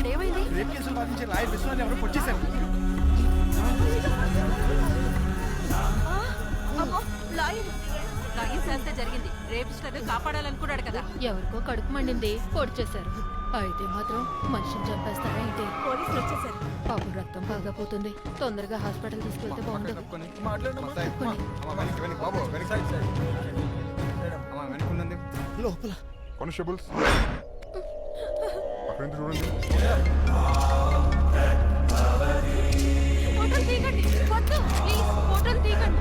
ఇక్కడ ఏమైంది? రేప్ కేసులు వాదించే లాయర్ విశ్వనాథ్ ఎవరో వచ్చేసారు. అంతా జరిగింది. రేపిస్టర్ కాపాడాలనుకున్నాడు కదా. ఎవరికో కడుపు మండింది, పొడి చేశారు. అయితే మాత్రం మనిషిని చంపేస్తారా ఏంటి? పోలీసులు వచ్చేసారు. పాపం రక్తం బాగా పోతుంది. తొందరగా హాస్పిటల్ తీసుకెళ్తే బాగుంటుంది. లోపల కానిస్టేబుల్స్ అక్కడ చూడండి. ఫోటోలు తీయకండి. వద్దు, ప్లీజ్ ఫోటోలు తీయకండి.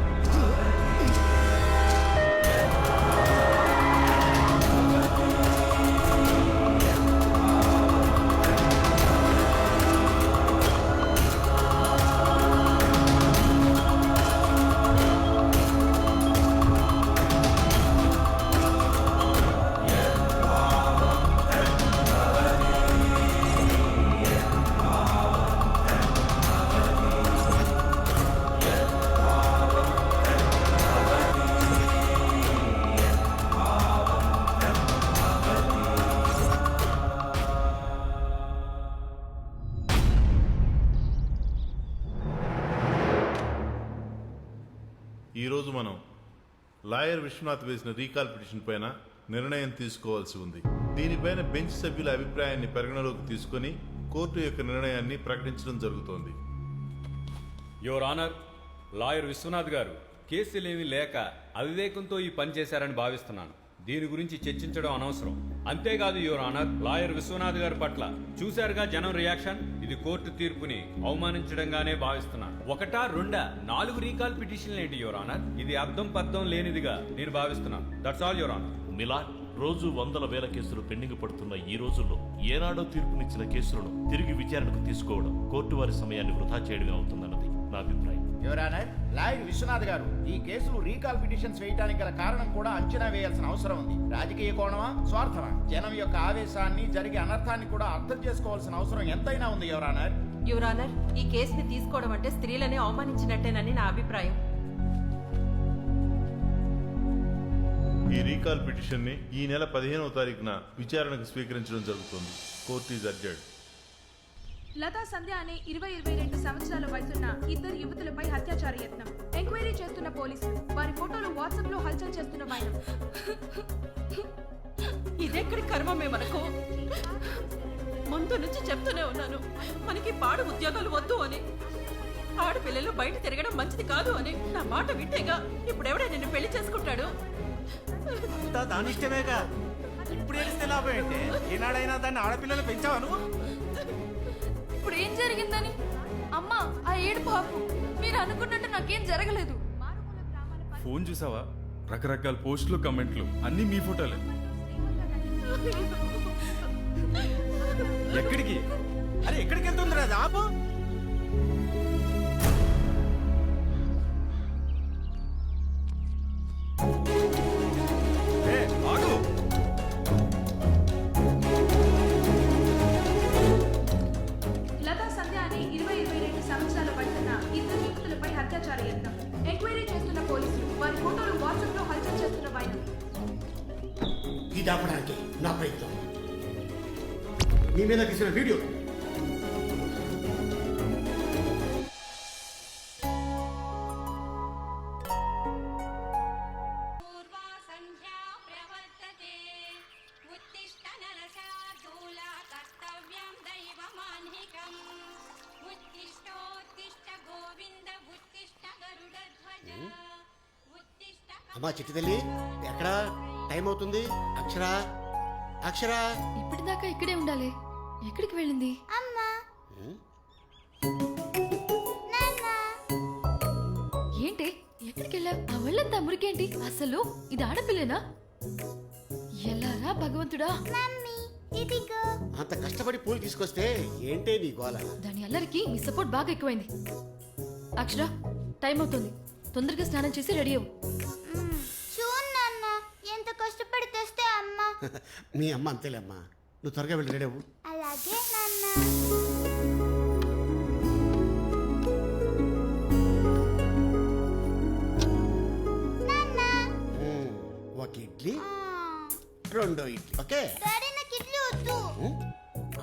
ఈరోజు మనం లాయర్ విశ్వనాథ్ వేసిన రీకాల్ పిటిషన్ పైన నిర్ణయం తీసుకోవాల్సి ఉంది. దీనిపైన బెంచ్ సభ్యుల అభిప్రాయాన్ని పరిగణలోకి తీసుకుని కోర్టు యొక్క నిర్ణయాన్ని ప్రకటించడం జరుగుతోంది. యువర్ ఆనర్, లాయర్ విశ్వనాథ్ గారు కేసులేమీ లేక అవివేకంతో ఈ పని చేశారని భావిస్తున్నాను. దీని గురించి చర్చించడం అనవసరం. అంతేకాదు యువర్ ఆనర్, లాయర్ విశ్వనాథ్ గారి పట్ల చూశారుగా జనం రియాక్షన్. ఇది కోర్టు తీర్పుని అవమానించడంగానే భావిస్తున్నాను. 1, 2, 4 రీకాల్ పిటిషన్లు ఏంటి యువర్ ఆనర్? ఇది అర్థం పర్థం లేనిదిగా నేను భావిస్తున్నాను. That's all your honour. My lord రోజు వందల వేల కేసులు పెండింగ్ పడుతున్న ఈ రోజుల్లో ఏనాడో తీర్పునిచ్చిన కేసులను తిరిగి విచారణకు తీసుకోవడం కోర్టు వారి సమయాన్ని వృధా చేయడమే అవుతుందన్నది నా అభిప్రాయం. యువర్ ఆనర్, లాయర్ విశ్వనాథ్ గారు ఈ కేసులు రీకాల్ పిటిషన్స్ వేయడానికి గల కారణం కూడా అంచనా వేయాల్సిన అవసరం ఉంది. రాజకీయ కోణమా, స్వార్థమా? జనం యొక్క ఆవేశాన్ని, జరిగే అనర్థాన్ని కూడా అర్థం చేసుకోవాల్సిన అవసరం ఎంతైనా ఉంది యువర్ ఆనర్. యువర్ ఆనర్, ఈ కేసుని తీసుకోవడం అంటే స్త్రీలని అవమానించినట్టేనని నా అభిప్రాయం. ఈ రీకాల్ పిటిషన్ ని ఈ నెల 15వ తారీఖున విచారణకు స్వీకరించడం జరుగుతుంది. Court is adjourned. Lata Sandhya అనే 20-22 సంవత్సరాల వయసున్న ఇద్దరు యువతులపై హత్యాచార యత్నం. ఎంక్వైరీ చేస్తున్న పోలీసులు వారి ఫోటోలు వాట్సాప్ లో హల్చల్ చేస్తున్న వైనం. ఇదెక్కడి కర్మమే మనకు. ముందు నుంచి చెప్తూనే ఉన్నాను, మనకి పాడు ఉద్యోగాలు వద్దు అని. ఆడపిల్లలు బయట తిరగడం మంచిది కాదు అని. నా మాట వింటేగా ఇప్పుడెవడే నిన్ను పెళ్లి చేసుకుంటాడు? దాని ఇష్టమేగా. ఇప్పుడు ఏడిస్తే లాభం ఏంటి? ఏనాడైనా దాన్ని ఆడపిల్లలు పెంచావను? ఇప్పుడు ఏం జరిగిందని? అమ్మా, ఆ ఏడు పాపు మీరు అనుకున్నట్టు నాకేం జరగలేదు. ఫోన్ చూసావా? రకరకాల పోస్టులు, కమెంట్లు అన్ని మీ ఫోటోలే. ఎక్కడికి? అరే ఎక్కడికి వెళ్తుంది రాదు? ఆపు. లతా సంధ్య అనే 20-22 సంవత్సరాల వయసున్న ఇద్దరు యువతులపై హత్యాచార యత్నం. ఎంక్వైరీ చేస్తున్న పోలీసులు వారి ఫోటోలు వాట్సాప్ లో హల్చల్ చేస్తున్న వైనం. ఇది ఆపడానికి నా ప్రయత్నం. మీ మీద తీసిన వీడియో అమ్మా చిట్టి తల్లి, ఎక్కడా? టైం అవుతుంది. అక్షరా, అక్షరా. ఇప్పటిదాకా ఇక్కడే ఉండాలి. ఎక్కడికి వెళ్ళింది? అమ్మా, ఏంటి ఎక్కడికి వెళ్ళా? ఆ వాళ్ళంతా మురికేంటి? అసలు ఇది ఆడపిల్లేనా? ఎలారా భగవంతుడా. అంత కష్టపడి పూలు తీసుకొస్తే ఏంటే నీ గోల? దాని అల్లరికి నీ సపోర్ట్ బాగా ఎక్కువైంది. అక్షర, టైం అవుతుంది. తొందరగా స్నానం చేసి రెడీ అవ్వు. ఎంత కష్టపడి తెస్తే అమ్మా. మీ అమ్మ అంతేలే అమ్మా. నువ్వు త్వరగా వెళ్ళి రెడీ అవ్వు. అలాగే నాన్న. ఒక ఇడ్లీ, 2 ఇడ్లీ. ఓకే డాడీ, నాకు ఇడ్లీ వద్దు.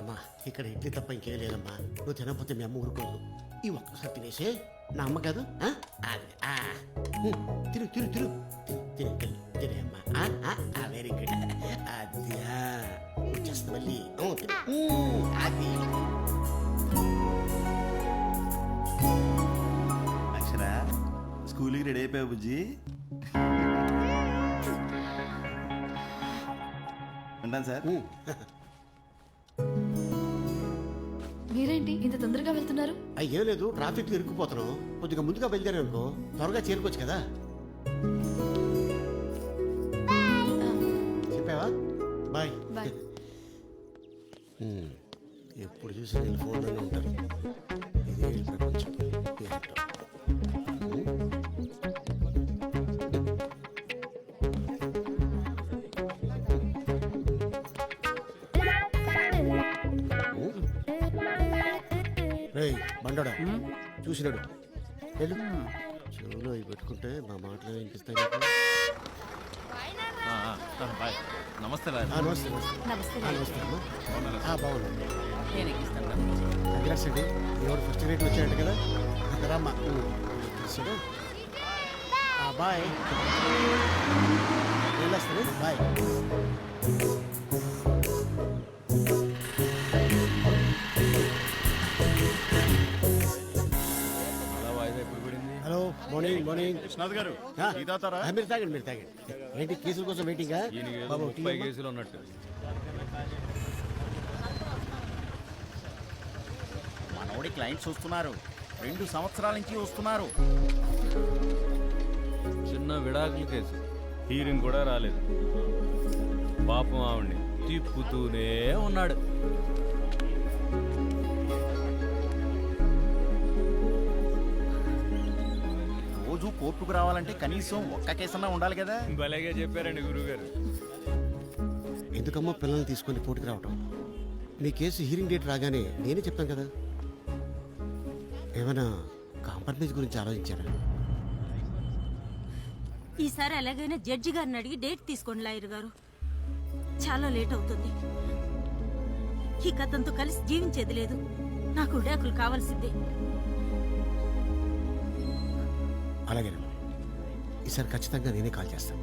అమ్మా ఇక్కడ ఇడ్లీ తప్ప ఇంకేం లేదమ్మా. నువ్వు తినకపోతే మీ అమ్మ ఊరుకోదు. ఈ ఒక్కసారి తినేసే. నా అమ్మ కాదు. అది తిరు తిరు తిరు తిరు తినే అమ్మా. Very good. అది వచ్చేస్తుంది మళ్ళీ. అది అక్షర స్కూల్కి రెడీ అయిపోయావు బుజ్జి. ఉంటాను సార్. మీరేంటి ఇంత తొందరగా వెళ్తున్నారు? ఏం లేదు, ట్రాఫిక్ ఇరుక్కుపోతున్నాం. కొద్దిగా ముందుగా బయలుదేరాను అనుకో త్వరగా చేరుకోవచ్చు కదా. చెప్పావా? బాయ్. బాయ్. ఎప్పుడు చూసి నేను ఫోన్లోనే ఉంటారు. ఇదే ప్రపంచం. ఏంటో. రేయ్ బండోడా, చూసినాడు వెళ్ళు. చెవులో ఇవి పెట్టుకుంటే మా మాటలు వినిపిస్తాయి నీకు. బాయ్. నమస్తే నమస్తే నమస్తే అమ్మా. బాగున్నాను. కంగ్రాట్స్ అండి. ఎవరు ఫస్ట్ రేట్ వచ్చాయంట కదా. రామ్మా చూసాడు. బాయ్. వెళ్ళొస్తాను. Bye. Hello, morning morning. Vishwanath గారు మీరు తాగండి, మీరు తాగండి. ఏంటి కేసుల కోసం వెయిటింగా? బాబు 30 కేసులు ఉన్నట్టు. మనోడి క్లయింట్స్ వస్తున్నారు. 2 సంవత్సరాల నుంచి వస్తున్నారు. చిన్న విడాకుల కేసు, హీరింగ్ కూడా రాలేదు. పాపం ఆవిడ్ని తిప్పుతూనే ఉన్నాడు. రోజు కోర్టుకు రావాలంటే కనీసం ఒక్క కేసన్నా ఉండాలి కదా. భలేగా చెప్పారండి గురువుగారు. ఎందుకమ్మా పిల్లల్ని తీసుకొని పోటీకి రావటం? మీ కేసు హీరింగ్ డేట్ రాగానే నేనే చెప్తాను కదా. ఏమైనా కాంప్రమైజ్ గురించి ఆలోచించారా? ఈసారి ఎలాగైనా జడ్జి గారిని అడిగి డేట్ తీసుకోండి లాయర్ గారు. చాలా లేట్ అవుతుంది. ఈ కథంతో కలిసి జీవించేది లేదు. నాకు విడాకులు కావాల్సిందే. అలాగేనమ్మా, ఈసారి ఖచ్చితంగా నేనే కాల్ చేస్తాను.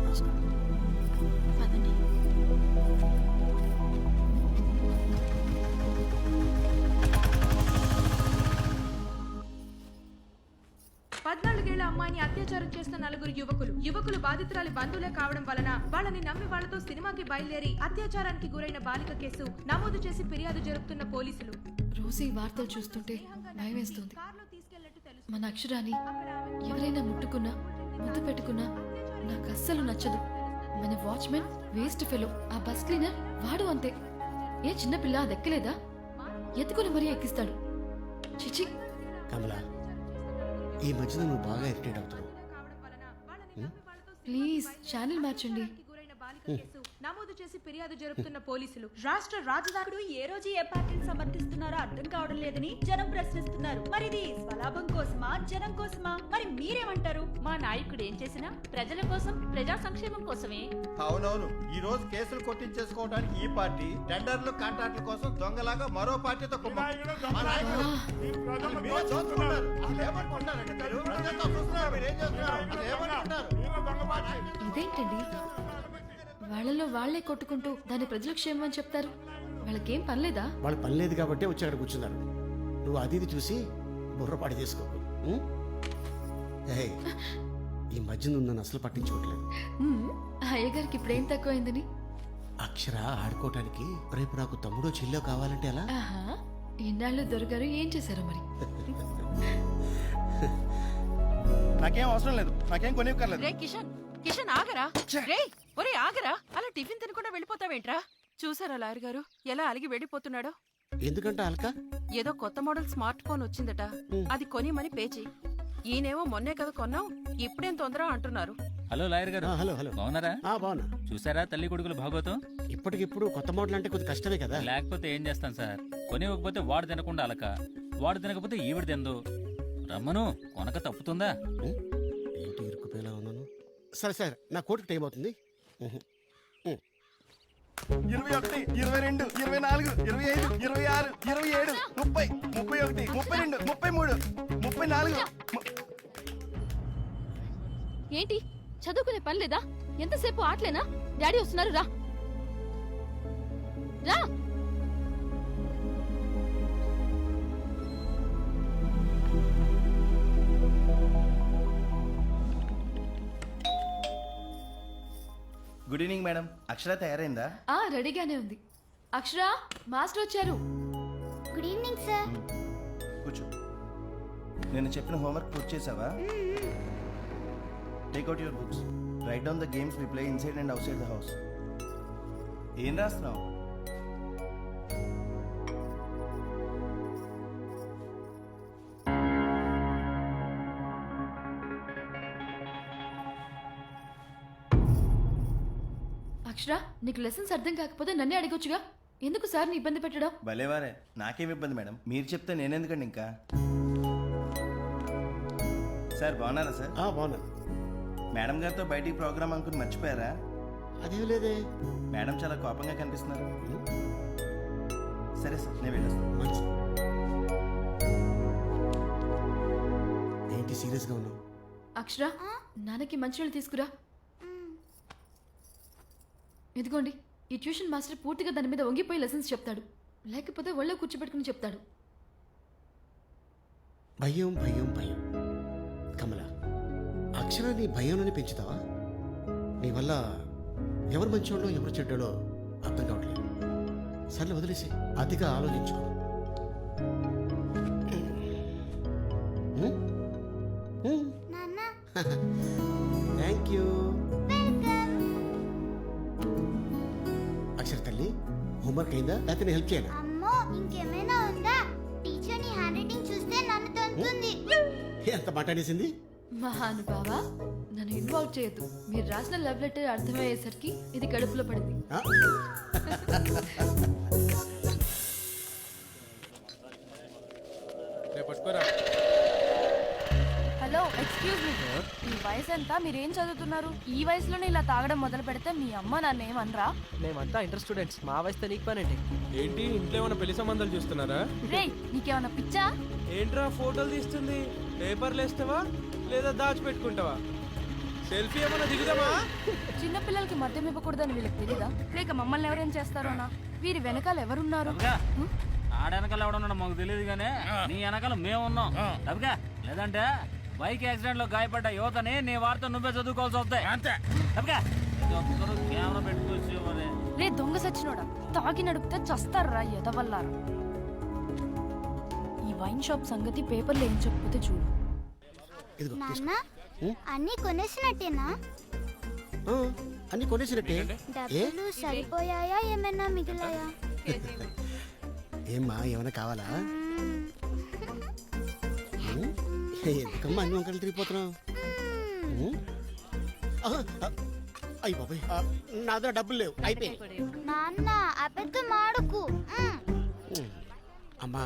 నమస్కారం. పదండి. పద్నాలుగేళ్ల అమ్మాయిని అత్యాచారం చేసిన 4 యువకులు బాధితురాలి బంధువులే కావడం వలన వాళ్ళని నమ్మి వాళ్లతో సినిమాకి బయలుదేరి అత్యాచారానికి గురైన బాలిక కేసు నమోదు చేసి ఫిర్యాదు జరుపుతున్న పోలీసులు. రోజు ఈ వార్తలు చూస్తుంటే భయం వేస్తుంది. మన అక్షరాన్ని ఎవరైనా ముట్టుకున్నా, ముద్దు పెట్టుకున్నా నాకు అస్సలు నచ్చదు. మన వాచ్మెన్ వేస్ట్ ఫెలో, ఆ బస్ క్లీనర్ వాడు అంతే. ఏ చిన్నపిల్ల అది ఎక్కలేదా? ఎత్తుకుని మరీ ఎక్కిస్తాడు. చిచి. కమలా, ఈ మధ్యన నువ్వు బాగా ఇరిటేట్ అవుతున్నావు. ప్లీజ్ ఛానల్ మార్చండి. నమోదు చేసి ఫిర్యాదు జరుపుతున్న పోలీసులు. రాష్ట్ర రాజధాని ఏ రోజు ఏ పార్టీని సమర్థిస్తున్నారో అర్థం కావడం లేదని జనం ప్రశ్నిస్తున్నారు. మరి ఇది స్వలాభం కోసమా, జనం కోసమా? మరి మీరేమంటారు? మా నాయకుడు ఏం చేసినా ప్రజల కోసం, ప్రజా సంక్షేమం కోసమే. అవునవును. ఈ రోజు కేసులు కొట్టించేసుకోవడానికి ఈ పార్టీ, టెండర్లు కాంట్రాక్టుల కోసం దొంగలాగా మరో పార్టీతో ఇదేంటండి, వాళ్ళలో వాళ్లే కొట్టుకుంటూ దాని ప్రజల క్షేమం అని చెప్తారు. వాళ్ళకేం పనిలేదా? వాళ్ళు పని లేదు కాబట్టి వచ్చి అక్కడ కూర్చున్నారు. నువ్వు అది ఇది చూసి బుర్రపాటు చేసుకోకు. ఈ మధ్య నువ్వు నన్ను అసలు పట్టించుకోవట్లేదు. అయ్యగారికి ఇప్పుడేం తక్కువైందని? అక్షర ఆడుకోవటానికి రేపు నాకు తమ్ముడో చెల్లో కావాలంటే ఎలా? ఆహా, ఇన్నాళ్ళు దొరికారు. ఏం చేశారు మరి? నాకేం అవసరం లేదు, నాకేం కొనివ్వలేదు. రే కిషన్ ఆగరా. రే ఒరే ఆగరా. అలా టిఫిన్ తినకుండా వెళ్ళిపోతావేంట్రా? చూసారా లాయర్ గారు ఎలా అలిగి వెళ్ళిపోతున్నాడో? ఎందుకంటే అల్క ఏదో కొత్త మోడల్ స్మార్ట్ ఫోన్ వచ్చిందట, అది కొనిమని పే చెయ్యి. ఈయనేమో మొన్నే కదా కొన్నావు, ఇప్పుడేం తొందర అంటున్నారు. హలో లాయర్ గారు. Hello hello. బాగున్నారా? బాగున్నా. చూసారా తల్లి కొడుకులు భాగవతం? ఇప్పటికిప్పుడు కొత్త మోడల్ అంటే కొద్ది కష్టమే కదా. లేకపోతే ఏం చేస్తాం సార్? కొనివ్వకపోతే వాడు తినకుండా అలక, వాడు తినకపోతే ఈవిడ తిందు. రమ్మను, కొనక తప్పుతుందా? ఏంటి ఇరుక్కుపోయేలా ఉన్నాను. సరే సరే, నా కోర్టుకి టైం అవుతుంది. 21, 22, 24, 25, 26, 27, 30, 31, 32, 33, 34. ఏంటి చదువుకునే పని లేదా? ఎంతసేపు ఆటలేనా? డాడీ వస్తున్నారు, రా రా. Good evening madam. అక్షర తయారైందా? రెడీగానే ఉంది. అక్షర, మాస్టర్ వచ్చారు. Good evening sir. కూర్చో. నేను చెప్పిన హోంవర్క్ పూర్తి చేసావా? Take out your books. Write down the games we play inside and outside the house. ఏం రాస్తున్నావు? అక్షర, నీకు లెసన్స్ అర్థం కాకపోతే నన్నే అడగొచ్చుగా. ఎందుకు సార్ని ఇబ్బంది పెట్టడం? భలేవారే, నాకేం ఇబ్బంది మేడం. మీరు చెప్తే నేనెందుకండి ఇంకా. సార్ బాగున్నారా సార్? బాగున్నాను. మేడం గారితో బయటికి ప్రోగ్రామ్ అనుకుని మర్చిపోయారా? అదేం లేదే. మేడం చాలా కోపంగా కనిపిస్తున్నారు. సరే సార్, నేను వెళ్ళొస్తాను. మంచి. ఏంటి సీరియస్గా ఉన్నావు? అక్షర, నాన్నకి మంచినీళ్ళు తీసుకురా. ఇదిగోండి, ఈ ట్యూషన్ మాస్టర్ పూర్తిగా దాని మీద వంగిపోయి లెసన్స్ చెప్తాడు, లేకపోతే ఒళ్ళో కూర్చోబెట్టుకుని చెప్తాడు. భయం భయం భయం. కమల, అక్షరాన్ని భయంలోనే పెంచుతావా? నీ వల్ల ఎవరు మంచోడో ఎవరు చెడ్డోడో అర్థం కావట్లేదు. సర్లే వదిలేసి, అతిగా ఆలోచించుకో. నాన్న థ్యాంక్ యూ. అక్షర తల్లి, హోంవర్క్ అయిందా? లేకపోతే నేను హెల్ప్ చేయాలి? అమ్మో, ఇంకేమైనా ఉందా? టీచర్ నీ హ్యాండ్ రైటింగ్ చూస్తే నన్ను తంతుంది. ఎంత మాట్లాడేసింది? మహానుభావా, నన్ను ఇన్వాల్వ్ చేయొద్దు. మీరు రాసిన లవ్ లెటర్ అర్థమయ్యేసరికి ఇది కడుపులో పడింది. ఆ? Hello, excuse me. ఈ వయసు ఎంత? మీరేం చదువుతున్నారు? ఈ వయసులోనే ఇలా తాగడం మొదలు పెడితే మీ అమ్మ నన్ను ఏమనరా? మేమంతా ఇంటర్ స్టూడెంట్స్. మా వయసుతో నీకు పనేంటి? ఏంటి, ఇంట్లో ఏమైనా పెళ్లి సంబంధాలు చూస్తున్నారా? రే, నీకేమన్నా పిచ్చా? ఏంట్రా ఫోటోలు తీస్తుంది? పేపర్లు వేస్తావా లేదా దాచిపెట్టుకుంటావా? సెల్ఫీ ఏమైనా దిగుదామా? చిన్నపిల్లలకి మద్యం ఇవ్వకూడదని వీళ్ళకి తెలీదా? లేక మమ్మల్ని ఎవరేం చేస్తారోనా? వీరి వెనకాల ఎవరున్నారు? ఆడెనకాల ఎవడన్నా మాకు తెలియదు కానీ నీ వెనకాల మేమున్నాం. తప్పగా లేదంటే బైక్ యాక్సిడెంట్ లో గాయపడ్డ యువతని నీ వార్త నువ్వే చదువుకోవాల్సి వస్తాయి. అంతే. తప్పగా కెమెరా పెట్టుకోవచ్చు. రే దొంగ సచ్చినోడా, తాగి నడిపితే చస్తారా ఎదవల్లారా. ఈ వైన్ షాప్ సంగతి పేపర్లో ఏం చెప్పితే చూడు. ఇదిగో నాన్న, అన్ని కొనేసినట్టేనా? అన్ని కొనేసినట్టే. డబ్బులు సరిపోయాయా, ఏమైనా మిగిలాయా? ఏమ్మా, ఏమైనా కావాలా? ఎందుకమ్మా అన్ని వంకలు తిరిగిపోతున్నావు? అయ్యి బాబాయ్, నా దగ్గర డబ్బులు లేవు, అయిపోయి. నాన్న, అబద్ధం ఆడకు. అమ్మా,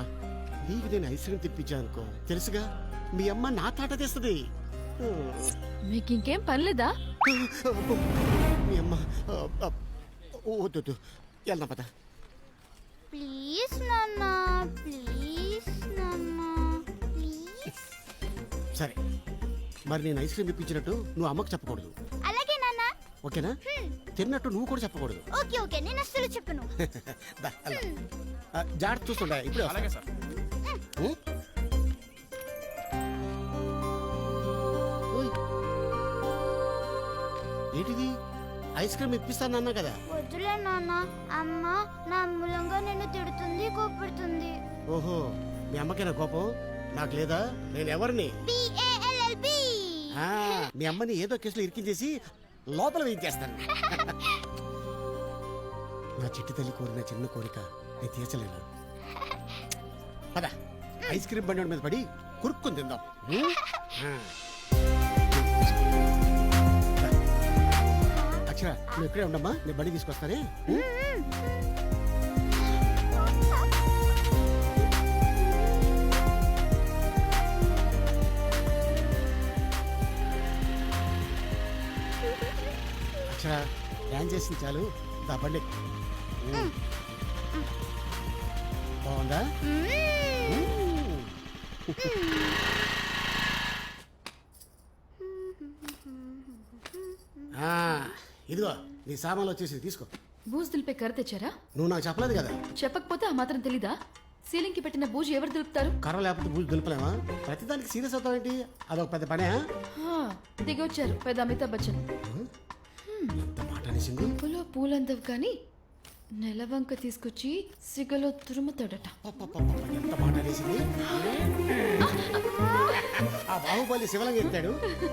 నీకు నేను ఐస్ క్రీమ్ తెప్పించాను అనుకో, తెలుసుగా మీ అమ్మ నా తాట తెస్తుంది. మీకు ఇంకేం పనిలేదా? మీ అమ్మ వద్దు, వెళ్దాం పద. ప్లీజ్ నాన్న, ప్లీజ్ నాన్న, ప్లీజ్. సరే, మరి నేను ఐస్ క్రీమ్ ఇప్పించినట్టు నువ్వు అమ్మకు చెప్పకూడదు, అలాగే నాన్న. ఓకేనా? తిన్నట్టు నువ్వు కూడా చెప్పకూడదు. ఓకే ఓకే, నేను అస్సలు చెప్పను. దా, వెళ్దాం. జాగ్రత్త చూస్తుండే ఇప్పుడు. అలాగే సార్. ఏంటిది? ఐస్ క్రీమ్ ఇప్పిస్తానన్నా కదా. వద్దులే నాన్న, అమ్మ నా మూలంగా నిన్ను తిడుతుంది, కోపడుతుంది. ఓహో, మీ అమ్మకైనా కోపం? నాకు లేదా? నేను ఎవరిని? BALLB. మీ అమ్మని ఏదో కేసులో ఇరికించేసి లోపల వేయించేస్తాను. నా చిట్టి తల్లి కోరిన చిన్న కోరిక నేను తీర్చలేను. పద, ఐస్ క్రీమ్ బండి మీద పడి కురుక్కుని తిందాం. అక్షర, నువ్వు ఇక్కడే ఉండమ్మా, నేను బండి తీసుకొస్తానే. అక్షర, డ్యాన్స్ చేసింది చాలు, దా బండి. బాగుందా? ఆ, ఇదిగో నీ సామాన్లు వచ్చేసి తీసుకో. బూజు దులిపే కర్ర తెచ్చారా? నువ్వు నాకు చెప్పలేదు కదా. చెప్పకపోతే ఆ మాత్రం తెలీదా? సీలింగ్ కి పెట్టిన బూజు ఎవరు దులుపుతారు? కర్ర లేకపోతే బూజు దులపలేమా? ప్రతిదానికి సీరియస్ అవుతావేంటి? అదొక పెద్ద పనే. దిగొచ్చారు పెద్ద అమితాబ్ బచ్చన్. ఎంత మాట అనేసింది. పులో పూలందవు కానీ నెలవంక తీసుకొచ్చి సిగలో తురుముతాడట. ఎంత మాట అనేసింది. ఆ బాహుబలి శివలింగం ఎత్తాడు,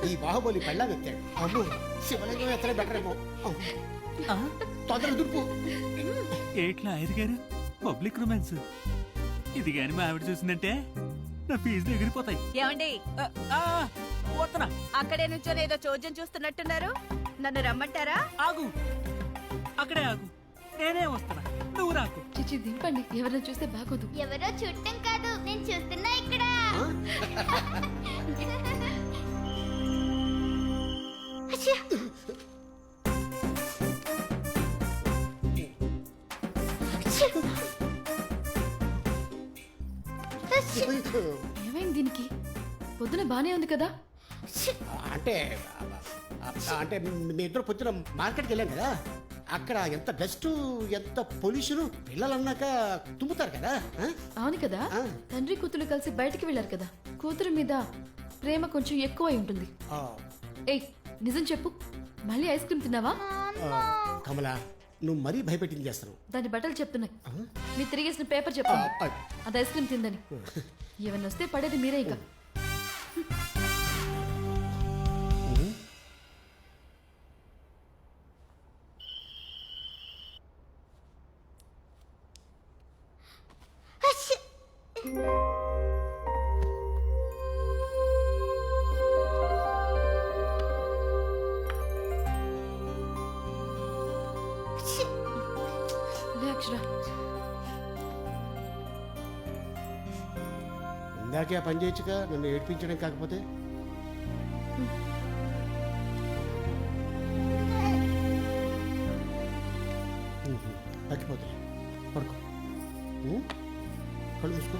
ఈ బాహుబలి పెళ్ళాం ఎత్తాడు. అమ్ము, శివలింగం ఎత్తడే బెటర్ ఏమో. తొందరగా దుడుపు. ఏట్లా ఐదు గారు పబ్లిక్ రొమాన్స్ ఇది గాని మా ఆవిడ చూసిందంటే నా ఫీజులు ఎగిరిపోతాయి. ఏమండి వస్తున్నా. అక్కడే నుంచొని ఏదో చోద్యం చూస్తున్నట్టున్నారు. నన్ను రమ్మంటారా? ఆగు, అక్కడే ఆగు, నేనే వస్తున్నా, నువ్వు రాకు. చిచి దింపండి, ఎవరైనా చూస్తే బాగోదు. ఎవరో చుట్టం కాదు, నేను చూస్తున్నా ఇక్కడ. ఏమైంది దీనికి? పొద్దున బానే ఉంది కదా. అంటే అంటే మీ ఇద్దరు పొద్దున మార్కెట్కి వెళ్ళాం కదా, అక్కడ ఎంత డస్ట్ ఎంత పొల్యూషన్. పిల్లలన్నాక తుమ్ముతారు కదా. అవును కదా, తండ్రి కూతురు కలిసి బయటికి వెళ్ళారు కదా. కూతురు మీద ప్రేమ కొంచెం ఎక్కువై ఉంటుంది. ఏయ్ నిజం చెప్పు, మళ్ళీ ఐస్ క్రీమ్ తిన్నావా? కమలా, నువ్వు మరీ భయపెట్టింది చేస్తున్నావు. దాని బట్టలు చెప్తున్నాయి. మీరు తిరిగేసిన పేపర్ చెప్పండి అది ఐస్ క్రీమ్ తిందని. ఏమన్నా వస్తే పడేది మీరే ఇక. ఇందాకే ఆ పని చేయొచ్చుగా, నన్ను ఏడ్పించడం కాకపోతే. తగ్గిపోతుంది, పడుకో. కళ్ళు మూసుకో.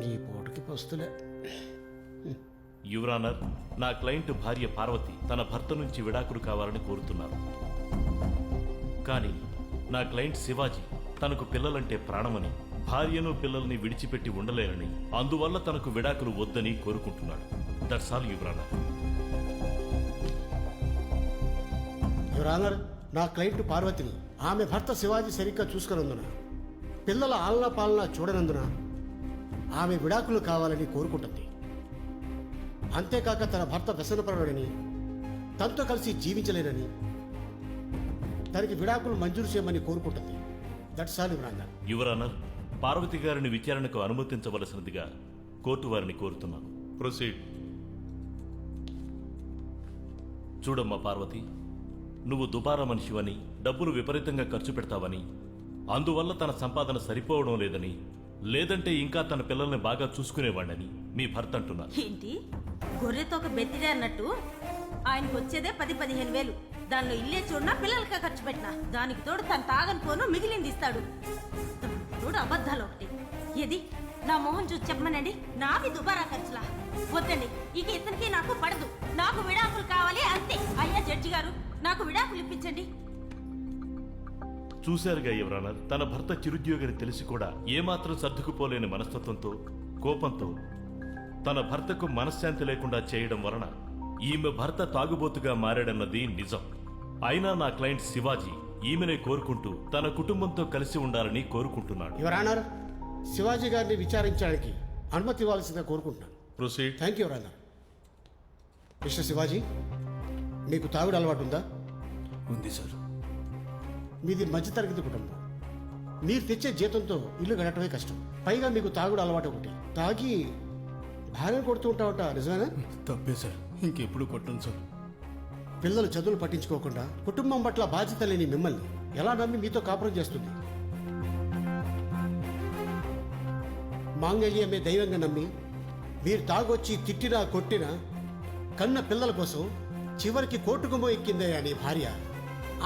ఈ పూటకి పస్తులే. యువర్ ఆనర్, నా క్లయింట్ భార్య పార్వతి తన భర్త నుంచి విడాకులు కావాలని కోరుతున్నారు. కానీ నా క్లయింట్ శివాజీ తనకు పిల్లలంటే ప్రాణమని, భార్యను పిల్లల్ని విడిచిపెట్టి ఉండలేనని, అందువల్ల తనకు విడాకులు వద్దని కోరుకుంటున్నాడు. That's all your honour. Your honour, నా క్లయింట్ పార్వతిని ఆమె భర్త శివాజీ సరిగ్గా చూసుకున్నందున, పిల్లల ఆలనా పాలన చూడనందున ఆమె విడాకులు కావాలని కోరుకుంటుంది. అంతేకాక తన భర్త వ్యసనపరుడని, తనతో కలిసి జీవించలేనని, తనకి విడాకులు మంజూరు చేయమని కోరుకుంటుంది. That's all your honour. Your honour, Parvati గారిని విచారణకు అనుమతించవలసినదిగా కోర్టు వారిని కోరుతున్నాను. ప్రొసీడ్. చూడమ్మా పార్వతి, నువ్వు దుబారా మనిషివని, డబ్బులు విపరీతంగా ఖర్చు పెడతావని, అందువల్ల తన సంపాదన సరిపోవడం లేదని, లేదంటే ఇంకా తన పిల్లల్ని బాగా చూసుకునేవాడని మీ భర్త అంటున్నారు. ఏంటి గొర్రెతో ఒక బెత్తిడే అన్నట్టు ఆయనకు వచ్చేదే 10-15 వేలు. దానిలో ఇల్లే చూడనా, పిల్లలకే ఖర్చు పెట్టినా, దానికి తోడు తను తాగని పోను మిగిలింది ఇస్తాడు. తోడు అబద్ధాలు ఒకటి. ఏది నా మొహం చూసి చెప్పమనండి, నావి దుబారా ఖర్చులా? వద్దండి, ఇక ఇతనికి నాకు పడదు. నాకు విడాకులు కావాలి అంతే. అయ్యా జడ్జి గారు, నాకు విడాకులు ఇప్పించండి. చూశారుగా ఎవరన్నా, తన భర్త చిరుద్యోగిని తెలిసి కూడా ఏమాత్రం సర్దుకుపోలేని మనస్తత్వంతో, కోపంతో తన భర్తకు మనశ్శాంతి లేకుండా చేయడం వలన ఈమె భర్త తాగుబోతుగా మారాడన్నది నిజం. అయినా నా క్లయింట్ శివాజీ ఈమెనే కోరుకుంటూ తన కుటుంబంతో కలిసి ఉండాలని కోరుకుంటున్నాడు. యువర్ ఆనర్, శివాజీ గారిని విచారించడానికి అనుమతి ఇవ్వాల్సిందిగా కోరుకుంటున్నాను. Proceed. Thank you your honour. Mister Shivaji, మీకు తాగుడు అలవాటు ఉందా? ఉంది సార్. మీది మధ్యతరగతి కుటుంబం. మీరు తెచ్చే జీతంతో ఇల్లు గడటమే కష్టం. పైగా మీకు తాగుడు అలవాటు ఒకటి. తాగి భార్యను కొడుతూ ఉంటావట, నిజమేనా? తప్పే సార్, ఇంకెప్పుడు కొట్టను సార్. పిల్లలు చదువులు పట్టించుకోకుండా కుటుంబం పట్ల బాధ్యత లేని మిమ్మల్ని ఎలా నమ్మి మీతో కాపురం చేస్తుంది? మాంగళ్యమే దైవంగా నమ్మి మీరు తాగొచ్చి తిట్టినా కొట్టినా కన్న పిల్లల కోసం చివరికి కోర్టుకుమో ఎక్కిందే అని భార్య.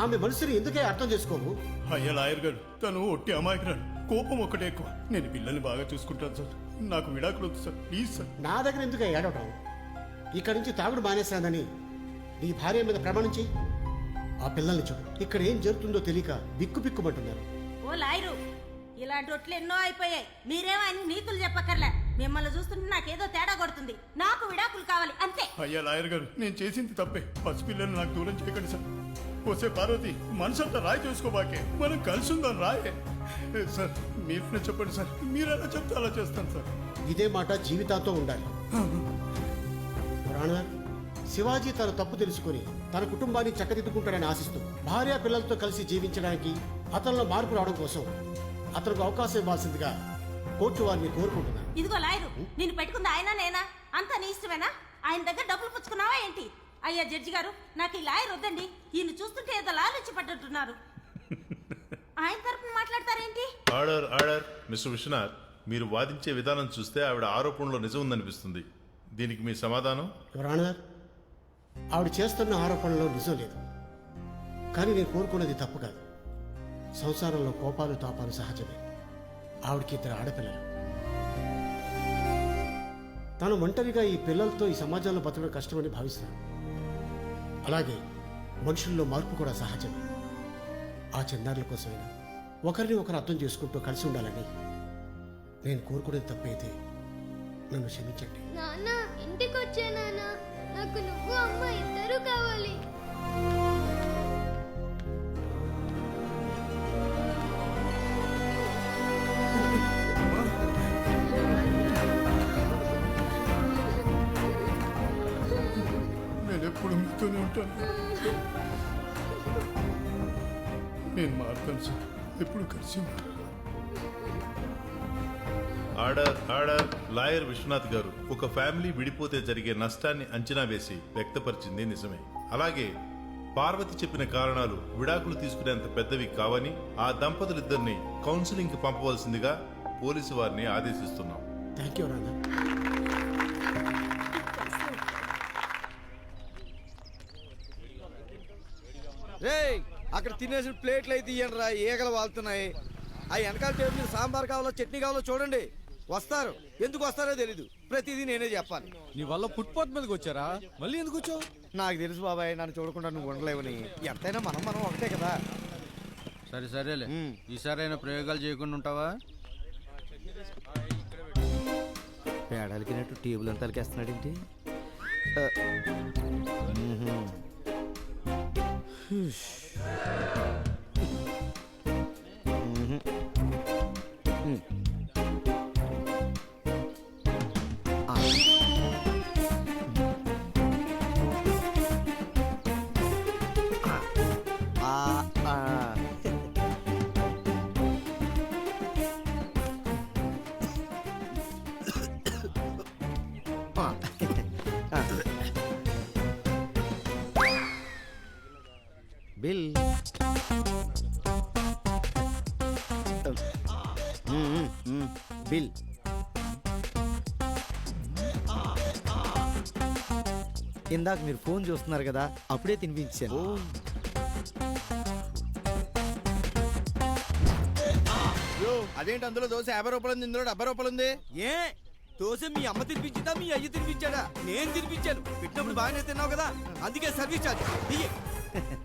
ఆమె మనసుని ఎందుకే అర్థం చేసుకోవు? అయ్యా లాయర్ గారు, తను ఒట్టి అమాయకురాలు, కోపం ఒకటే ఎక్కువ. నేను పిల్లల్ని బాగా చూసుకుంటాను సార్, నాకు విడాకులు వద్దు సార్, ప్లీజ్ సార్. నా దగ్గర ఎందుకే ఏడవటం? ఇక్కడి నుంచి తాగుడు మానేశానని నీ భార్య మీద ప్రమాణించి ఆ పిల్లల్ని చూడు. ఇక్కడ ఏం జరుగుతుందో తెలియక బిక్కుబిక్కుమంటున్నారు. ఓ లాయరు, ఇలాంటి ఒట్లు ఎన్నో అయిపోయాయి. మీరేమో అన్ని నీతులు చెప్పక్కర్లే. మిమ్మల్ని చూస్తుంటే నాకేదో తేడా కొడుతుంది. నాకు విడాకులు కావాలి అంతే. అయ్యా లాయర్ గారు, నేను చేసింది తప్పే. పసిపిల్లల్ని నాకు దూరం చేయకండి సార్. వస్తే పార్వతి, మనసంతా రాయి చేసుకోబాకే, మనం కలిసి ఉందాం రాయే. సార్ మీరే చెప్పండి సార్, మీరు ఎలా చెప్తే అలా చేస్తాను సార్. ఇదే మాట జీవితాంతం ఉండాలి. రాణా, శివాజీ తన తప్పు తెలుసుకుని తన కుటుంబాన్ని చక్కదిద్దుకుంటాడని ఆశిస్తూ భార్య పిల్లలతో కలిసి జీవించడానికి అతనిలో మార్పు రావడం కోసం అతనికి అవకాశం ఇవ్వాల్సిందిగా కోర్టు వారిని కోరుకుంటున్నాను. ఇదిగో లాయరు, నేను పెట్టుకుంది ఆయన నేనా? అంతా నీ ఇష్టమేనా? ఆయన దగ్గర డబ్బులు పుచ్చుకున్నావా ఏంటి? అయ్యా జడ్జి గారు, నాకు ఈ లాయర్ వద్దండి. ఈయన చూస్తుంటే ఏదో లాలిచ్చి పట్టున్నారు. ఆయన తరపున మాట్లాడతారేంటి? Order order. మిస్టర్ విశ్వనాథ్, మీరు వాదించే విధానం చూస్తే ఆవిడ ఆరోపణలో నిజం ఉందనిపిస్తుంది. దీనికి మీ సమాధానం? రాణా, ఆవిడ చేస్తున్న ఆరోపణలో నిజం లేదు. కానీ నేను కోరుకున్నది తప్పు కాదు. సంసారంలో కోపాలు తాపాలు సహజమే. ఆవిడకి 2 ఆడపిల్లలు. తను ఒంటరిగా ఈ పిల్లలతో ఈ సమాజంలో బతకడం కష్టమని భావిస్తాను. అలాగే మనుషుల్లో మార్పు కూడా సహజమే. ఆ చిన్నారుల కోసమైనా ఒకరిని ఒకరు అర్థం చేసుకుంటూ కలిసి ఉండాలని నేను కోరుకునేది తప్పైతే నన్ను క్షమించండి. నాన్న, ఇంటికి వచ్చే నాన్న, నాకు నువ్వు అమ్మ ఇద్దరు కావాలి. నేను ఎప్పుడు మీతోనే ఉంటాను. నేను మారుతాను సార్, ఎప్పుడు కలిసి ఉంటాను. Order order. లాయర్ విశ్వనాథ్ గారు ఒక ఫ్యామిలీ విడిపోతే జరిగే నష్టాన్ని అంచనా వేసి వ్యక్తపరిచింది నిజమే. అలాగే పార్వతి చెప్పిన కారణాలు విడాకులు తీసుకునేంత పెద్దవి కావని ఆ దంపతులిద్దరిని కౌన్సిలింగ్ కి పంపవలసిందిగా పోలీసు వారిని ఆదేశిస్తున్నాం. థ్యాంక్ యూ రానా. అక్కడ తినేసిన ప్లేట్లు అయితే ఇయ్యండి రా, ఈగలు వాళ్తున్నాయి. ఆ వెనకాల టేబుల్ మీద సాంబార్ కావాలో చట్నీ కావాలో చూడండి. వస్తారు, ఎందుకు వస్తారో తెలీదు. ప్రతిదీ నేనే చెప్పాలి. నీ వల్ల ఫుట్పాత్ మీదకి వచ్చారా? మళ్ళీ ఎందుకు వచ్చావు? నాకు తెలుసు బాబాయ్, నన్ను చూడకుండా నువ్వు ఉండలేవని. ఎంతైనా మనం ఒకటే కదా. సరే సరేలే, ఈసారైనా ప్రయోగాలు చేయకుండా ఉంటావా? పేడాలకినట్టు టేబుల్ అంతా అలికేస్తున్నాడు ఏంటి? బిల్ బిల్ ఇందాక మీరు ఫోన్ చూస్తున్నారు కదా, అప్పుడే తినిపించాను. అదేంటి అందులో దోశ 50 రూపాయలు ఉంది, ఇందులో 70 రూపాయలు ఉంది? ఏ దోశ మీ అమ్మ తినిపించిందా మీ అయ్య తినిపించాడా? నేను తినిపించాను. పెట్టినప్పుడు బాగానే తిన్నావు కదా, అందుకే సర్వీస్ ఛార్జ్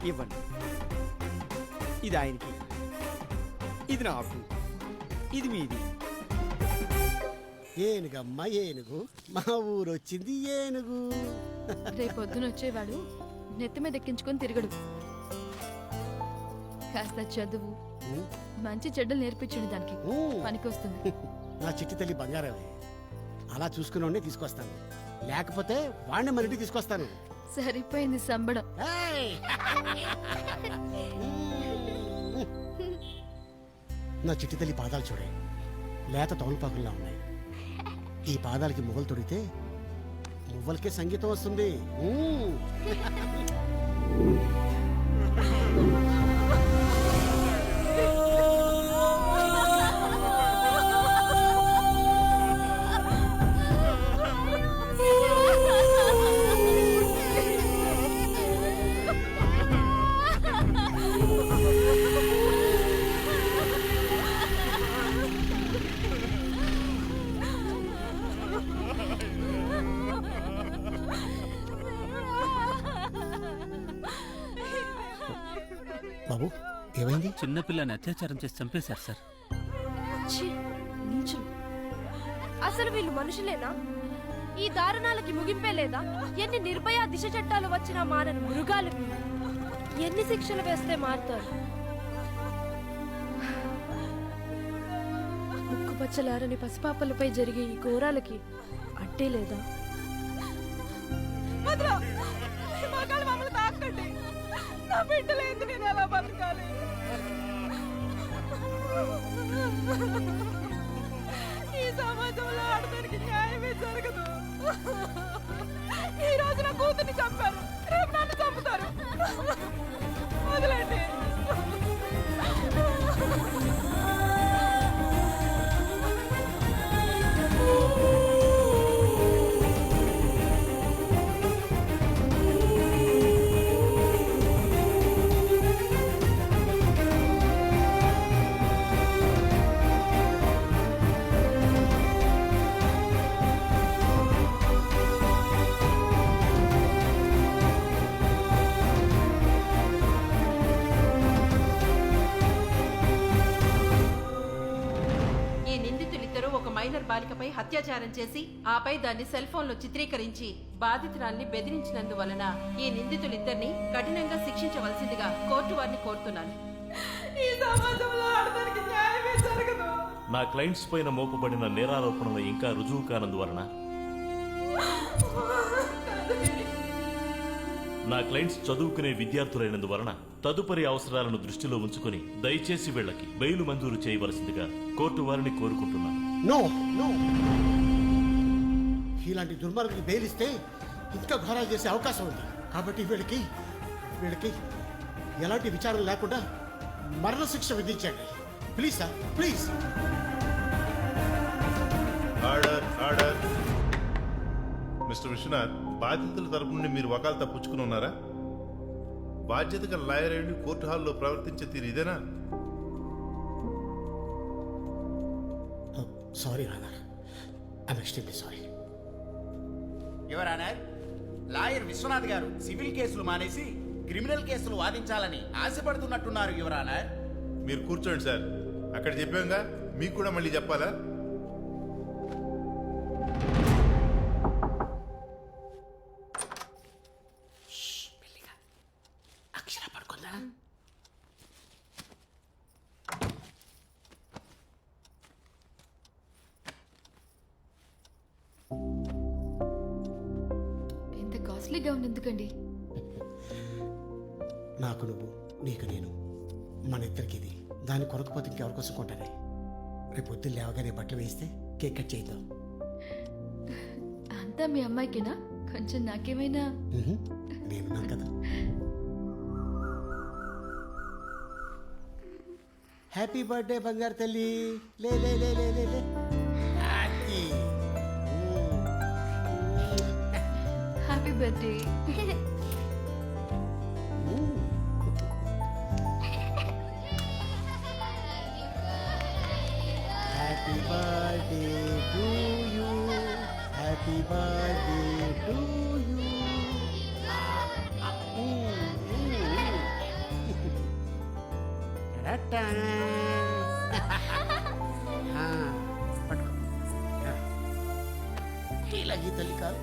ఇవ్వండి. ఇది ఆయనకి, ఇది నాకు, ఇది మీది. ఏనుగమ్మ ఏనుగు, మా ఊరు వచ్చింది ఏనుగు. రేపొద్దున వచ్చేవాడు నెత్తి మీద ఎక్కించుకొని తిరగడు. కాస్త చదువు, మంచి చెడ్డలు నేర్పించండి, దానికి పనికొస్తుంది. నా చిట్టి తల్లి బంగారమే. అలా చూసుకునే తీసుకొస్తాను, లేకపోతే వాడిని మన ఇంటికి తీసుకొస్తాను. సరిపోయింది సంబడం. నా చిట్టి తల్లి పాదాలు చూడే, లేత తౌలుపాకుల్లా ఉన్నాయి. ఈ పాదాలకి మువ్వలు తొడిగితే మువ్వలకే సంగీతం వస్తుంది. ఏమైంది? చిన్నపిల్లని అత్యాచారం చేసి చంపేశారు సార్. ఛీ, నీచులు. అసలు వీళ్ళు మనుషులేనా? ఈ దారుణాలకి ముగింపే లేదా? ఎన్ని నిర్భయ దిశ చట్టాలు వచ్చినా మారని మృగాలు వీళ్ళు. ఎన్ని శిక్షలు వేస్తే మారుతారు? ముక్కుపచ్చలారని పసిపాపలపై జరిగే ఈ ఘోరాలకి అడ్డే లేదా? నా బిడ్డలేదు, నేను ఎలా బతకాలి? ఈ సమాజంలో ఆడదానికి న్యాయమే జరగదు. ఈ రోజు నా కూతుర్ని చంపారు, రేపు నన్ను చంపుతారు. వదలండి. మైనర్ బాలికపై అత్యాచారం చేసి ఆపై దాన్ని సెల్ ఫోన్ లో చిత్రీకరించి బాధితురాల్ని బెదిరించినందువలన ఈ నిందితులిద్దరిని కఠినంగా శిక్షించవలసిందిగా కోర్టు వారిని కోరుతున్నాను. ఈ సమాజంలో ఆడదానికి న్యాయమే జరగదు. నా క్లయింట్స్ పైన మోపబడిన నేరారోపణలు ఇంకా రుజువు కానందువలన నా క్లయింట్స్ చదువుకునే విద్యార్థులైనందువలన తదుపరి అవసరాలను దృష్టిలో ఉంచుకుని దయచేసి వీళ్ళకి బెయిల్ మంజూరు చేయవలసిందిగా కోర్టు వారిని కోరుకుంటున్నాను. నో నో, ఇలాంటి దుర్మార్గులకు బెయిల్ ఇస్తే ఇంకా ఘోరాలు చేసే అవకాశం ఉంది. కాబట్టి వీళ్ళకి ఎలాంటి విచారం లేకుండా మరణశిక్ష విధించండి. Please sir, please. Order order. Mister Vishwanath, బాధితుల తరపు నుండి మీరు వకాల్తా పుచ్చుకుని ఉన్నారా? బాధ్యతగా లాయర్ అయ్యి కోర్టు హాల్లో ప్రవర్తించే తీరు ఇదేనా? Sorry honour, I'm extremely sorry. Your honour, lawyer Vishwanath గారు సివిల్ కేసులు మానేసి క్రిమినల్ కేసులు వాదించాలని ఆశపడుతున్నట్టున్నారు యువర్ ఆనర్. మీరు కూర్చోండి సార్. అక్కడ చెప్పాంగా, మీకు కూడా మళ్ళీ చెప్పాలా? అక్షర పడుకుందా? ఇంత కాస్ట్లీ గౌన్ ఎందుకండి? నాకు నువ్వు, నీకు నేను, మన ఇద్దరికి ఇది. దాని కొరకపోతే ఇంకెవరి కోసం కొంటానే. రేపు పొద్దున్న లేవగానే బట్టలు వేస్తే కేక్ కట్ చేద్దాం. అంతా మీ అమ్మాయికేనా? కొంచెం నాకేమైనా? నేనున్నాను కదా. హ్యాపీ బర్త్డే బంగారు తల్లి. లే లే లే లే లే లే. Happy birthday. Happy birthday to you, happy birthday to you. పట్టుకో. ఇలాగే తల్లి కాదు.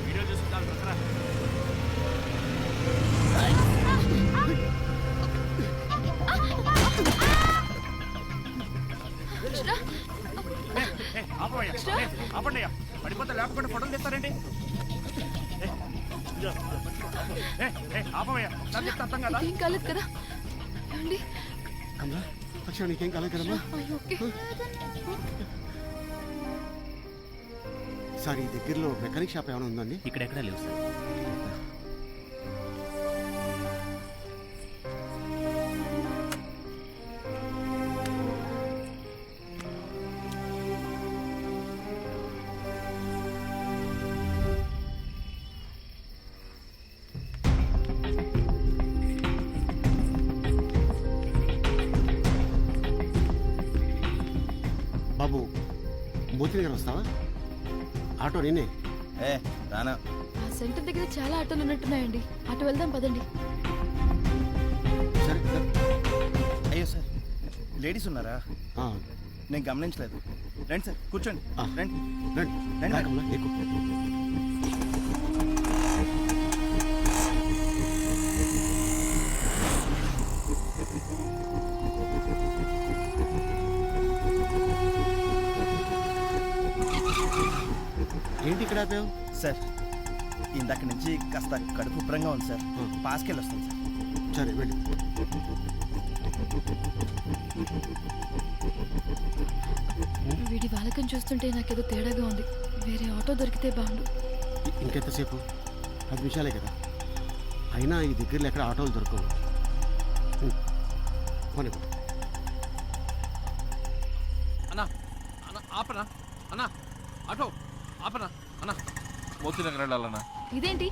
వీడియో చూసుకుంటాను. ఆపండి, పడిపోతే లేకపోతే ఫోటోలు తీస్తారండి. ఆపవయ్యా, నాకు చెప్తే అర్థం కదా. ఏం కాలేదు కదా? ఏమండి? కమలా, అక్షర నీకేం కాలేదు కదమ్మా? ఓకే. సార్, ఈ దగ్గరలో మెకానిక్ షాప్ ఏమైనా ఉందండి? ఇక్కడెక్కడా లేవు సార్. దగ్గర వస్తావా? ఆటో నేనే. ఏ రానా. ఆ సెంటర్ దగ్గర చాలా ఆటోలు ఉన్నట్టున్నాయండి. అటు వెళ్దాం పదండి. సరే సరే. అయ్యో సార్, లేడీస్ ఉన్నారా? ఆ, నేను గమనించలేదు. రండి సార్, కూర్చోండి. ఆ. రండి రండి రండి. రా కమలా, ఎక్కు. ఏంటి ఇక్కడ ఆపావు? సార్, ఇందాక నుంచి కాస్త కడుపు ఉబ్బరంగా ఉంది సార్. పాస్కెళ్ళి వస్తాను సార్. సరే వెళ్ళి. వీడి బాలకం చూస్తుంటే నాకేదో తేడాగా ఉంది. వేరే ఆటో దొరికితే బాగుండు. ఇంకెంతసేపు? 10 నిమిషాలే కదా. అయినా ఈ దగ్గరలో ఎక్కడ ఆటోలు దొరకవు. పోనీ. అన్నా అన్న ఆపనా అన్నా, ఆటో ఆపనా అన్నా, మోతీ నగర్ వెళ్ళాలన్నా. ఇదేంటి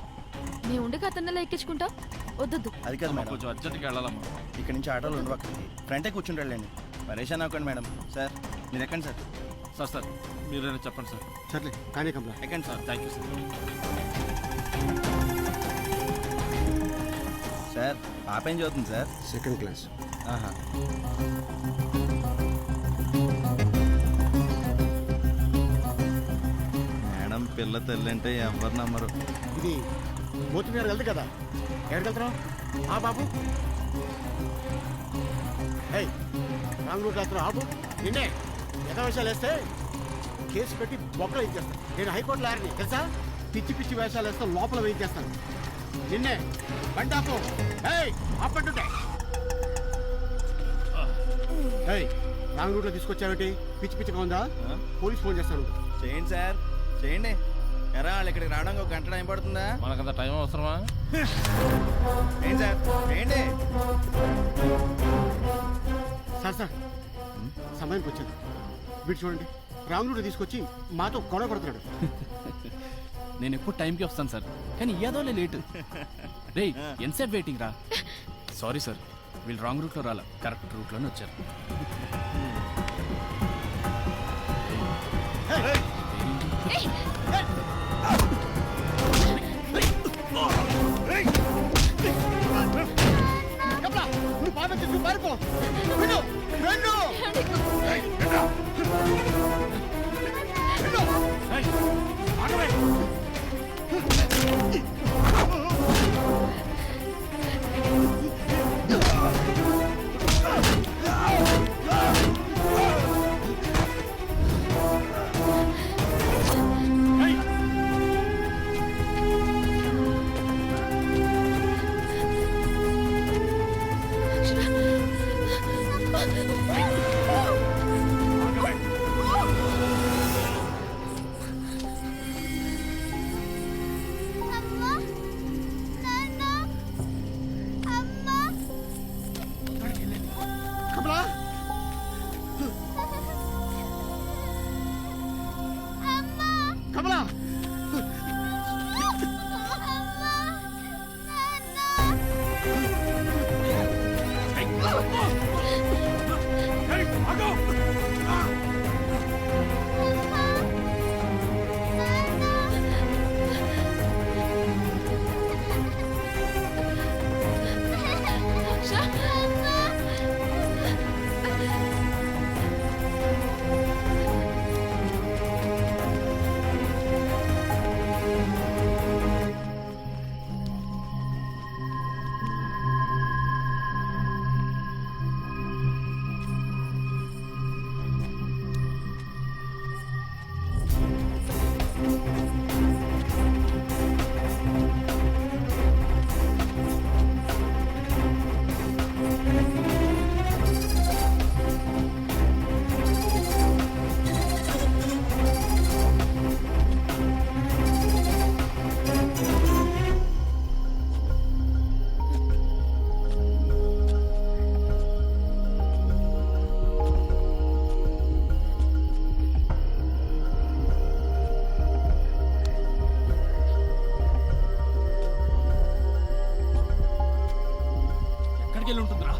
నేను ఉండగా అతన్నలా ఎక్కించుకుంటా? వద్దొద్దు. అది కాదు మేడం, కొంచెం అర్జెంట్గా వెళ్ళాలమ్మా. ఇక్కడ నుంచి ఆటోలు ఉండవు. అక్కడికి ఫ్రంటే కూర్చుంటాడులేండి. పరేషాన్ అవ్వకండి మేడం. సార్ మీరు ఎక్కండి సార్. సార్ సార్ మీరైనా చెప్పండి సార్. సర్లే కానీ కమలా. ఎక్కండి sir. Thank you sir. Sir పాప ఏం చదువుతుంది సార్? Second class. ఆహా. మేడం పిల్ల తల్లి అంటే ఎవరు నమ్మరు. ఇది మోతి గారు వెళ్దు కదా. ఎక్కడికి వెళ్తున్నావు? ఆ బాబు, ఏయ్ రాంగ్ రూట్ వెళ్తున్నావు. ఆపు. నిన్నే ఎద వేషాలు వేస్తే కేసు పెట్టి బొక్కలు ఇచ్చేస్తాను. నేను హైకోర్టు లాయర్ని తెలుసా? పిచ్చి పిచ్చి వేషాలు వేస్తే లోపల వేయించేస్తాను నిన్నే. బండి ఆపు. ఏయ్ ఆపంటుంటే. ఏయ్ రాంగ్ రూట్లో తీసుకొచ్చావేంటి? పిచ్చి పిచ్చిగా ఉందా? పోలీస్ ఫోన్ చేస్తాను. చేయండి సార్, చేయండి. ఎరా వాళ్ళు ఇక్కడికి రావడానికి 1 గంట టైం పడుతుందా? మనకంత టైం అవసరమా? చేయండి సార్, చేయండి. సార్ సార్ సమయానికి వచ్చాను. వీడు చూడండి, రాంగ్ తీసుకొచ్చి మాతో గొడవ పడుతున్నాడు. నేను ఎప్పుడు టైంకి వస్తాను సార్, కానీ ఏదోలే లేటు. రే ఎంతసేపు వెయిటింగ్ రా. సారీ సార్, వీళ్ళు రాంగ్ రూట్లో రాలా, కరెక్ట్ రూట్లోనే వచ్చారు. నువ్వు బాగా తీసుకు పారిపో. వెళ్ళు, వెళ్ళు.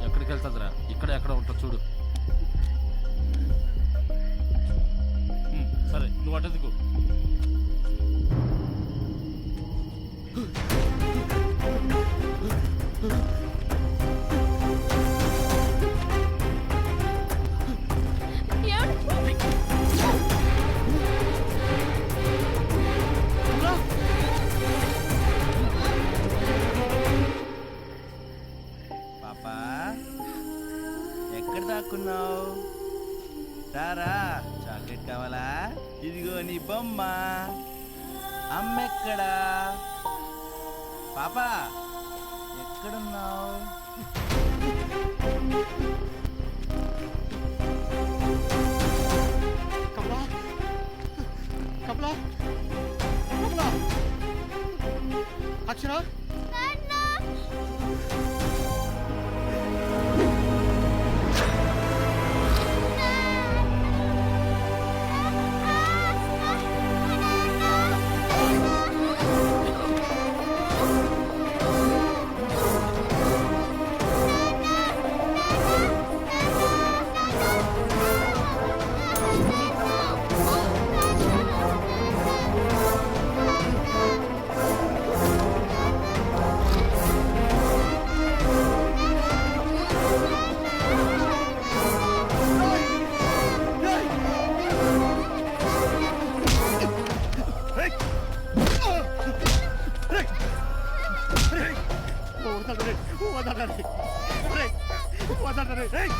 ఎక్కడికి వెళ్తుందిరా? ఎక్కడ ఉంటుంది చూడు. సరే బొమ్మ అమ్మెక్కడా? పాపా ఎక్కడున్నావు? కమలా కమలా కమలా అక్షర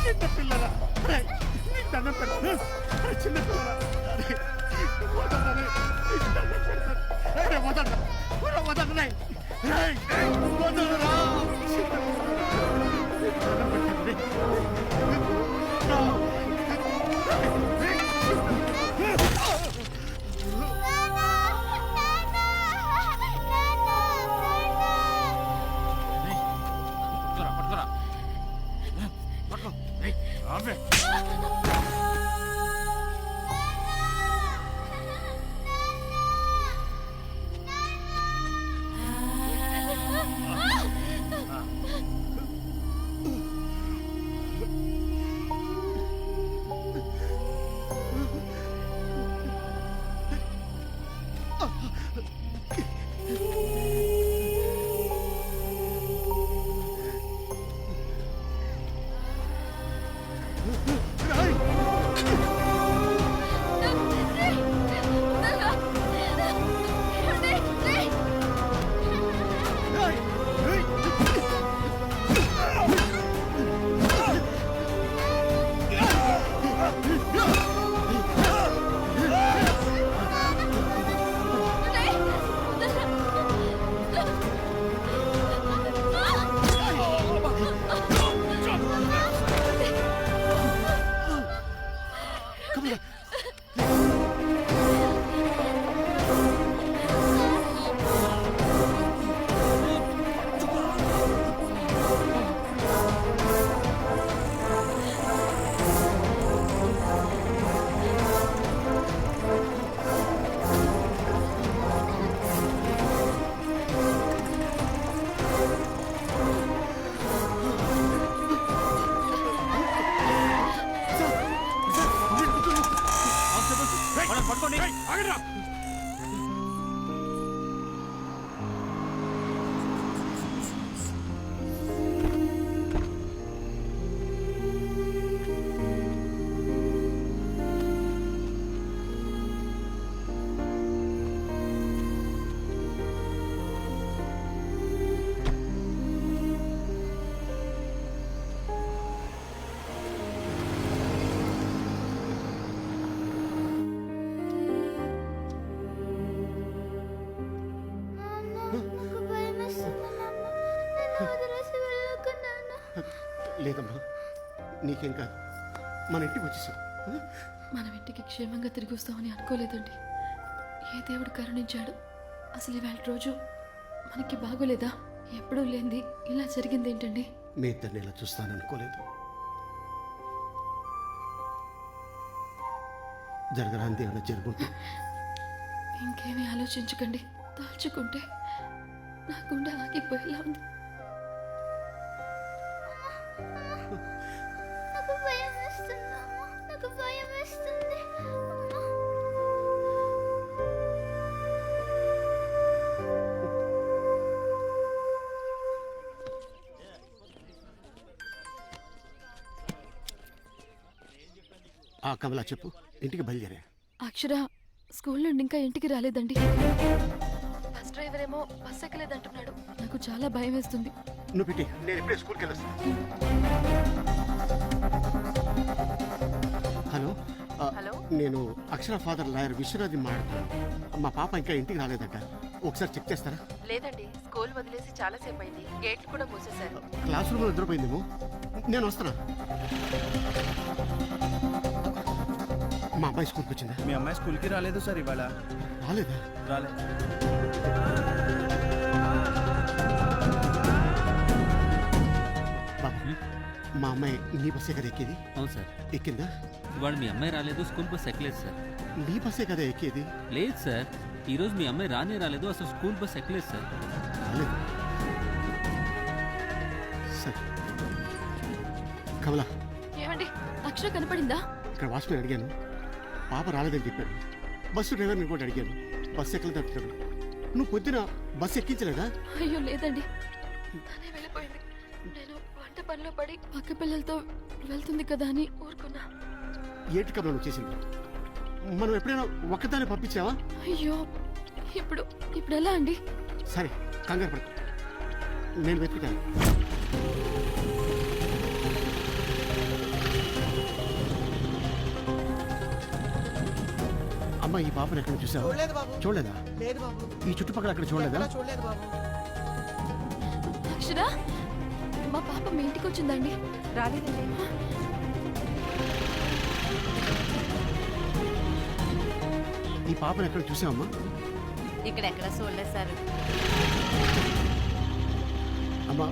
చిన్న పిల్లరా దండం పెట్టు చిన్న పిల్లరా పట్టుకురా లేదమ్మా నీకేం కాదు మన ఇంటికి వచ్చేసాం. మనం ఇంటికి క్షేమంగా తిరిగి వస్తామని అనుకోలేదండి. ఏ దేవుడు కరుణించాడు? అసలు ఇవాళ రోజు మనకి బాగోలేదా? ఎప్పుడూ లేనిది ఇలా జరిగింది ఏంటండి? మీ ఇద్దరిని ఇలా చూస్తాననుకోలేదు. జరగరాంది ఏమైనా జరుగుంటే ఇంకేమీ ఆలోచించకండి. దాల్చుకుంటే నా గుండె ఆగిపోయేలా ఉంది. నాకు భయం వేస్తుందమ్మా, నాకు భయం వేస్తుంది. కమలా చెప్పు, ఇంటికి బయలుదేరా? అక్షర స్కూల్ నుండి ఇంకా ఇంటికి రాలేదండి. బస్ డ్రైవర్ ఏమో బస్ ఎక్కలేదంటున్నాడు. నాకు చాలా భయం వేస్తుంది. నువ్వు పెట్టి నేను ఇప్పుడే స్కూల్కి వెళ్ళొస్తాను. హలో హలో నేను అక్షర ఫాదర్ లాయర్ విశ్వనాథ్ మాట్లాడుతున్నాను. మా పాప ఇంకా ఇంటికి రాలేదట, ఒకసారి చెక్ చేస్తారా? లేదండి, స్కూల్ వదిలేసి చాలాసేపు అయింది, గేట్లు కూడా మూసేశారు. క్లాస్ రూమ్లో నిద్రపోయిందేమో, నేను వస్తున్నా. మా అమ్మాయి స్కూల్కి వచ్చిందా? మీ అమ్మాయి స్కూల్కి రాలేదు సార్ ఇవాళ. రాలేదా? రాలేదు. బాబు, మా అమ్మాయి నీ బస్సే కదా ఎక్కేది? అవును సార్. ఎక్కిందా? ఇవాళ మీ అమ్మాయి రాలేదు, స్కూల్ బస్ ఎక్కలేదు సార్. నీ బస్సే కదా ఎక్కేది? లేదు సార్, ఈరోజు మీ అమ్మాయి రాలేదు, అసలు స్కూల్ బస్ ఎక్కలేదు సార్. రాలేదు. సరే కమలా, ఏమండి, అక్షర కనపడిందా? ఇక్కడ వాచ్మెన్ అడిగాను, పాప రాలేదని చెప్పాడు. బస్సు డ్రైవర్ని కూడా అడిగాను, బస్సు ఎక్కలేదు అంటున్నాడు. నువ్వు పొద్దున బస్సు ఎక్కించలేదా? అయ్యో లేదండి, తనే వెళ్ళిపోయింది. నేను వంట పనిలో పడి పక్క పిల్లలతో వెళ్తుంది కదా అని ఊరుకున్నా. ఏంటి కమలా నువ్వు చేసింది? మనం ఎప్పుడైనా ఒక్కదాన్ని పంపించావా? అయ్యో, ఇప్పుడు ఎలా అండి? సరే కంగారు పడకు, నేను వెతుకుతాను. అమ్మ, ఈ పాపను ఎక్కడ చూసావు? చూడలేదు బాబు. చూడలేదా? లేదు బాబు. ఈ చుట్టుపక్కల అక్కడ చూడలేదా? చూడలేదు బాబు. అక్షర, మా పాప మీ ఇంటికి వచ్చిందండి. రాలేదండి. ఈ పాపను ఎక్కడ చూసావమ్మా? ఇక్కడ ఎక్కడ చూడలేదు సార్. అమ్మా,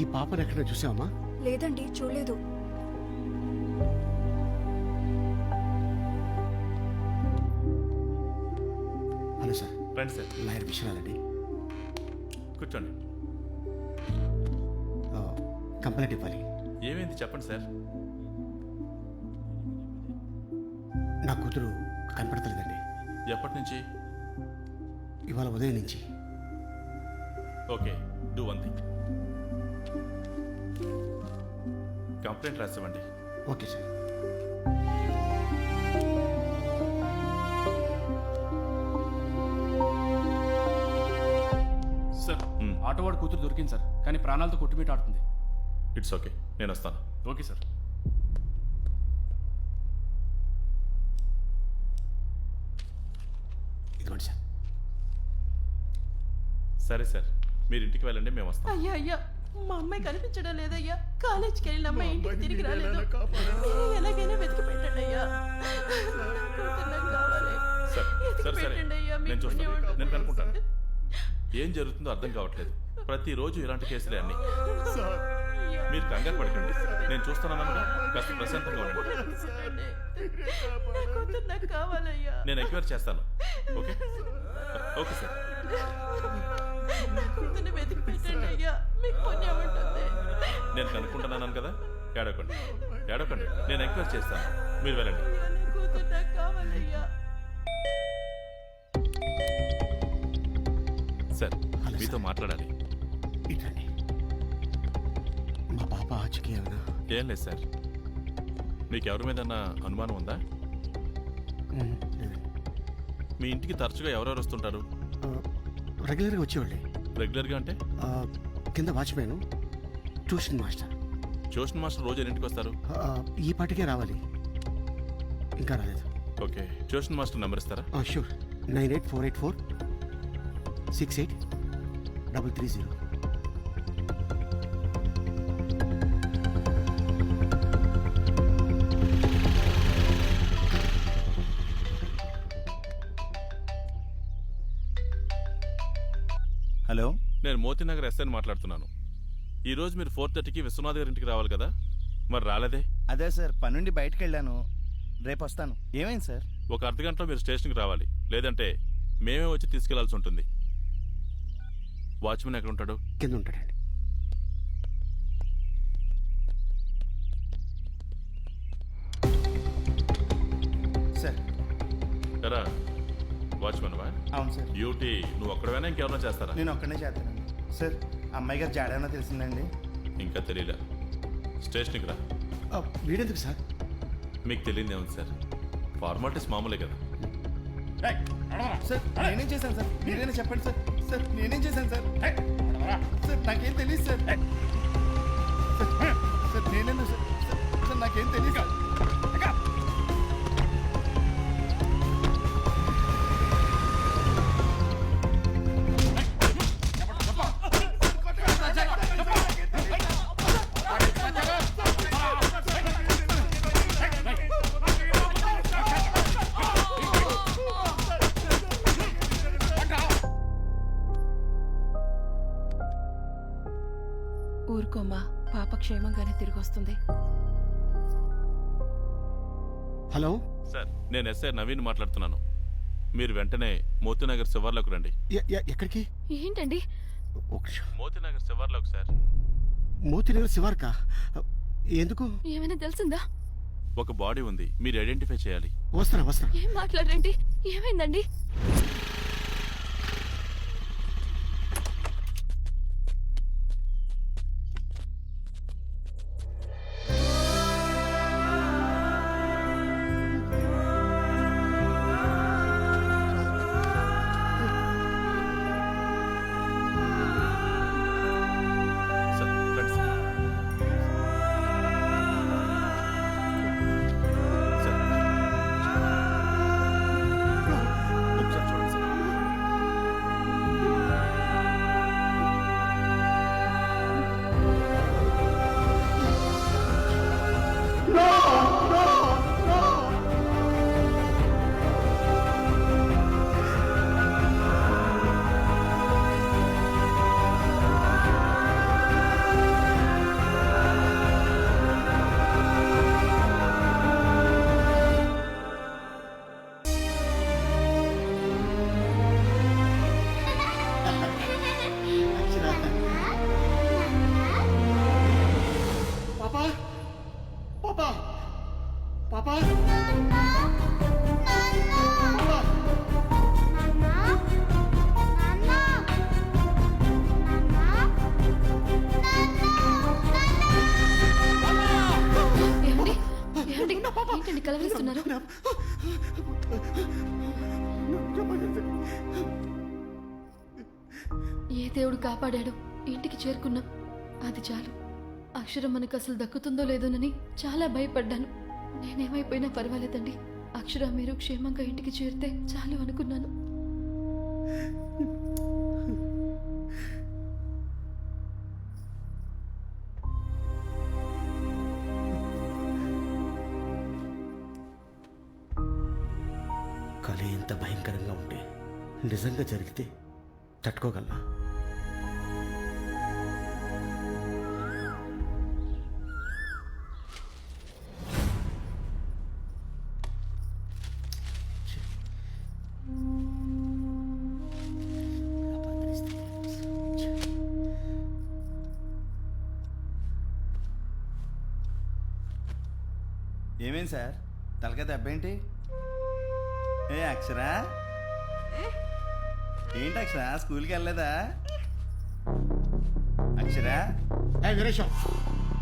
ఈ పాపను ఎక్కడ చూసావమ్మా? లేదండి, చూడలేదు. Hello sir. రండి సార్. లాయర్ విశ్వనాథండి. కూర్చోండి. కంప్లైంట్ ఇవ్వాలి. ఏమైంది చెప్పండి సార్. నా కూతురు కనపడతలేదండి. ఎప్పటి నుంచి? ఇవాళ ఉదయం నుంచి. Okay, do one thing, complaint రాసివ్వండి. Okay sir. సార్, ఆటోవాడు కూతురు దొరికింది సార్, కానీ ప్రాణాలతో కొట్టుమిట ఆడుతుంది. ఇట్స్ ఓకే, నేను వస్తాను. Okay sir. ఇదిగోండి సార్. సరే సార్, మీరు ఇంటికి వెళ్ళండి, మేము వస్తాం. అయ్యా అయ్యా, మా అమ్మాయి కనిపించడం లేదయ్యా. కాలేజీకి వెళ్ళిన అమ్మాయి ఇంటికి తిరిగి రాలేదు. మీరే ఎలాగైనా వెతికి పెట్టండి అయ్యా. కూతురు నాకు కావాలి. సరే వెతికి సరే సరే, పెట్టండి అయ్యా, మీకు నేను చూస్తాను, పుణ్యం ఉంటుంది. నేను కనుక్కుంటాను. ఏం జరుగుతుందో అర్థం కావట్లేదు, ప్రతిరోజు ఇలాంటి కేసులే అన్ని. మీరు కంగారు పడకండి, నేను చూస్తానన్నా కాస్త ప్రశాంతంగా ఉండండి. నా కూతురు నాకు కావాలయ్యా. నేను ఎంక్వైరీ చేస్తాను. Okay okay sir. నా కూతుర్ని వెతికి పెట్టండి అయ్యా, మీకు పుణ్యం ఉంటుంది. నేను కనుక్కుంటున్నాను కదా, ఏడవకండి ఏడవకండి, నేను ఎంక్వైరీ చేస్తాను, మీరు వెళ్ళండి. నా కూతురు నాకు కావాలయ్యా. సార్, మీతో మాట్లాడాలి. ఇట్లండి. మా పాప ఆచూకీ ఏమైనా? ఏం లేదు సార్. మీకు ఎవరి మీద అనుమానం ఉందా? మీ ఇంటికి తరచుగా ఎవరెవరు వస్తుంటారు? రెగ్యులర్గా వచ్చేవాళ్ళే. రెగ్యులర్గా అంటే? కింద watchman, tuition master. Tuition master రోజు ఎన్నింటికి వస్తారు? ఈ పాటికే రావాలి, ఇంకా రాలేదు. ఓకే, ట్యూషన్ మాస్టర్ నెంబర్ ఇస్తారా? షూర్. 9848468330. హలో, నేను మోతీనగర్ ఎస్ఐని మాట్లాడుతున్నాను. ఈరోజు మీరు 4:30కి విశ్వనాథ్ గారి ఇంటికి రావాలి కదా, మరి రాలేదే? అదే సార్, పనుండి బయటకు వెళ్ళాను, రేపు వస్తాను. ఏమైంది సార్? ఒక అర్ధగంటలో మీరు స్టేషన్కి రావాలి, లేదంటే మేమే వచ్చి తీసుకెళ్లాల్సి ఉంటుంది. వాచ్మెన్ ఎక్కడ ఉంటాడు? కింద ఉంటాడండి. సార్. ఎరా వాచ్మెన్ వా? అవును సార్. డ్యూటీ నువ్వు ఒక్కడవేనా, ఇంకెవరైనా చేస్తారా? నేను ఒక్కడే చేస్తానండి సార్. అమ్మాయి గారు జాడేమన్నా తెలిసిందండి? ఇంకా తెలియలే. స్టేషన్కి రా. వీడెందుకు సార్? మీకు తెలియదే ఉంది సార్, ఫార్మాలిటీస్ మామూలే కదా. సార్ నేనేం చేశాను సార్? మీరైనా చెప్పండి సార్. సార్ నేనేం చేశాను సార్? సార్ నాకేం తెలియదు సార్. సార్ నేనేందు సార్? సార్ నాకేం తెలియదు సార్. ఊరుకోమ్మా, పాప క్షేమంగానే తిరిగి వస్తుంది. హలో సార్, నేను ఎస్ఐ నవీన్ మాట్లాడుతున్నాను. మీరు వెంటనే మోతీనగర్ శివార్లోకి రండి. ఎక్కడికి? ఏంటండి? మోతీనగర్ శివార్లోకి సార్. మోతీనగర్ శివార్కా? ఎందుకు? ఏమైనా తెలిసిందా? ఒక బాడీ ఉంది, మీరు ఐడెంటిఫై చేయాలి. వస్తున్నా. ఏం మాట్లాడరేంటి? ఏమైందండి? సార్, రండి సార్. సార్, ఒకసారి చూడండి సార్. పాపా పాపా పాపా ఏమండి? ఏంటండి కలవరిస్తున్నారు? ఏ దేవుడు కాపాడాడు, ఇంటికి చేరుకున్నాం, అది చాలు. అక్షరం మనకు అసలు దక్కుతుందో లేదోనని చాలా భయపడ్డాను. నేనేమైపోయినా పర్వాలేదండి, అక్షర మీరు క్షేమంగా ఇంటికి చేరితే చాలు అనుకున్నాను. కళ ఎంత భయంకరంగా ఉంటే నిజంగా జరిగితే తట్టుకోగలనా? ఏమేం సార్, తలకాయ దెబ్బ ఏంటి? ఏ అక్షరా, ఏంటి అక్షరా స్కూల్కి వెళ్ళలేదా? అక్షరా, వీరేశం,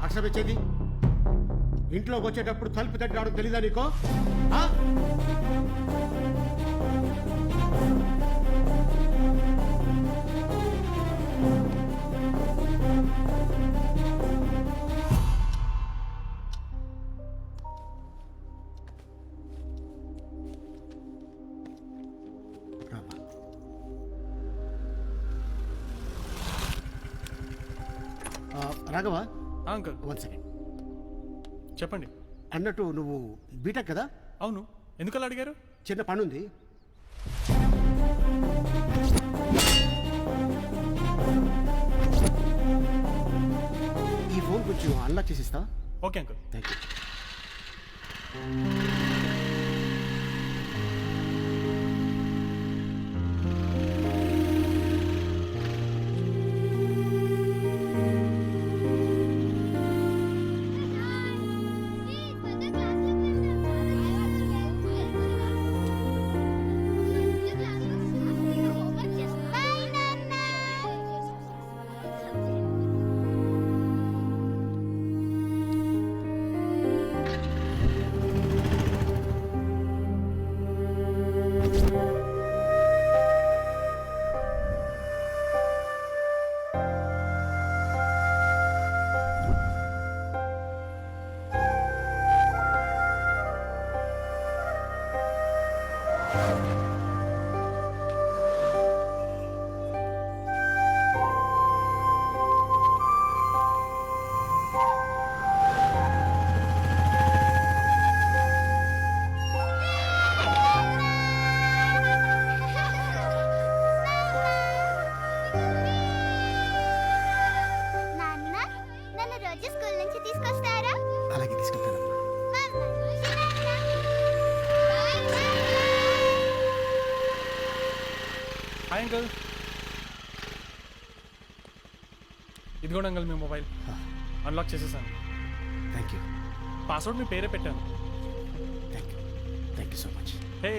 అక్షరం ఇచ్చేది ఇంట్లోకి వచ్చేటప్పుడు తలుపు తట్టి రావడం తెలీదా నీకో? Raghava, uncle 1 second. చెప్పండి. అన్నట్టు నువ్వు బీటెక్ కదా? అవును, ఎందుకలా అడిగారు? చిన్న పనుంది. ఈ ఫోన్ కొంచెం అన్లాక్ చేసిస్తా? Okay uncle. Thank you. Hi uncle. ఇదిగోండి అంకల్ మీ మొబైల్. అన్లాక్ చేసేసాను. Thank you. పాస్వర్డ్ మీ పేరే పెట్టాను. Thank you so much. Hey,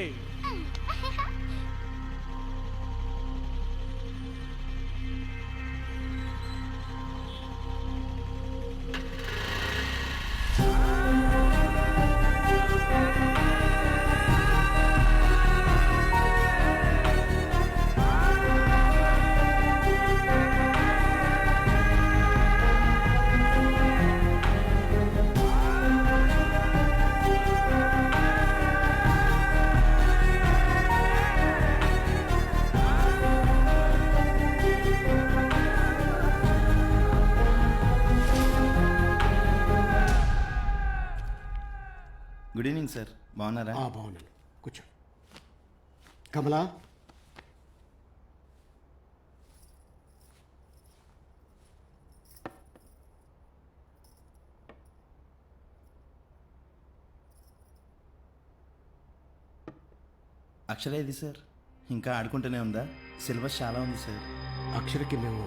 good evening sir, బాగున్నారా? బాగున్నాను, కూర్చో. కమలా, అక్షర ఇది సార్, ఇంకా ఆడుకుంటూనే ఉందా? సిలబస్ చాలా ఉంది సార్. అక్షరకి మేము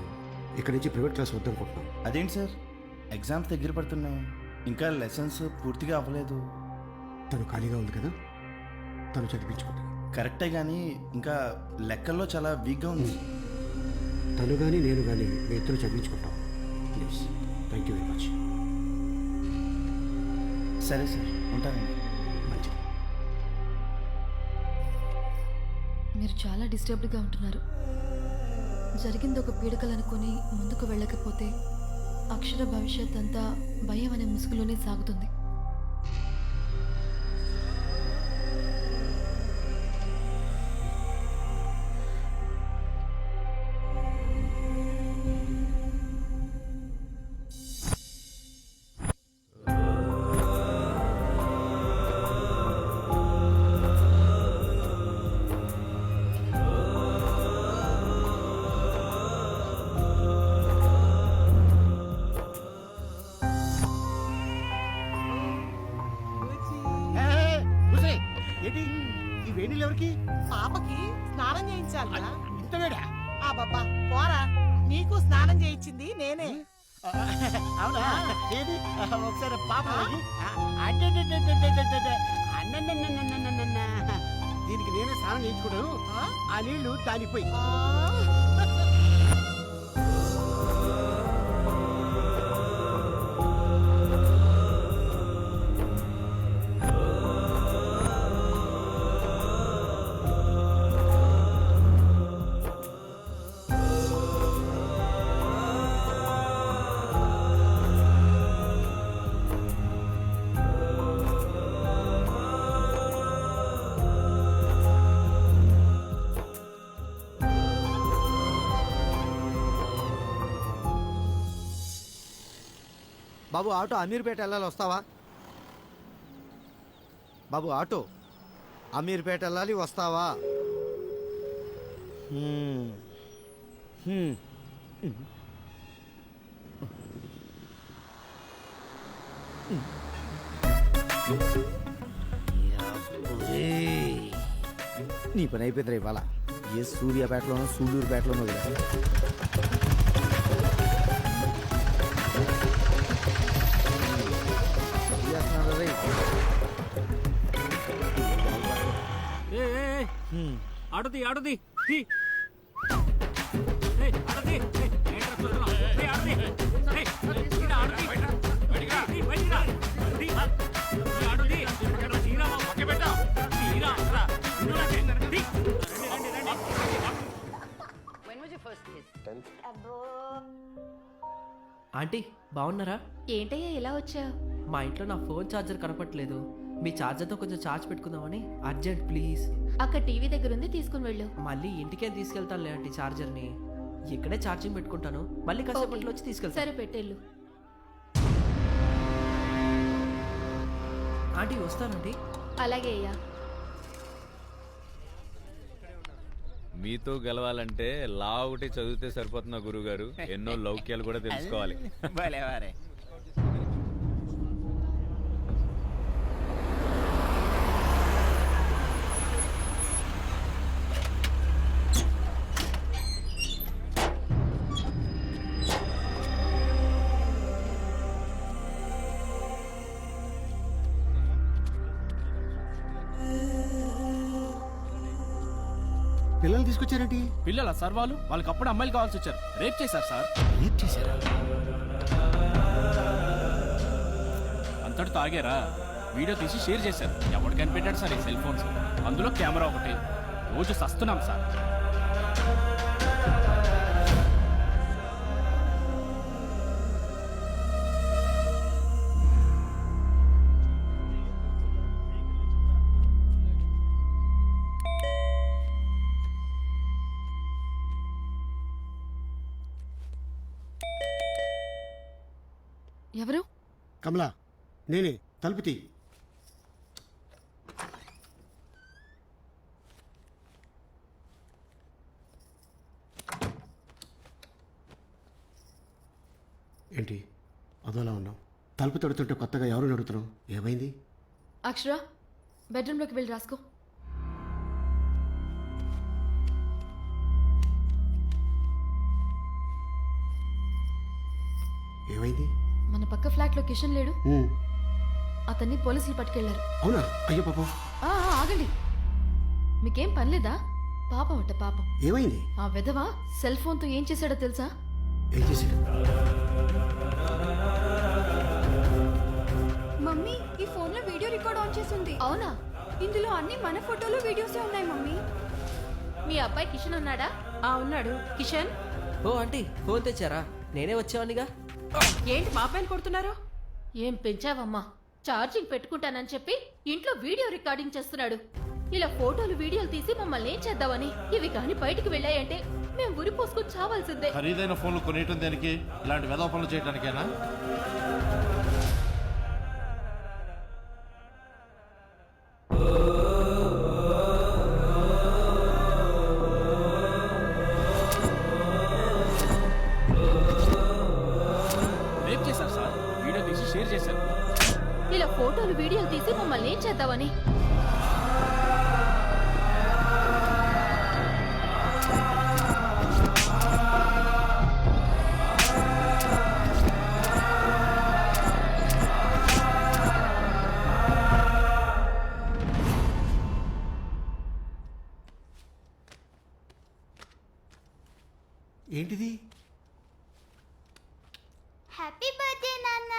ఇక్కడి నుంచి ప్రైవేట్ క్లాస్ వద్దనుకుంటున్నాం. అదేంటి సార్, ఎగ్జామ్స్ దగ్గర పడుతున్నాయి, ఇంకా లెసన్స్ పూర్తిగా అవ్వలేదు. తను ఖాళీగా ఉంది కదా, తను చదివించుకుంటాను. కరెక్టే, కానీ ఇంకా లెక్కల్లో చాలా వీక్గా ఉంది. తను కానీ నేను కానీ మీ ఇద్దరు చదివించుకుంటాం. Please. Thank you very much. సరే సార్, ఉంటానండి. మంచిది. మీరు చాలా డిస్టర్బ్డ్గా ఉంటున్నారు. జరిగింది ఒక పీడకలు అనుకొని ముందుకు వెళ్ళకపోతే అక్షర భవిష్యత్ అంతా భయం అనే ముసుగులోనే సాగుతుంది. ఏంటి ఈ వేణీలు ఎవరికి? పాపకి స్నానం చేయించాలి. ఇంత వేడా? బాబా పోరా, నీకు స్నానం చేయించింది నేనే. అవునా? ఏది ఒకసారి పాప దీనికి నేనే స్నానం చేయించుకోవడం. ఆ నీళ్లు తాలిపోయి. బాబు ఆటో అమీర్పేట వెళ్ళాలి, వస్తావా? బాబు ఆటో అమీర్పేట వెళ్ళాలి, వస్తావా? నీ పని అయిపోయింది రేపు ఇవాళ. ఏ సూర్యాపేటలోనో సూళ్ళూరుపేటలోనో కదా. ఆడుతీ ఆడుతీ ఆంటీ బాగున్నారా? ఏంటయ్యా ఇలా వచ్చా? మా ఇంట్లో నా ఫోన్ ఛార్జర్ కనపట్లేదు. మీ ఛార్జర్తో కొంచెం ఛార్జ్ పెట్టుకుందామని. Urgent please. అక్కడ టీవీ దగ్గర ఉంది, తీసుకుని వెళ్ళు. మళ్ళీ ఇంటికే తీసుకెళ్తానులే ఆంటీ ఛార్జర్ని. ఇక్కడే ఛార్జింగ్ పెట్టుకుంటాను, మళ్ళీ కాసేపట్లో వచ్చి తీసుకెళ్తాను. సరే పెట్టేళ్ళు. ఆంటీ వస్తానండి. అలాగే అయ్యా. మీతో గెలవాలంటే లా ఒకటి చదివితే సరిపోతున్నా గురుగారు, ఎన్నో లౌక్యాలు కూడా తెలుసుకోవాలి. పిల్లల్ని తీసుకొచ్చారేంటి? పిల్లల సార్ వాళ్ళకి అప్పుడు అమ్మాయిలు కావాల్సి వచ్చారు. రేప్ చేశారు సార్. రేప్ చేశారా? అంతటి తాగారా? వీడియో తీసి షేర్ చేశారు. ఎవరు కనిపెట్టాడు సార్ ఈ సెల్ ఫోన్స్? అందులో కెమెరా ఒకటి. రోజు సస్తున్నాం సార్. ఎవరు? కమలా, నేనే. తలుపు తీ. ఏంటి అదోలా ఉన్నావు? తలుపు తడుతుంటే కొత్తగా ఎవరు నడుతున్నావు? ఏమైంది? అక్షర, బెడ్రూమ్లోకి వెళ్ళి రాసుకో. ఏమైంది? మన పక్క ఫ్లాట్లో కిషన్ లేడు, అతన్ని పోలీసులు పట్టుకెళ్లారు. అవునా? అయ్యో పాపం. ఆగండి, మీకేం పనిలేదా? పాపం అట్ట పాపం. ఏమైంది? ఆ విధవ సెల్ ఫోన్తో ఏం చేశాడో తెలుసా? ఏం చేశాడు? మమ్మీ, ఈ ఫోన్ లో వీడియో రికార్డ్ ఆన్ చేసి ఉంది. అవునా? ఇందులో అన్ని మన ఫోటోలు వీడియోసే ఉన్నాయి మమ్మీ. మీ అబ్బాయి కిషన్ ఉన్నాడా? ఉన్నాడు. కిషన్, ఓ ఆంటీ, ఫోన్ తెచ్చారా? నేనే వచ్చేవాడిగా. ఏంటి మా పైన కొడుతున్నారు? ఏం పెంచావమ్మా? ఛార్జింగ్ పెట్టుకుంటానని చెప్పి ఇంట్లో వీడియో రికార్డింగ్ చేస్తున్నాడు. ఇలా ఫోటోలు వీడియోలు తీసి మమ్మల్ని ఏం చేద్దామని. ఇవి కానీ బయటికి వెళ్ళాయంటే మేము ఉరి పోసుకొని చావాల్సిందే. ఖరీదైన ఫోన్లు కొనేయటం దానికి, ఇలాంటి వెధవ పనులు చేయడానికేనా? రేప్ చేశారు సార్. వీడియో తీసి షేర్ చేశారు. ఇలా ఫోటోలు వీడియోలు తీసి మమ్మల్ని ఏం చేద్దామని. ఏంటిది? హ్యాపీ బర్త్డే నాన్న.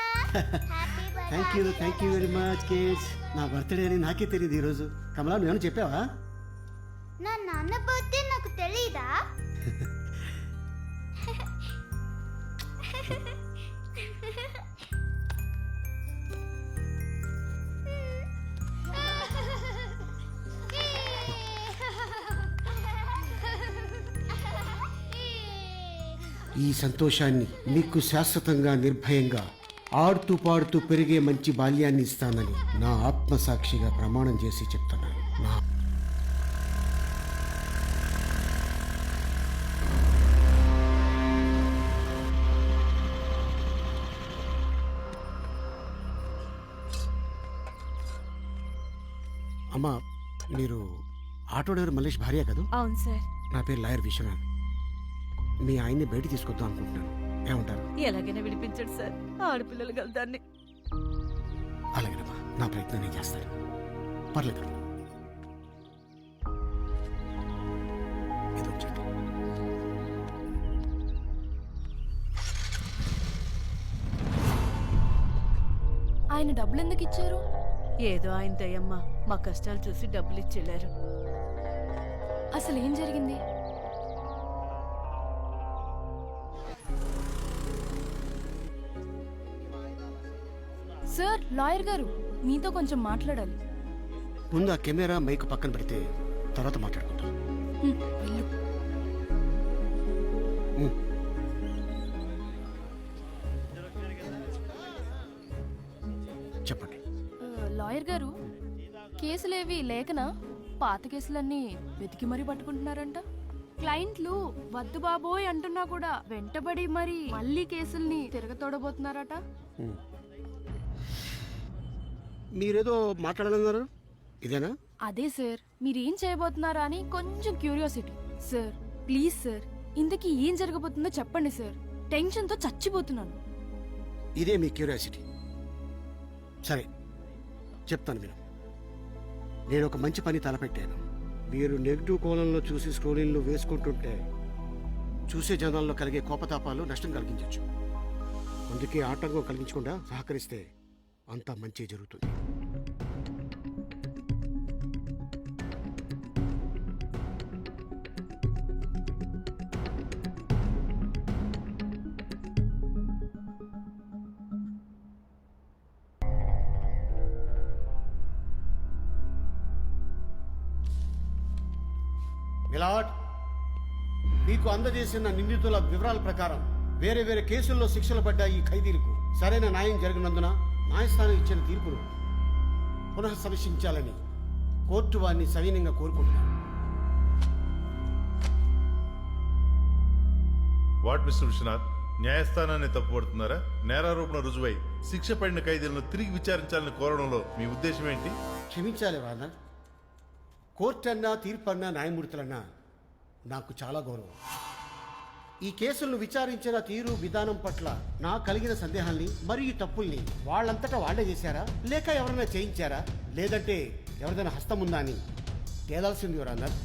Happy birthday. Thank you very much kids. నా బర్త్డే అని నాకే తెలియదు ఈరోజు. కమలా, నువ్వు చెప్పావా? నా నాన్న బర్త్డే నాకు తెలీదా? ఈ సంతోషాన్ని మీకు శాశ్వతంగా, నిర్భయంగా, ఆడుతూ పాడుతూ పెరిగే మంచి బాల్యాన్ని ఇస్తానని నా ఆత్మసాక్షిగా ప్రమాణం చేసి చెప్తున్నాను. నా అమ్మా, మీరు ఆటో డ్రైవర్ మల్లేష్ భార్య కదా? అవును సార్. నా పేరు లాయర్ విశ్వనాథ్. మీ ఆయన్ని బయట తీసుకొద్దాం అనుకుంటున్నాను. ఏమంటారు? ఎలాగైనా విడిపించండి సార్, ఆడపిల్లలు గలదాన్ని. అలాగేనమ్మా, నా ప్రయత్నం నేను చేస్తాను. పర్లేదు. ఆయన డబ్బులు ఎందుకు ఇచ్చారు? ఏదో ఆయన దయమ్మ, మా కష్టాలు చూసి డబ్బులు ఇచ్చెళ్ళారు. అసలు ఏం జరిగింది? సార్, లాయర్ గారు మీతో కొంచెం మాట్లాడాలి. ముందు ఆ కెమెరా మైక్ పక్కన పెడితే తర్వాత మాట్లాడుకుంటాం. చెప్పండి. లాయర్ గారు, కేసులేవి లేకనా పాత కేసులన్నీ వెతికి మరీ పట్టుకుంటున్నారంట. క్లయింట్లు వద్దు బాబోయ్ అంటున్నా కూడా వెంటబడి మరి మళ్ళీ కేసుల్ని తిరగతోడబోతున్నారట. మీరేదో మాట్లాడాలన్నారు, ఇదేనా? అదే సార్, మీరేం చేయబోతున్నారా అని కొంచెం క్యూరియాసిటీ. సార్ ప్లీజ్ సార్, ఇంతకీ ఏం జరగబోతుందో చెప్పండి సార్. టెన్షన్తో చచ్చిపోతున్నాను. ఇదే మీ క్యూరియాసిటీ? సరే చెప్తాను. నేను ఒక మంచి పని తలపెట్టాను. మీరు నెగిటివ్ కోణంలో చూసి స్టోరీలు వేసుకుంటుంటే చూసే జనాల్లో కలిగే కోపతాపాలు నష్టం కలిగించవచ్చు. అందుకే ఆటంకం కలిగించకుండా సహకరిస్తే అంతా మంచి జరుగుతుంది. మిలాడ్, మీకు అందజేసిన నిందితుల వివరాల ప్రకారం వేరే వేరే కేసుల్లో శిక్షలు పడ్డ ఈ ఖైదీలకు సరైన న్యాయం జరిగినందున న్యాయస్థానం ఇచ్చిన తీర్పును పునఃసమీక్షించాలని కోర్టు వారిని సవినయంగా కోరుకుంటున్నాను. వాట్ మిస్టర్ విశ్వనాథ్, న్యాయస్థానాన్ని తప్పుపడుతున్నారా? నేరారోపణ రుజువై శిక్ష పడిన ఖైదీలను తిరిగి విచారించాలని కోరడంలో మీ ఉద్దేశం ఏంటి? క్షమించాలి వాదర్, కోర్టు అన్నా తీర్పు అన్నా న్యాయమూర్తులన్నా నాకు చాలా గౌరవం. ఈ కేసులను విచారించిన తీరు విధానం పట్ల నా కలిగిన సందేహాల్ని మరియు తప్పుల్ని వాళ్ళంతటా వాళ్లే చేశారా, లేక ఎవరైనా చేయించారా, లేదంటే ఎవరిదైనా హస్తం ఉందా అని తేలాల్సింది ఎవరన్నారు.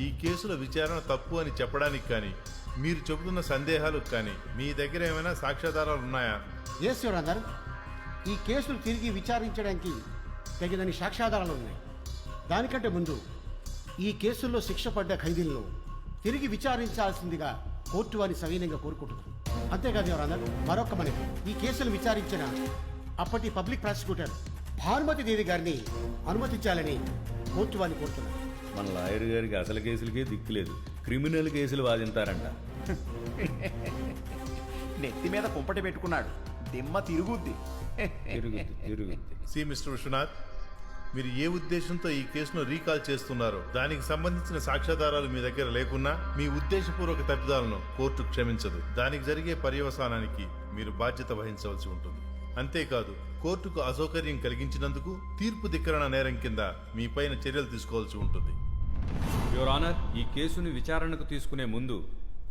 ఈ కేసుల విచారణ తప్పు అని చెప్పడానికి కానీ మీరు చెబుతున్న సందేహాలకు కానీ మీ దగ్గర ఏమైనా సాక్ష్యాధారాలు ఉన్నాయా? ఎస్ యువర్ ఆనర్, ఈ కేసులు తిరిగి విచారించడానికి తగినన్ని సాక్ష్యాధారాలు ఉన్నాయి. దానికంటే ముందు ఈ కేసుల్లో శిక్ష పడ్డ ఖైదీలను తిరిగి విచారించాల్సిందిగా కోర్టు వారిని సవినయంగా కోరుకుంటున్నాను. అంతేకాదు యువర్ ఆనర్, మరొక మనకి ఈ కేసులు విచారించిన అప్పటి పబ్లిక్ ప్రాసిక్యూటర్ భానుమతి దేవి గారిని అనుమతించాలని కోర్టు వారిని కోరుతున్నాను. మన లాయర్ గారికి అసలు కేసులకే దిక్కులేదు, క్రిమినల్ కేసులు వాదింతారంట. నెత్తి మీద కుంపటి పెట్టుకున్నాడు, దిమ్మ తిరుగుద్ది. సి మిస్టర్ విశ్వనాథ్, మీరు ఏ ఉద్దేశంతో ఈ కేసును రీకాల్ చేస్తున్నారో దానికి సంబంధించిన సాక్ష్యాధారాలు మీ దగ్గర లేకున్నా మీ ఉద్దేశపూర్వక తప్పిదాలను కోర్టు క్షమించదు. దానికి జరిగే పర్యవసానానికి మీరు బాధ్యత వహించవలసి ఉంటుంది. అంతేకాదు, కోర్టుకు అసౌకర్యం కలిగించినందుకు తీర్పు ధిక్కరణ నేరం కింద మీ పైన చర్యలు తీసుకోవాల్సి ఉంటుంది. యువర్ ఆనర్, ఈ కేసుని విచారణకు తీసుకునే ముందు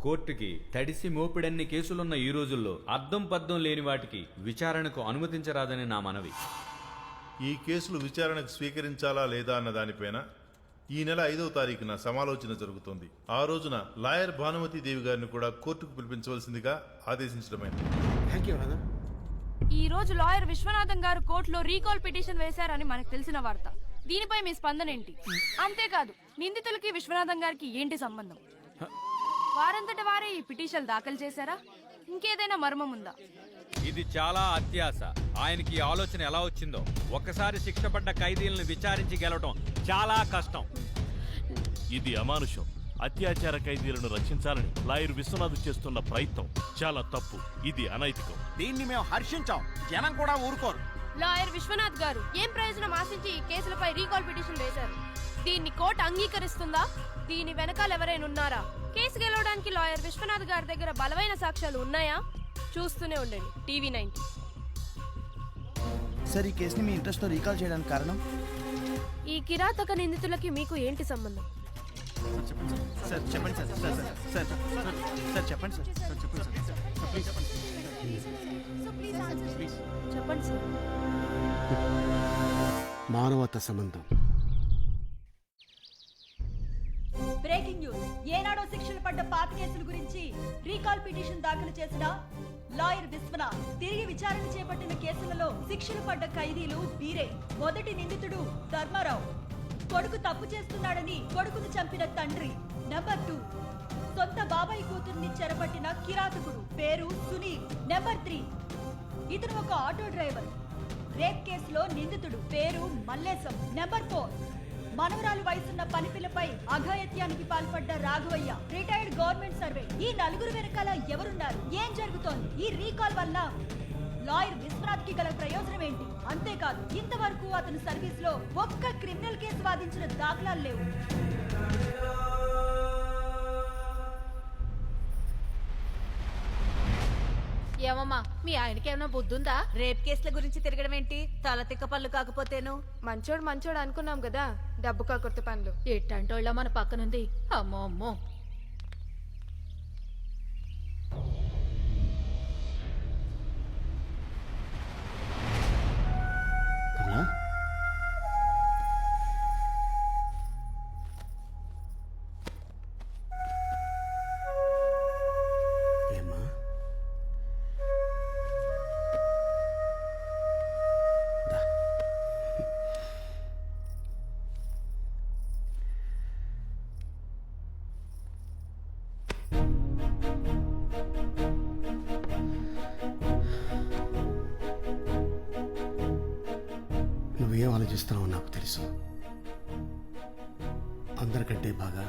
కోర్టుకి తడిసి మోపిడన్ని కేసులున్న ఈ రోజుల్లో అద్దం పద్దం లేని వాటికి విచారణకు అనుమతించరాదని నా మనవి. ఈ కేసులు విచారణకు స్వీకరించాలా లేదా అన్న దానిపైన ఈ నెల 5వ తారీఖున సమాలోచన జరుగుతుంది. ఆ రోజున లాయర్ భానుమతి దేవి గారిని కూడా కోర్టుకు పిలిపించవలసిందిగా ఆదేశించడమైంది. ఈ రోజు లాయర్ విశ్వనాథం గారు కోర్టులో రీకాల్ పిటిషన్ వేశారని మనకు తెలిసిన వార్త. దీనిపై మీ స్పందన ఏంటి? అంతేకాదు, నిందితులకి విశ్వనాథం గారికి ఏంటి సంబంధం? వారంతట వారే ఈ పిటిషన్ దాఖలు చేశారా? ఇంకేదైనా మర్మం ఉందా? ఇది చాలా అత్యాశ. ఆయనకి ఈ ఆలోచన ఎలా వచ్చిందో, ఒక్కసారి శిక్ష పడ్డ ఖైదీలను విచారించి గెలవడం చాలా కష్టం. ఇది అమానుషం. అత్యాచార ఖైదీలను రక్షించాలని లాయర్ విశ్వనాథ్ చేస్తున్న ప్రయత్నం చాలా తప్పు. ఇది అనైతికం. దీన్ని మేము హర్షించాం, జనం కూడా ఊరుకోరు. లాయర్ విశ్వనాథ్ గారు ఏం ప్రయోజనం ఆశించి ఈ కేసులపై రీకాల్ పిటిషన్ వేశారు? దీన్ని కోర్టు అంగీకరిస్తుందా? దీని వెనకాల ఎవరైనా ఉన్నారా? కేసు గెలవడానికి లాయర్ విశ్వనాథ్ గారి దగ్గర బలమైన సాక్ష్యాలు ఉన్నాయా? చూస్తూనే ఉండండి TV9. సార్, ఈ కేసుని మీ ఇంట్రెస్ట్తో రీకాల్ చేయడానికి కారణం? ఈ కిరాతక నిందితులకి మీకు ఏంటి సంబంధం? సార్ చెప్పండి సార్. సార్ సార్ సార్ చెప్పండి సార్. చెప్పండి సార్. మానవత సంబంధం. Breaking news. ఏనాడో శిక్షలు పడ్డ పాత కేసుల గురించి రీకాల్ పిటిషన్ దాఖలు చేసిన లాయర్ విశ్వనాథ్ తిరిగి విచారణ చేపట్టిన కేసులలో శిక్షలు పడ్డ ఖైదీలు వీరే. మొదటి నిందితుడు ధర్మారావు, కొడుకు తప్పు చేస్తున్నాడని కొడుకును చంపిన తండ్రి. నెంబర్ 2, సొంత బాబాయ్ కూతుర్ని చెరపట్టిన కిరాతకుడు, పేరు సునీల్. నెంబర్ 3, ఇతను ఒక ఆటో డ్రైవర్. రేప్ కేసులో నిందితుడు, పేరు మల్లేశం. నెంబర్ 4, మనవరాలు వయసున్న పనిపిల్లపై అఘాయత్యానికి పాల్పడ్డ రాఘవయ్య, రిటైర్డ్ గవర్నమెంట్ సర్వే. ఈ నలుగురు వెనకాల ఎవరున్నారు? ఏం జరుగుతోంది? ఈ రీకాల్ వల్ల లాయర్ విశ్వనాథ్ కి గల ప్రయోజనం ఏంటి? అంతేకాదు, ఇంతవరకు అతని సర్వీస్ లో ఒక్క క్రిమినల్ కేసు వాదించిన దాఖలాలు లేవు. ఏమమ్మా, మీ ఆయనకి ఏమైనా బుద్ధుందా? రేప్ కేసుల గురించి తిరగడం ఏంటి? తల తిక్క పళ్ళు కాకపోతేను. మంచోడు అనుకున్నాం కదా, డబ్బు కాకొత్త పనులు. ఎట్టంటోళ్ళ మన పక్కనుంది. అమ్మో అమ్మో. ఆలోచిస్తున్నావు నాకు తెలుసు. అందరికంటే బాగా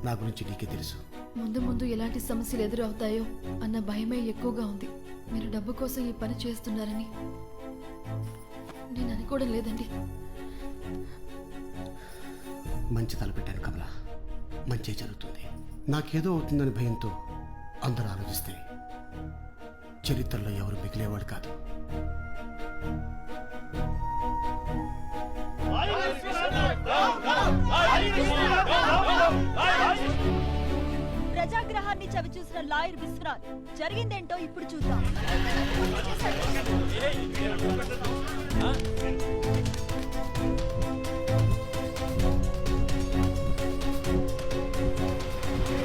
నా గురించి నీకే తెలుసు. ముందు ముందు ఎలాంటి సమస్యలు ఎదురవుతాయో అన్న భయమే ఎక్కువగా ఉంది. మీరు డబ్బు కోసం ఈ పని చేస్తున్నారని నేను అనుకోవడం లేదండి. మంచి తలపెట్టాను కమల, మంచి జరుగుతుంది. నాకేదో అవుతుందని భయంతో అందరూ ఆలోచిస్తే చరిత్రలో ఎవరు మిగిలేవాడు కాదు. ప్రజాగ్రహాన్ని చవిచూసిన లాయర్ విశ్వనాథ్ జరిగిందేంటో ఇప్పుడు చూద్దాం.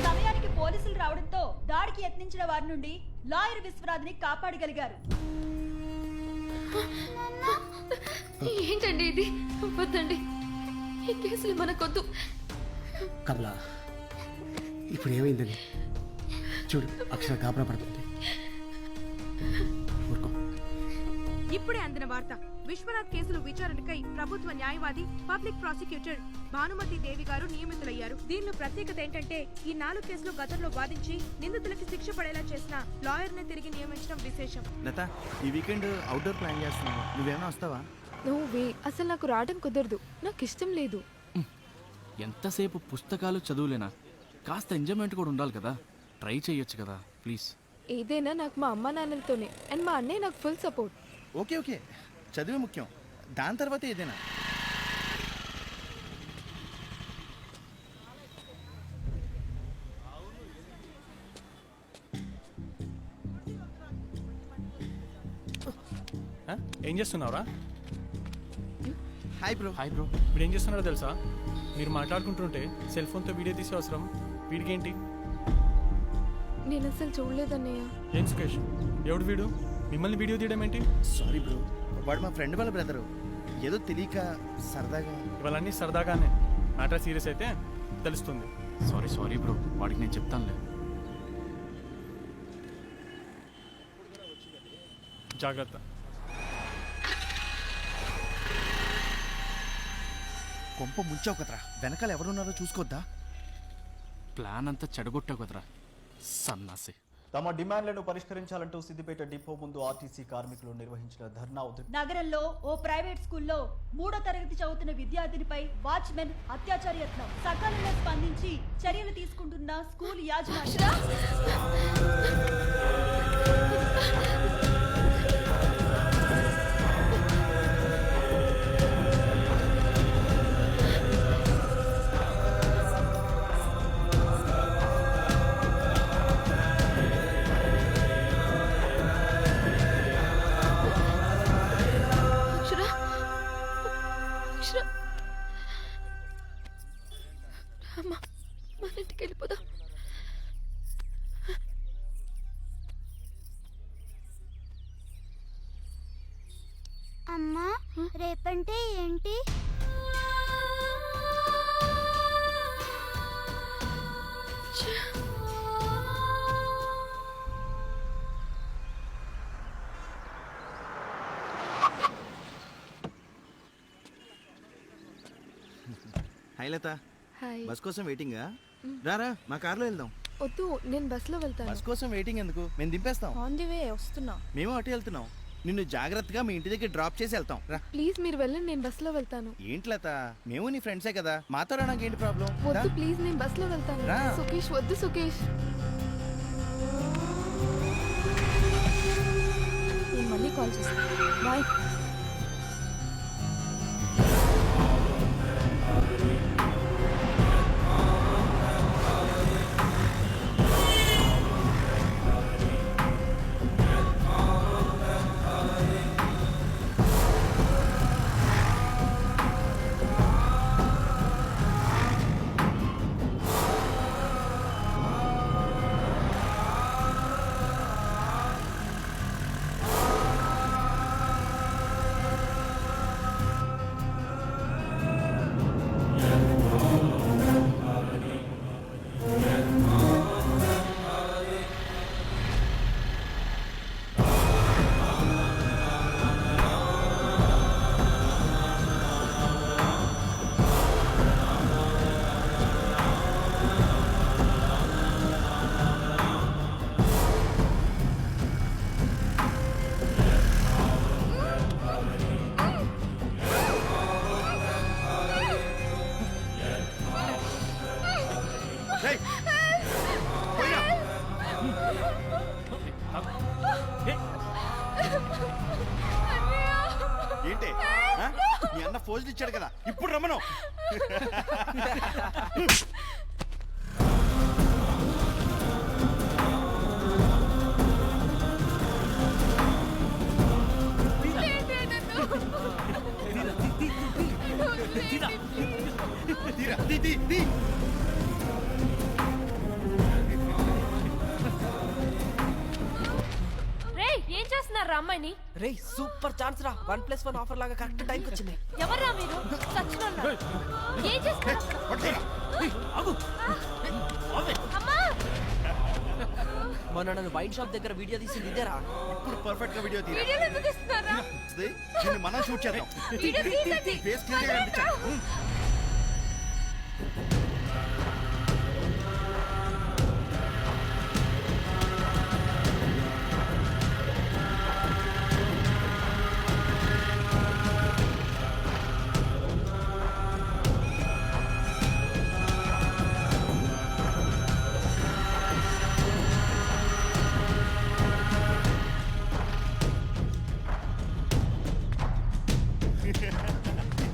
సమయానికి పోలీసులు రావడంతో దాడికి యత్నించిన వారి నుండి లాయర్ విశ్వనాథ్ ని కాపాడగలిగారు. ఏంటండి ఇది? వద్దండి, ఈ కేసులు మనకొద్దు. కమల, ఇప్పుడు ఏమైందని చూడు, అక్షర గాబరా పడుతుంది. ఇప్పుడే అందిన వార్త. విశ్వనాథ్ కేసులు విచారణకై ప్రభుత్వ న్యాయవాది పబ్లిక్ ప్రాసిక్యూటర్ భానుమతి దేవి గారు నియమితులయ్యారు. దీనిలో ప్రత్యేకత ఏంటంటే ఈ 4 కేసులు గతంలో వాదించి నిందితులకి శిక్ష పడేలా చేసిన లాయర్ ని తిరిగి నియమించడం విశేషం. లత, ఈ వీకెండ్ అవుట్డోర్ ప్లాన్ చేస్తున్నావు, నువ్వేమైనా వస్తావా? నువ్వే అసలు నాకు రావడం కుదరదు, నాకు ఇష్టం లేదు. ఎంతసేపు పుస్తకాలు చదువులేనా? కాస్త ఎంజాయ్మెంట్ కూడా ఉండాలి కదా. ట్రై చేయొచ్చు కదా ప్లీజ్. ఏదైనా నాకు మా అమ్మ నాన్నలతోనే, అండ్ మా అన్నయ్య నాకు ఫుల్ సపోర్ట్. ఓకే ఓకే, చదివే ముఖ్యం, దాని తర్వాత ఏదైనా. ఏం చేస్తున్నావురా? Hi bro. Hi bro. ఇప్పుడు ఏం చేస్తున్నారో తెలుసా? మీరు మాట్లాడుకుంటుంటే సెల్ ఫోన్తో వీడియో తీసే అవసరం వీడికేంటి? నేను అసలు చూడలేదన్నయ్య. ఏం సుకేష్, ఎవడు వీడు? మిమ్మల్ని వీడియో తీయడం ఏంటి? సారీ బ్రో, వాడు మా ఫ్రెండ్ వాళ్ళ బ్రదరు, ఏదో తెలియక సరదాగా. ఇవన్నీ సరదాగానే, మ్యాటర్ సీరియస్ అయితే తెలుస్తుంది. సారీ బ్రో, వాడికి నేను చెప్తానులే. జాగ్రత్త. కొంప ముంచావు కదరా, వెనకాల ఎవరున్నారో చూసుకోద్దా? ప్లాన్ అంతా చెడగొట్టావు కదరా సన్నాసి. తమ డిమాండ్లను పరిష్కరించాలంటూ సిద్దిపేట డిపో ముందు ఆర్టీసీ కార్మికులు నిర్వహించిన ధర్నా నగరంలో ఓ ప్రైవేట్ స్కూల్లో 3వ తరగతి చదువుతున్న విద్యార్థినిపై వాచ్మెన్ అత్యాచార యత్నం. సకాలంలో స్పందించి చర్యలు తీసుకుంటున్న స్కూల్ యాజమాన్యం. అమ్మా, రేపంటే ఏంటి? హాయ్ లత. హాయ్. బస్ కోసం వెయిటింగా? రారా మా కార్లో వెళ్దాం. వద్దు, నేను బస్లో వెళ్తాను. బస్ కోసం వెయిటింగ్ ఎందుకు, మేము దింపేస్తాం. ఆన్ ది వే వస్తున్నా. మేము అటు వెళ్తున్నాం, నిన్ను జాగ్రత్తగా మీ ఇంటి దగ్గర డ్రాప్ చేసి వెళ్తాం. రా. ప్లీజ్ మీరు వెళ్ళండి, నేను బస్లో వెళ్తాను. ఏంటి లత, మేము నీ ఫ్రెండ్సే కదా, మాతో రా, నాకేంటి ప్రాబ్లం? వద్దు ప్లీజ్, నేను బస్లో వెళ్తాను. రా. సుకేష్ వద్దు సుకేష్. నేను మళ్ళీ కాల్ చేస్తాను. బాయ్. రేయ్, పోయిరా. ఏంటి ఆ? మీ అన్న ఫోజులు ఇచ్చాడు కదా, ఇప్పుడు రమ్మను. తీరా, తీ, తీ, తీ. రేయ్ ఏం చేస్తున్నారు అమ్మాయిని? రే సూపర్ ఛాన్స్ రా, 1+1 ఆఫర్ లాగా కరెక్ట్ టైంకి వచ్చింది. ఎవర్రా మీరు? చచ్చినోళ్ళా? ఏం చేస్తున్నారు? అమ్మా! మొన్న నన్ను వైన్ షాప్ దగ్గర వీడియో తీసింది ఇదేరా. ఇప్పుడు పర్ఫెక్ట్ గా వీడియో తీరా. వీడియోలు ఎందుకు ఇస్తున్నారా? దీన్ని మనం షూట్ చేద్దాం. వీడియో తీయండి. ఫేస్ క్లియర్ గా కనిపించాలి.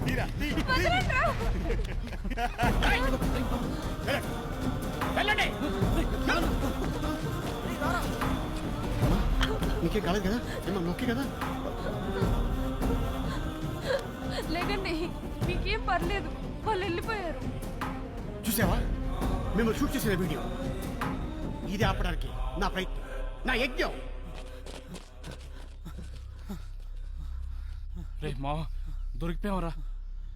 తీరా, తీ, తీ. వెళ్ళండి. నీకే కాలేదు కదా, ఏమన్నా నొక్కి కదా. లేకండి మీకేం పర్లేదు, వాళ్ళు వెళ్ళిపోయారు. చూసావా, మేము షూట్ చేసిన వీడియో ఇది ఆపడానికి నా ప్రయత్నం, నా యజ్ఞం. రే మా దొరికిపోయావరా,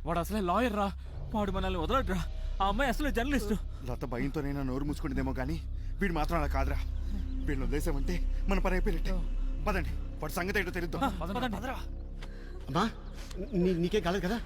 వాడు అసలే లాయర్ రా, వాడు మనల్ని వదలడ్రా. ఆ అమ్మాయి అసలు జర్నలిస్టు. లత భయంతోనైనా నోరు మూసుకుంటుందేమో కానీ వీడు మాత్రం అలా కాదురా. వీళ్ళు వదిలేసామంటే మన పని అయిపోయినట్టే. పదండి, వాడి సంగతి ఏంటో తెలుద్దాం. అమ్మా, నీకే కాలేదు కదా.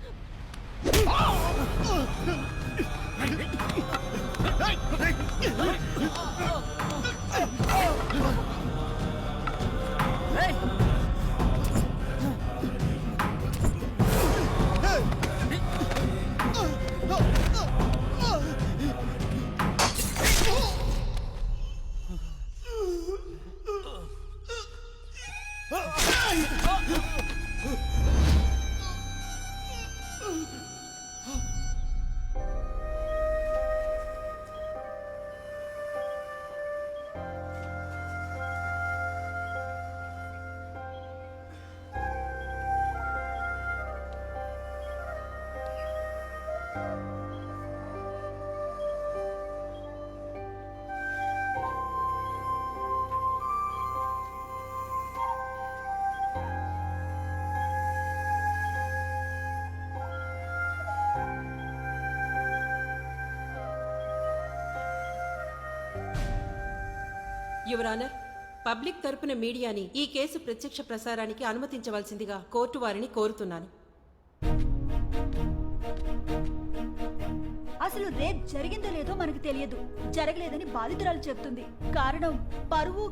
యువర్ ఆనర్, పబ్లిక్ తరపున మీడియాని ఈ కేసు ప్రత్యక్ష ప్రసారానికి అనుమతించవలసిందిగా కోర్టు వారిని కోరుతున్నాను. అసలు రేప్ జరిగిందో లేదో మనకు తెలియదు. జరగలేదని బాధితురాలు చెప్తుంది. కారణం పరువు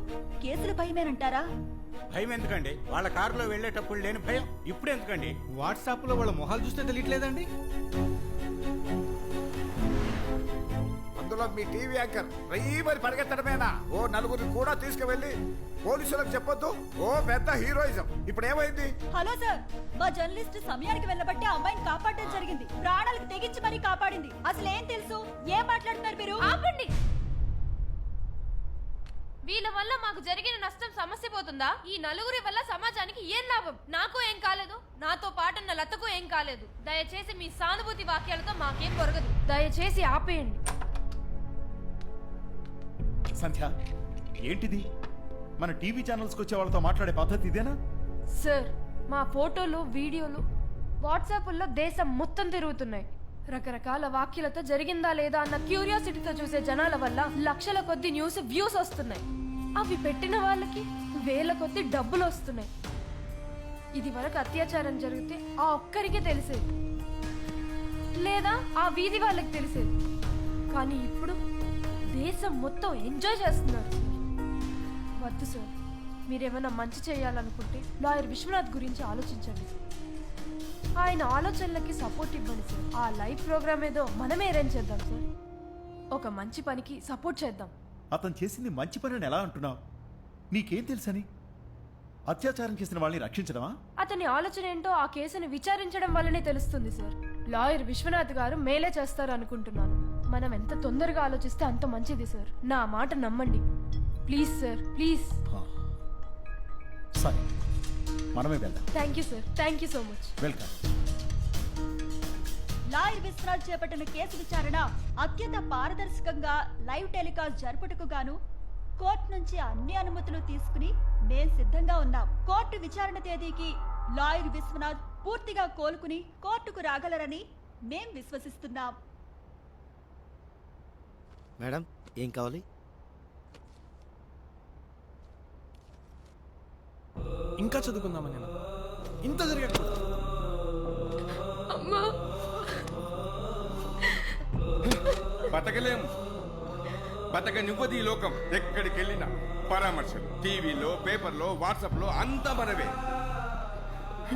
కేసుల భయమేనంటారా? భయం ఎందుకండి? వాళ్ళ కారులో వెళ్ళేటప్పుడు లేని భయం ఇప్పుడు ఎందుకండి? వాట్సాప్ లో వాళ్ళ మొహాలు చూస్తే తెలియట్లేదండి. అందులో మీ టీవీ యాంకర్ మరి పరిగెత్తడమేనా? ఓ నలుగురిని కూడా తీసుకువెళ్ళి పోలీసులకు చెప్పొద్దు. ఓ పెద్ద హీరోయిజం. ఇప్పుడు ఏమైంది? హలో సార్, మా జర్నలిస్ట్ సమయానికి వెళ్ళబట్టి అమ్మాయిని కాపాడడం జరిగింది. ప్రాణాలకు తెగించి మరీ కాపాడింది. అసలు ఏం తెలుసు? ఏం మాట్లాడుతున్నారు మీరు? ఆపండి. వీళ్ళ వల్ల మాకు జరిగిన నష్టం సమస్య పోతుందా? ఈ నలుగురి వల్ల సమాజానికి ఏం లాభం? నాకు ఏం కాలేదు, నాతో పాటున్న లతకు ఏం కాలేదు. దయచేసి మీ సానుభూతి వాక్యాలతో మాకేం పొరగదు. దయచేసి ఆపేయండి. సంధ్య, ఏంటిది? మన టీవీ ఛానల్స్కి వచ్చే వాళ్ళతో మాట్లాడే పద్ధతి ఇదేనా? సార్, మా ఫోటోలు వీడియోలు వాట్సాప్లో దేశం మొత్తం తిరుగుతున్నాయి. రకరకాల వాక్యాలతో జరిగిందా లేదా అన్న క్యూరియాసిటీతో చూసే జనాల వల్ల లక్షల కొద్ది న్యూస్ వ్యూస్ వస్తున్నాయి. అవి పెట్టిన వాళ్ళకి వేల కొద్ది డబ్బులు వస్తున్నాయి. ఇది వరకు అత్యాచారం జరిగితే ఆ ఒక్కరికే తెలిసేది, లేదా ఆ వీధి వాళ్ళకి తెలిసేది. కానీ ఇప్పుడు దేశం మొత్తం ఎంజాయ్ చేస్తున్నారు. వద్దు సార్, మీరేమైనా మంచి చేయాలనుకుంటే లాయర్ విశ్వనాథ్ గురించి ఆలోచించండి సార్. ఆయన ఆలోచనలకి సపోర్ట్ ఇవ్వండి సార్. ఆ లైవ్ ప్రోగ్రామ్ ఏదో మనమే అరేంజ్ చేద్దాం సార్. ఒక మంచి పనికి సపోర్ట్ చేద్దాం. అతను చేసింది మంచి పని అని ఎలా అంటున్నావు? నీకేం తెలుసని? అత్యాచారం చేసిన వాళ్ళని రక్షించడమా? అతని ఆలోచన ఏంటో ఆ కేసుని విచారించడం వల్లనే తెలుస్తుంది సార్. లాయర్ విశ్వనాథ్ గారు మేలే చేస్తారు అనుకుంటున్నాను. మనం ఎంత తొందరగా ఆలోచిస్తే అంత మంచిది సార్. నా మాట నమ్మండి ప్లీజ్ సార్, ప్లీజ్. సరే, మనమే వెళ్దాం. Thank you sir, thank you so much. Welcome. Lawyer Vishwanath చేపట్టిన కేసు విచారణ అత్యంత పారదర్శకంగా లైవ్ టెలికాస్ట్ జరుపుటకు గాను కోర్టు నుంచి అన్ని అనుమతులు తీసుకుని మేం సిద్ధంగా ఉన్నాం. కోర్టు విచారణ తేదీకి లాయర్ విశ్వనాథ్ పూర్తిగా కోలుకుని కోర్టుకు రాగలరని మేం విశ్వసిస్తున్నాం. మేడం, ఏం కావాలి? ఇంకా చదువుకుందామని నేను ఇంత జరిగాడు. అమ్మా, బతకలేము, బతకనివ్వదు ఈ లోకం. ఎక్కడికి వెళ్ళినా పరామర్శలు, టీవీలో, పేపర్లో, వాట్సాప్లో అంతా మనవే.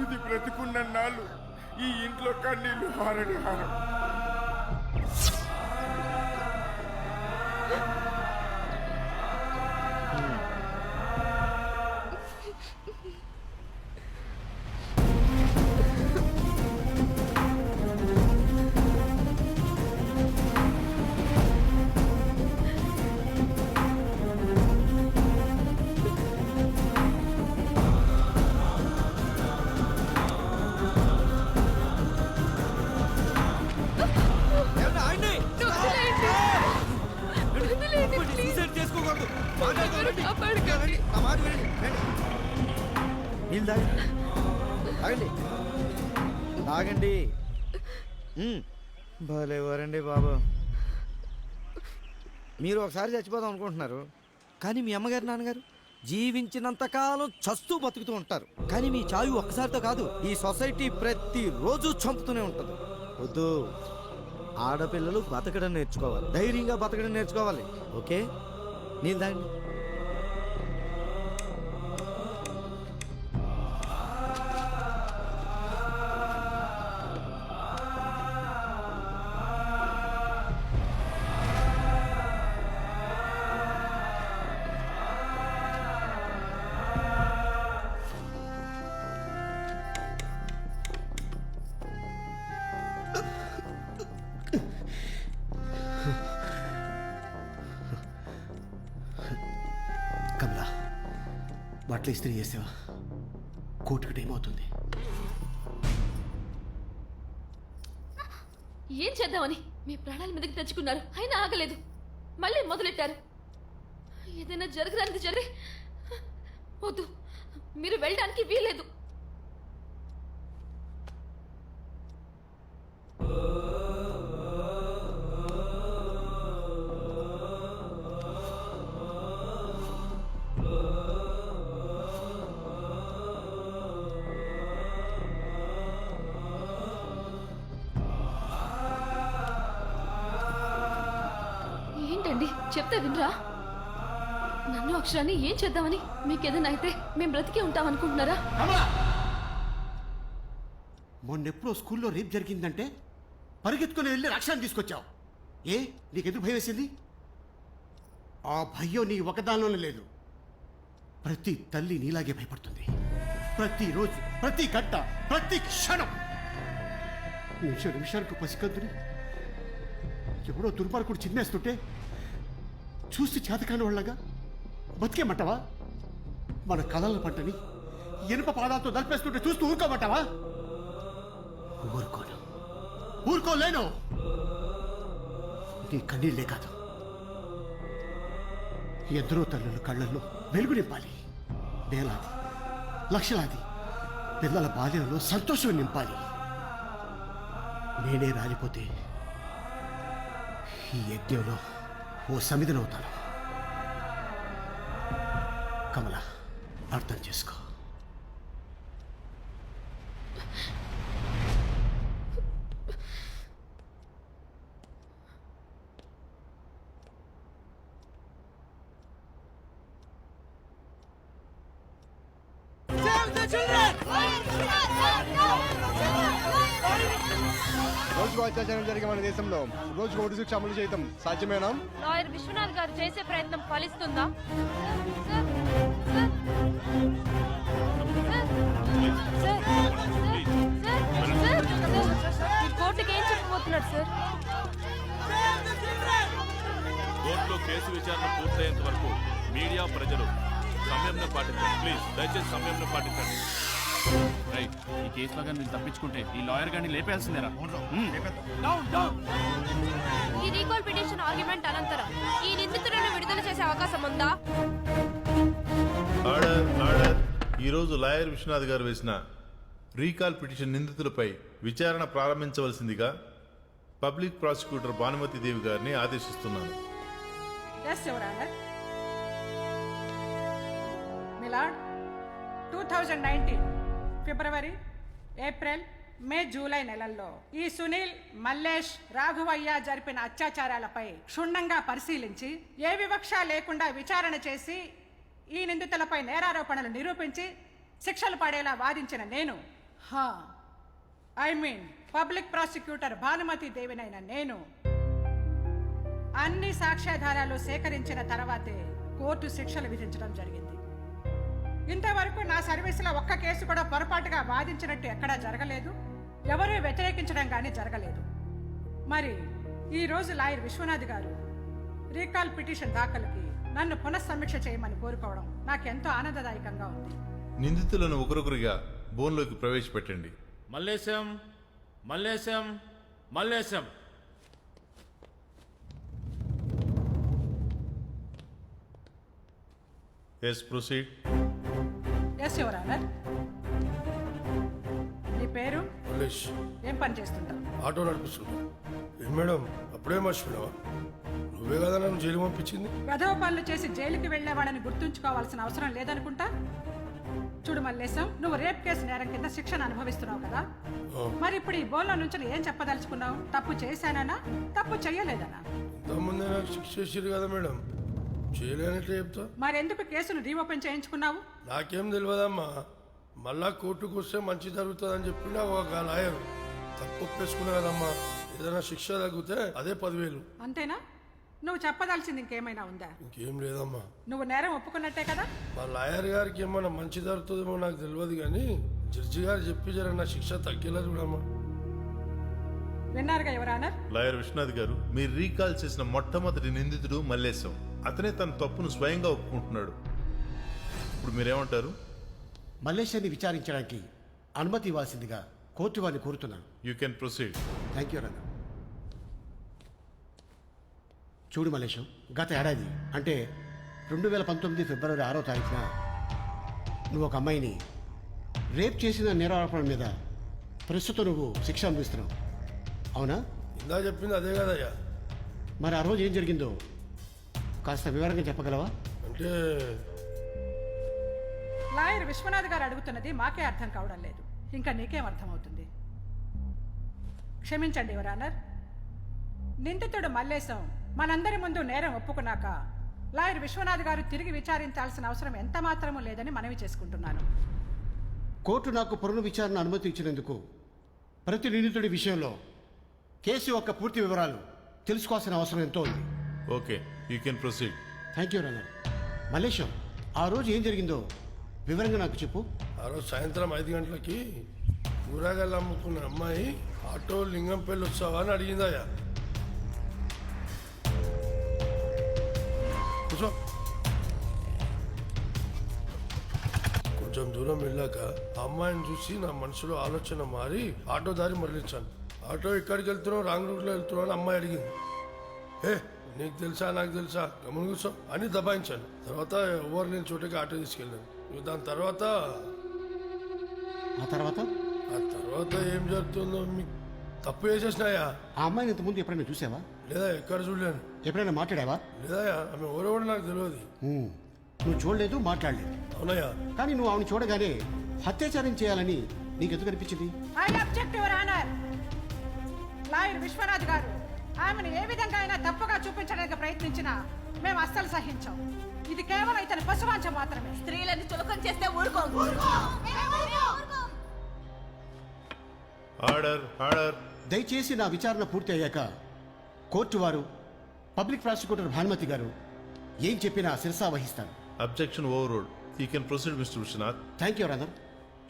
ఇది బ్రతికున్న నాళ్ళు ఈ ఇంట్లో కన్నీళ్లు హారని హారం. తాగండి. భలేవారండి బాబు. మీరు ఒకసారి చచ్చిపోదాం అనుకుంటున్నారు, కానీ మీ అమ్మగారు నాన్నగారు జీవించినంతకాలం చస్తూ బతుకుతూ ఉంటారు. కానీ మీ చావు ఒక్కసారితో కాదు, ఈ సొసైటీ ప్రతిరోజు చంపుతూనే ఉంటుంది. వద్దు, ఆడపిల్లలు బతకడం నేర్చుకోవాలి, ధైర్యంగా బతకడం నేర్చుకోవాలి. ఓకే, నీళ్ళు తాగండి. కమలా, బట్టలు ఇస్త్రీ చేసావా? కోర్టుకి టైం అవుతుంది. ఏం చేద్దామని మీ ప్రాణాల మీదకి తెచ్చుకున్నారు, అయినా ఆగలేదు. మళ్ళీ మొదలెట్టారు. ఏదైనా జరగడానికి జరిగి వద్దు, మీరు వెళ్ళడానికి వీల్లేదు. ఏంటండి చెప్తే వినరా? నన్ను అక్షరాన్ని ఏం చేద్దామని? మీకేదైనా అయితే మేము బ్రతికే ఉంటామనుకుంటున్నారా? మొన్నెప్పుడో స్కూల్లో రేప్ జరిగిందంటే పరిగెత్తుకుని వెళ్ళి రక్షణ తీసుకొచ్చావు. ఏ, నీకెందుకు భయం వేసింది? ఆ భయం నీ ఒకదానిలోనే లేదు. ప్రతి తల్లి నీలాగే భయపడుతుంది. ప్రతిరోజు, ప్రతి గంట, ప్రతి క్షణం. నిమిషానికి పసికందుని ఎవడో దుర్మార్గుడు చిన్నేస్తుంటే చూసి చేతకాని వాళ్ళగా బతికేమంటావా? మన కలల పంటని ఇనుప పాదాలతో దల్పేస్తుంటే చూస్తూ ఊరుకోమంటావా? ఊరుకోలేను. నీ కన్నీళ్ళే కాదు, ఎందరో తల్లుల కళ్ళల్లో వెలుగు నింపాలి. వేలాది, లక్షలాది పిల్లల బాల్యంలో సంతోషం నింపాలి. నేనే రాలిపోతే ఈ యజ్ఞంలో ఓ సమిధనవుతాను. కమల, అర్థం చేసుకో. రోజుకు అత్యాచారం జరిగే మన దేశంలో రోజుకు 1 శిక్ష అమలు చేయటం సాధ్యమేనా? లాయర్ విశ్వనాథ్ గారు చేసే ప్రయత్నం ఫలిస్తుందా? కోర్టుకి ఏం చెప్పబోతున్నారు సార్? కోర్టులో కేసు విచారణ పూర్తయ్యేంత వరకు మీడియా ప్రజలు సంయమనం పాటించండి. ప్లీజ్ దయచేసి సంయమనం పాటించండి. రైట్, ఈ కేసులో కానీ వీళ్ళు తప్పించుకుంటే ఈ లాయర్ గారిని లేపేయాల్సిందేరా. ఈ రీకాల్ పిటిషన్ ఆర్గ్యుమెంట్ అనంతరం ఈ నిందితులను విడుదల చేసే అవకాశం ఉందా? Order order. ఈరోజు లాయర్ విశ్వనాథ్ గారు వేసిన రీకాల్ పిటిషన్ నిందితులపై విచారణ ప్రారంభించవలసిందిగా పబ్లిక్ ప్రాసిక్యూటర్ భానుమతి దేవి గారిని ఆదేశిస్తున్నాను. Yes your honour. Milord 2019 February, April, May, July నెలల్లో ఈ సునీల్, మల్లేష్, రాఘవయ్య జరిపిన అత్యాచారాలపై క్షుణ్ణంగా పరిశీలించి ఏ వివక్ష లేకుండా విచారణ చేసి ఈ నిందితులపై నేరారోపణలు నిరూపించి శిక్షలు పడేలా వాదించిన నేను, పబ్లిక్ ప్రాసిక్యూటర్ భానుమతి దేవినైన నేను అన్ని సాక్ష్యాధారాలు సేకరించిన తర్వాతే కోర్టు శిక్షలు విధించడం జరిగింది. ఇంతవరకు నా సర్వీసులో ఒక్క కేసు కూడా పొరపాటుగా వాదించినట్టు ఎక్కడా జరగలేదు, ఎవరూ వ్యతిరేకించడం కానీ జరగలేదు. మరి ఈరోజు లాయర్ విశ్వనాథ్ గారు రీకాల్ పిటిషన్ దాఖలుకి నన్ను పునఃసమీక్ష చేయమని కోరుకోవడం నాకెంతో ఆనందదాయకంగా ఉంది. నిందితులను ఒకరొకరుగా బోన్లోకి ప్రవేశపెట్టండి. Mallesham, Mallesham, Mallesham. Yes, proceed. Yes your honour. నీ పేరు? మల్లేష్. ఏం పని చేస్తుంటావు? ఆటో నడిపిస్తుంటా. ఏం మేడం అప్పుడే మర్చిపోయినావా? నువ్వే కదా నన్ను జైలు పంపించింది. గదవ పనులు చేసి జైలుకి వెళ్లేవాడని గుర్తుంచుకోవాల్సిన అవసరం లేదనుకుంటా. చూడు మల్లేశం, నువ్వు రేప్ కేసు నేరం కింద శిక్షను అనుభవిస్తున్నావు కదా. మరి ఇప్పుడు ఈ బోన్లో నుంచి ఏం చెప్పదలుచుకున్నావు? తప్పు చేశానా, తప్పు చెయ్యలేదనా? ఇంతకుముందే నాకు శిక్ష చేసిరు కదా మేడం, చేయలేనట్లే చెప్తా. మరెందుకు కేసును రీఓపెన్ చేయించుకున్నావు? నాకేం తెలియదమ్మా. మళ్ళా కోర్టుకు వస్తే మంచి జరుగుతుందని చెప్పిన ఒక లాయర్ తప్పు ఒప్పేసుకున్నా కదమ్మా. ఏదైనా శిక్ష తగ్గితే అదే 10,000. అంతేనా? నువ్వు చెప్పదలసింది ఇంకేమైనా ఉందా? ఇంకేం లేదమ్మా. నువ్వు నేరం ఒప్పుకున్నట్టే కదా. మా లాయర్ గారికి ఏమన్నా మంచి జరుగుతుందేమో నాకు తెలియదు, కానీ జడ్జి గారు చెప్పి నా శిక్ష తగ్గేలా చూడమ్మా. విన్నారుగా యువర్ ఆనర్. లాయర్ విశ్వనాథ్ గారు, మీరు రీకాల్ చేసిన మొట్టమొదటి నిందితుడు మల్లేశం. అతనే తన తప్పును స్వయంగా ఒప్పుకుంటున్నాడు. ఇప్పుడు మీరేమంటారు? మల్లేశాన్ని విచారించడానికి అనుమతి ఇవ్వాల్సిందిగా కోర్టు వారిని కోరుతున్నాను. You can proceed. Thank you రన్నా. చూడు మల్లేశం, గత ఏడాది అంటే 2019 ఫిబ్రవరి 6వ తారీఖున నువ్వు ఒక అమ్మాయిని రేప్ చేసిన నేరారోపణ మీద ప్రస్తుతం నువ్వు శిక్ష అనుభవిస్తున్నావు, అవునా? ఇందా చెప్పింది అదే కదయ్యా. మరి ఆ రోజు ఏం జరిగిందో కాస్త వివరంగా చెప్పగలవా? అంటే లాయర్ విశ్వనాథ్ గారు అడుగుతున్నది మాకే అర్థం కావడం లేదు, ఇంకా నీకేం అర్థమవుతుంది? క్షమించండి యువర్ ఆనర్. నిందితుడు మల్లేశం మనందరి ముందు నేరం ఒప్పుకున్నాక లాయర్ విశ్వనాథ్ గారు తిరిగి విచారించాల్సిన అవసరం ఎంత మాత్రమూ లేదని మనవి చేసుకుంటున్నాను. కోర్టు నాకు పునః విచారణ అనుమతి ఇచ్చినందుకు ప్రతి నిందితుడి విషయంలో కేసు యొక్క పూర్తి వివరాలు తెలుసుకోవాల్సిన అవసరం ఎంతో ఉంది. Okay, you can proceed. Thank you runner. Mallesham, ఆ రోజు ఏం జరిగిందో వివరంగా నాకు చెప్పు. ఆ రోజు సాయంత్రం 5 గంటలకి కూరగాయలు అమ్ముకున్న అమ్మాయి ఆటో లింగంపల్లి వచ్చావా అని అడిగిందయ్యా. కూర్చో. కొంచెం దూరం వెళ్ళాక ఆ అమ్మాయిని చూసి నా మనసులో ఆలోచన మారి ఆటో దారి మరలించాను. ఆటో ఎక్కడికి వెళ్తున్నావు, రాంగ్ రూట్లో వెళ్తున్నావు అని అమ్మాయి అడిగింది. నీకు తెలుసా నాకు తెలుసా గమని కూర్చో అని దబాయించాను. తర్వాత ఎవరు లేని చోటకి ఆటో తీసుకెళ్ళాను. దాని తర్వాత ఏం జరుగుతుందో మీకు తప్పు చేసేసినాయా? ఆ అమ్మాయిని ఇంతకుముందు ఎప్పుడైనా చూసావా? లేదా ఎక్కడ చూడలేను. ఎప్పుడైనా మాట్లాడావా? లేదా ఆమె ఎవరో నాకు తెలియదు. నువ్వు చూడలేదు, మాట్లాడలేదు. అవునయ్యా. కానీ నువ్వు ఆమెను చూడగానే అత్యాచారం చేయాలని నీకు ఎందుకు అనిపించింది? I object your honour. Lawyer Vishwanath గారు ఆమెను ఏ విధంగా అయినా తప్పుగా చూపించడానికి ప్రయత్నించినా మేము అస్సలు సహించాం. ఇది కేవలం ఇతని పశువాంఛ మాత్రమే. స్త్రీలని చులకం చేస్తే ఊరుకో. Order order. దయచేసి నా విచారణ పూర్తి అయ్యాక కోర్టు వారు పబ్లిక్ ప్రాసిక్యూటర్ భానుమతి గారు ఏం చెప్పినా శిరసా వహిస్తాను. Objection overruled. You can proceed mister Vishwanath. Thank you honour.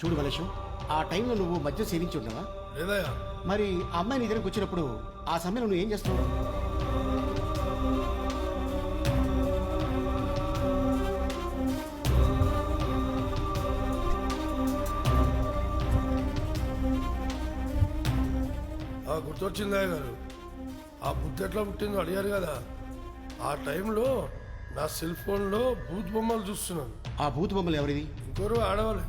చూడు మలేషం, ఆ టైంలో నువ్వు మద్యం సేవించి ఉండవా? లేదయ్యా. మరి ఆ అమ్మాయి నీ దగ్గరకు వచ్చినప్పుడు ఆ సమయంలో నువ్వు ఏం చేస్తావు? గుర్తొచ్చిందయ్య గారు, ఆ బుద్ధి ఎట్లా పుట్టిందో అడిగారు కదా. ఆ టైంలో నా సెల్ ఫోన్లో బూత్ బొమ్మలు చూస్తున్నాను. ఆ బూత్ బొమ్మలు ఎవరివి? ఇంకోరు ఆడవాళ్ళు.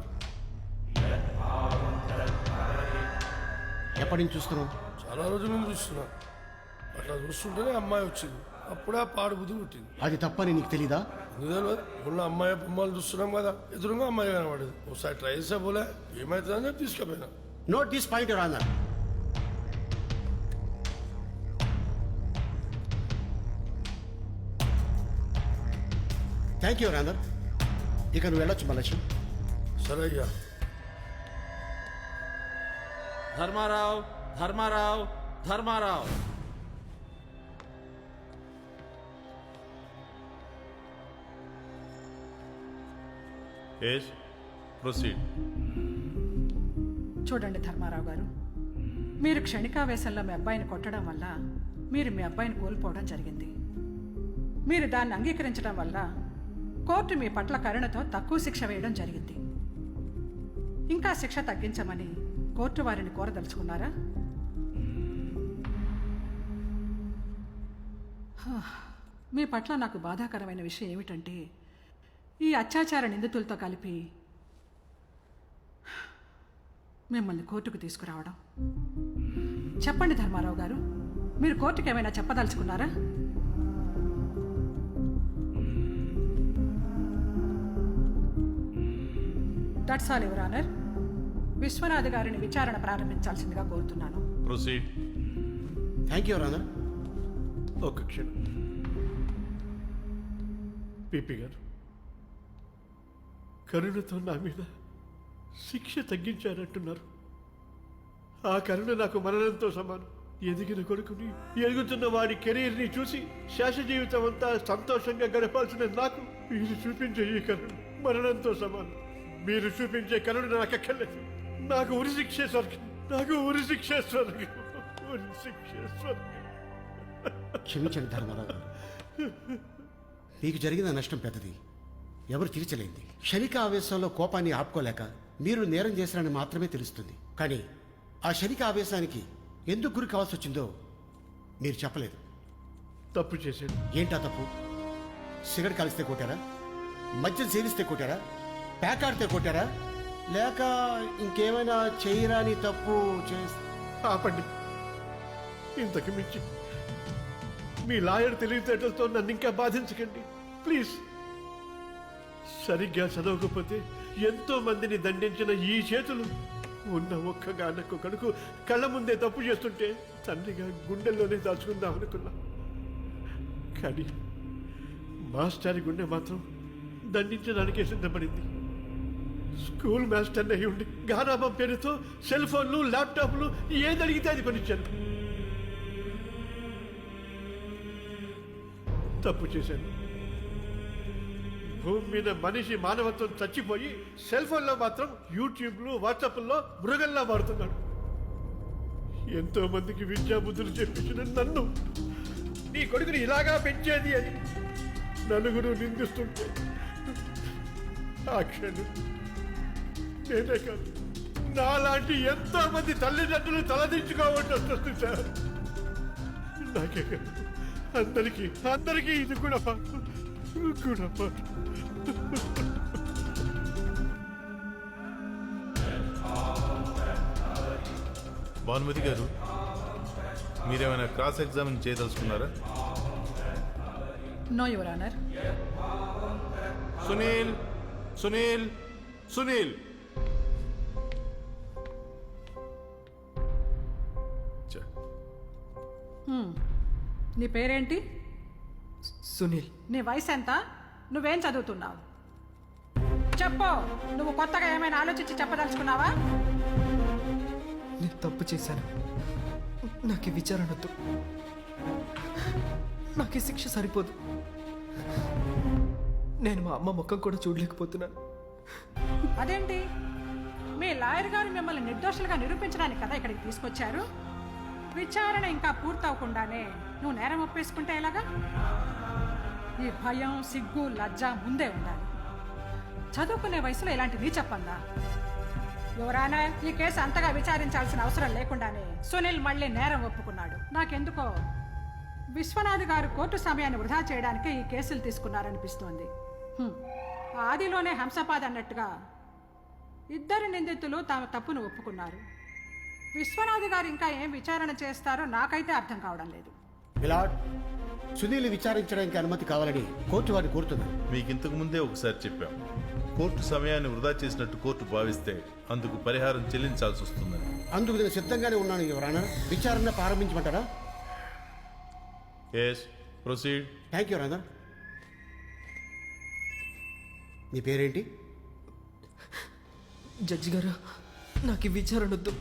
ఎప్పటి నుంచి చూస్తున్నావు? చాలా రోజుల నుంచి చూస్తున్నా. అట్లా చూస్తుంటేనే అమ్మాయి వచ్చింది. అప్పుడే ఆ పాడు బుద్ధి పుట్టింది. అది తప్పని నీకు తెలీదా? తెలియదు. ఉన్న అమ్మాయి బొమ్మలు చూస్తున్నాం కదా, ఎదురుగా అమ్మాయి కనబడేది. ఒకసారి ట్రై చేసే పోలే, ఏమవుతుందని చెప్పి తీసుకుపోయినా. Note this point your honour. Thank you your honour. ఇక నువ్వు వెళ్ళొచ్చు మలేషం. సరే అయ్యా. ధర్మారావు, ధర్మారావు, ధర్మారావు. Yes, proceed. చూడండి ధర్మారావు గారు, మీరు క్షణికావేశంలో మీ అబ్బాయిని కొట్టడం వల్ల మీరు మీ అబ్బాయిని కోల్పోవడం జరిగింది. మీరు దాన్ని అంగీకరించడం వల్ల కోర్టు మీ పట్ల కరుణతో తక్కువ శిక్ష వేయడం జరిగింది. ఇంకా శిక్ష తగ్గించమని కోర్టు వారిని కోరదలుచుకున్నారా? మీ పట్ల నాకు బాధాకరమైన విషయం ఏమిటంటే, ఈ అత్యాచార నిందితులతో కలిపి మిమ్మల్ని కోర్టుకు తీసుకురావడం. చెప్పండి ధర్మారావు గారు, మీరు కోర్టుకు ఏమైనా చెప్పదలుచుకున్నారా? That's all your honour. Vishwanath గారిని విచారణ ప్రారంభించాల్సిందిగా కోరుతున్నాను. Proceed. Thank you your honour. ఒక క్షణం. పిపి గారు, కరుణతో నా మీద శిక్ష తగ్గించారంటున్నారు. ఆ కరుణ నాకు మరణంతో సమానం. ఎదిగిన కొడుకుని, ఎదుగుతున్న వాడి కెరీర్ని చూసి శేష జీవితం అంతా సంతోషంగా గడపాల్సిన నాకు మీరు చూపించే ఈ కరుణ మరణంతో సమానం. మీరు చూపించే కరుణ నాకు ఎక్కర్లేదు. నాకు ఉరి శిక్షే స్వర్గం. నాకు ఉరి శిక్షే స్వర్గం. ఉరి శిక్షే స్వర్గం. క్షమించండి ధర్మారావు గారు, మీకు జరిగిన నష్టం పెద్దది, ఎవరు తీర్చలేంది. క్షణిక ఆవేశంలో కోపాన్ని ఆపుకోలేక మీరు నేరం చేశారని మాత్రమే తెలుస్తుంది. కానీ ఆ క్షణిక ఆవేశానికి ఎందుకు గురి కావాల్సి వచ్చిందో మీరు చెప్పలేదు. తప్పు చేశాడు. ఏంటా తప్పు? సిగరెట్ కాలిస్తే కొట్టారా? మద్యం సేవిస్తే కొట్టారా? ప్యాకాడితే కొట్టారా? లేక ఇంకేమైనా చేయరాని తప్పు చేస్తే? ఆపండి. ఇంతకు మించి మీ లాయర్ తెలివితేటలతో నన్ను ఇంకా బాధించకండి ప్లీజ్. సరిగ్గా చదవకపోతే ఎంతో మందిని దండించిన ఈ చేతులు ఉన్న ఒక్కగానొక్క కడుకు కళ్ళ ముందే తప్పు చేస్తుంటే తండ్రిగా గుండెల్లోనే దాచుకుందాం అనుకున్నా. కానీ మాస్టర్ గుండె మాత్రం దండించడానికే సిద్ధపడింది. స్కూల్ మాస్టర్ అయి ఉండి గారాబం పేరుతో సెల్ ఫోన్లు, ల్యాప్టాప్లు ఏది అడిగితే అది కొనిచ్చాను. తప్పు చేశాను. భూమి మీద మనిషి మానవత్వం చచ్చిపోయి సెల్ ఫోన్లో మాత్రం యూట్యూబ్లు, వాట్సాప్లో మృగంలా మారుతున్నాడు. ఎంతో మందికి విద్యాబుద్ధులు చెప్పించిన నన్ను నీ కొడుకుని ఇలాగా పెంచేది అని నలుగురు నిందిస్తుంటే ఆ క్షణం నేనే కాదు, నాలాంటి ఎంతో మంది తల్లిదండ్రులు తలదించుకోవాల్సి వస్తుంది సార్. నాకే కాదు, అందరికీ ఇది కూడా భానుమతి గారు, మీరేమైనా క్రాస్ ఎగ్జామిన్ చేయదలుచుకున్నారా? No your honour. Sunil, Sunil, Sunil. నీ పేరేంటి? సునీల్. నీ వయసు ఎంత? నువ్వేం చదువుతున్నావు? చెప్పు. నువ్వు కొత్తగా ఏమైనా ఆలోచించి చెప్పదలుచుకున్నావా? నేను తప్పు చేశాను. నాకు ఈ విచారణ వద్దు. నాకు ఈ శిక్ష సరిపోదు. నేను మా అమ్మ ముఖం కూడా చూడలేకపోతున్నాను. అదేంటి, మీ లాయర్ గారు మిమ్మల్ని నిర్దోషులుగా నిరూపించడానికి కదా ఇక్కడికి తీసుకొచ్చారు. విచారణ ఇంకా పూర్తవకుండానే నువ్వు నేరం ఒప్పేసుకుంటే ఎలాగా? ఈ భయం, సిగ్గు, లజ్జ ముందే ఉండాలి. చదువుకునే వయసులో ఇలాంటి నీచప్పందా? యువరానా, ఈ కేసు అంతగా విచారించాల్సిన అవసరం లేకుండానే సునీల్ మళ్ళీ నేరం ఒప్పుకున్నాడు. నాకెందుకో విశ్వనాథ్ గారు కోర్టు సమయాన్ని వృధా చేయడానికి ఈ కేసులు తీసుకున్నారనిపిస్తోంది. ఆదిలోనే హంసపాద్ అన్నట్టుగా ఇద్దరు నిందితులు తమ తప్పును ఒప్పుకున్నారు. విశ్వనాథ్ గారు ఇంకా ఏం విచారణ చేస్తారో నాకైతే అర్థం కావడం లేదు. మిలాడ్, సునీల్ విచారించడానికి అనుమతి కావాలని కోర్టు వారిని కోరుతున్నారు. మీకు ఇంతకు ముందే ఒకసారి చెప్పాం, కోర్టు సమయాన్ని వృధా చేసినట్టు కోర్టు భావిస్తే అందుకు పరిహారం చెల్లించాల్సి వస్తుందని. అందుకు నేను సిద్ధంగానే ఉన్నాను యువరానర్. విచారణ ప్రారంభించమంటారా? Yes, proceed. Thank you your honour. మీ పేరేంటి? జడ్జి గారు, నాకు ఈ విచారణ వద్దు.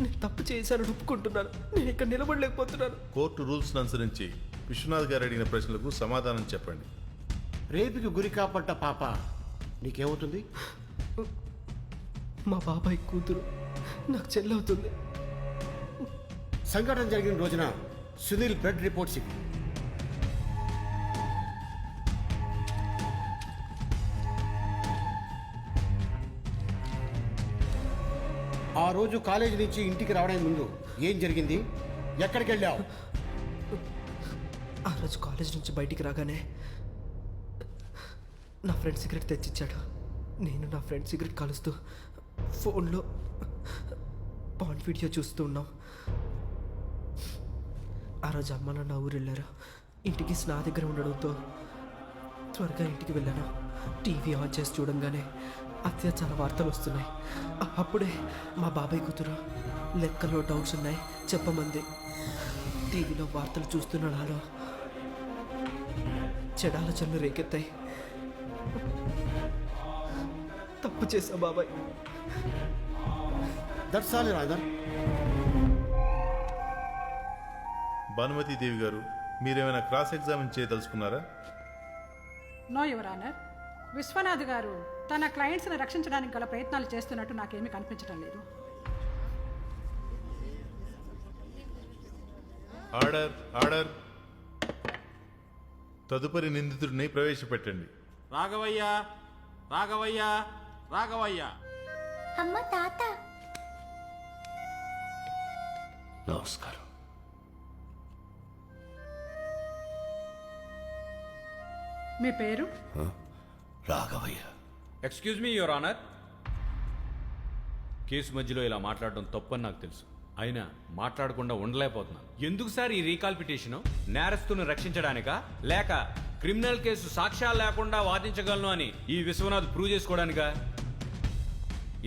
నేను తప్పు చేశానని ఒప్పుకుంటున్నాను. నేను ఇక్కడ నిలబడలేకపోతున్నాను. కోర్టు రూల్స్ను అనుసరించి విశ్వనాథ్ గారు అడిగిన ప్రశ్నలకు సమాధానం చెప్పండి. రేపుకి గురి కాపట్ట పాప నీకేమవుతుంది? మా బాబాయ్ కూతురు నాకు చెల్లవుతుంది. సంఘటన జరిగిన రోజున సునీల్ బ్లడ్ రిపోర్ట్స్ ఇవి. ఆ రోజు కాలేజీ నుంచి ఇంటికి రావడానికి ముందు ఏం జరిగింది? ఎక్కడికి వెళ్ళావు? ఆ రోజు కాలేజ్ నుంచి బయటికి రాగానే నా ఫ్రెండ్ సిగరెట్ తెచ్చిచ్చాడు. నేను నా ఫ్రెండ్ సిగరెట్ కలుస్తూ ఫోన్లో పాన్ వీడియో చూస్తూ ఉన్నాం. ఆ రోజు అమ్మ నాన్న ఊరు వెళ్ళారు. ఇంటికి నా దగ్గర ఉండడంతో త్వరగా ఇంటికి వెళ్ళాను. టీవీ ఆన్ చేసి చూడంగానే అత్యాచార వార్తలు వస్తున్నాయి. అప్పుడే మా బాబాయ్ కూతురు లెక్కలో డౌట్స్ ఉన్నాయి చెప్పమంది. టీవీలో వార్తలు చూస్తున్న నాలో చెడాల చెల్లు రేకెత్తాయి. తప్పు చేశా బాబాయ్. That's all your honour. Bhanumathi Devi గారు, మీరేమైనా క్రాస్ ఎగ్జామిన్ చేయదలుచుకున్నారా? No your honour. విశ్వనాథ్ గారు తన క్లయింట్స్ని రక్షించడానికి గల ప్రయత్నాలు చేస్తున్నట్టు నాకేమీ కనిపించడం లేదు. Order, order. తదుపరి నిందితుడిని ప్రవేశపెట్టండి. రాఘవయ్య, రాఘవయ్య, రాఘవయ్య. అమ్మ, తాత. నమస్కారం. మీ పేరు? Raghavaiah. Excuse me your honour. Case మధ్యలో ఇలా మాట్లాడడం తప్పని నాకు తెలుసు. అయినా మాట్లాడకుండా ఉండలేకపోతున్నాను. ఎందుకు సార్ ఈ రీకాల్ పిటిషన్? నేరస్తును రక్షించడానికా, లేక క్రిమినల్ కేసు సాక్ష్యాలు లేకుండా వాదించగలను అని ఈ విశ్వనాథ్ ప్రూవ్ చేసుకోవడానికా?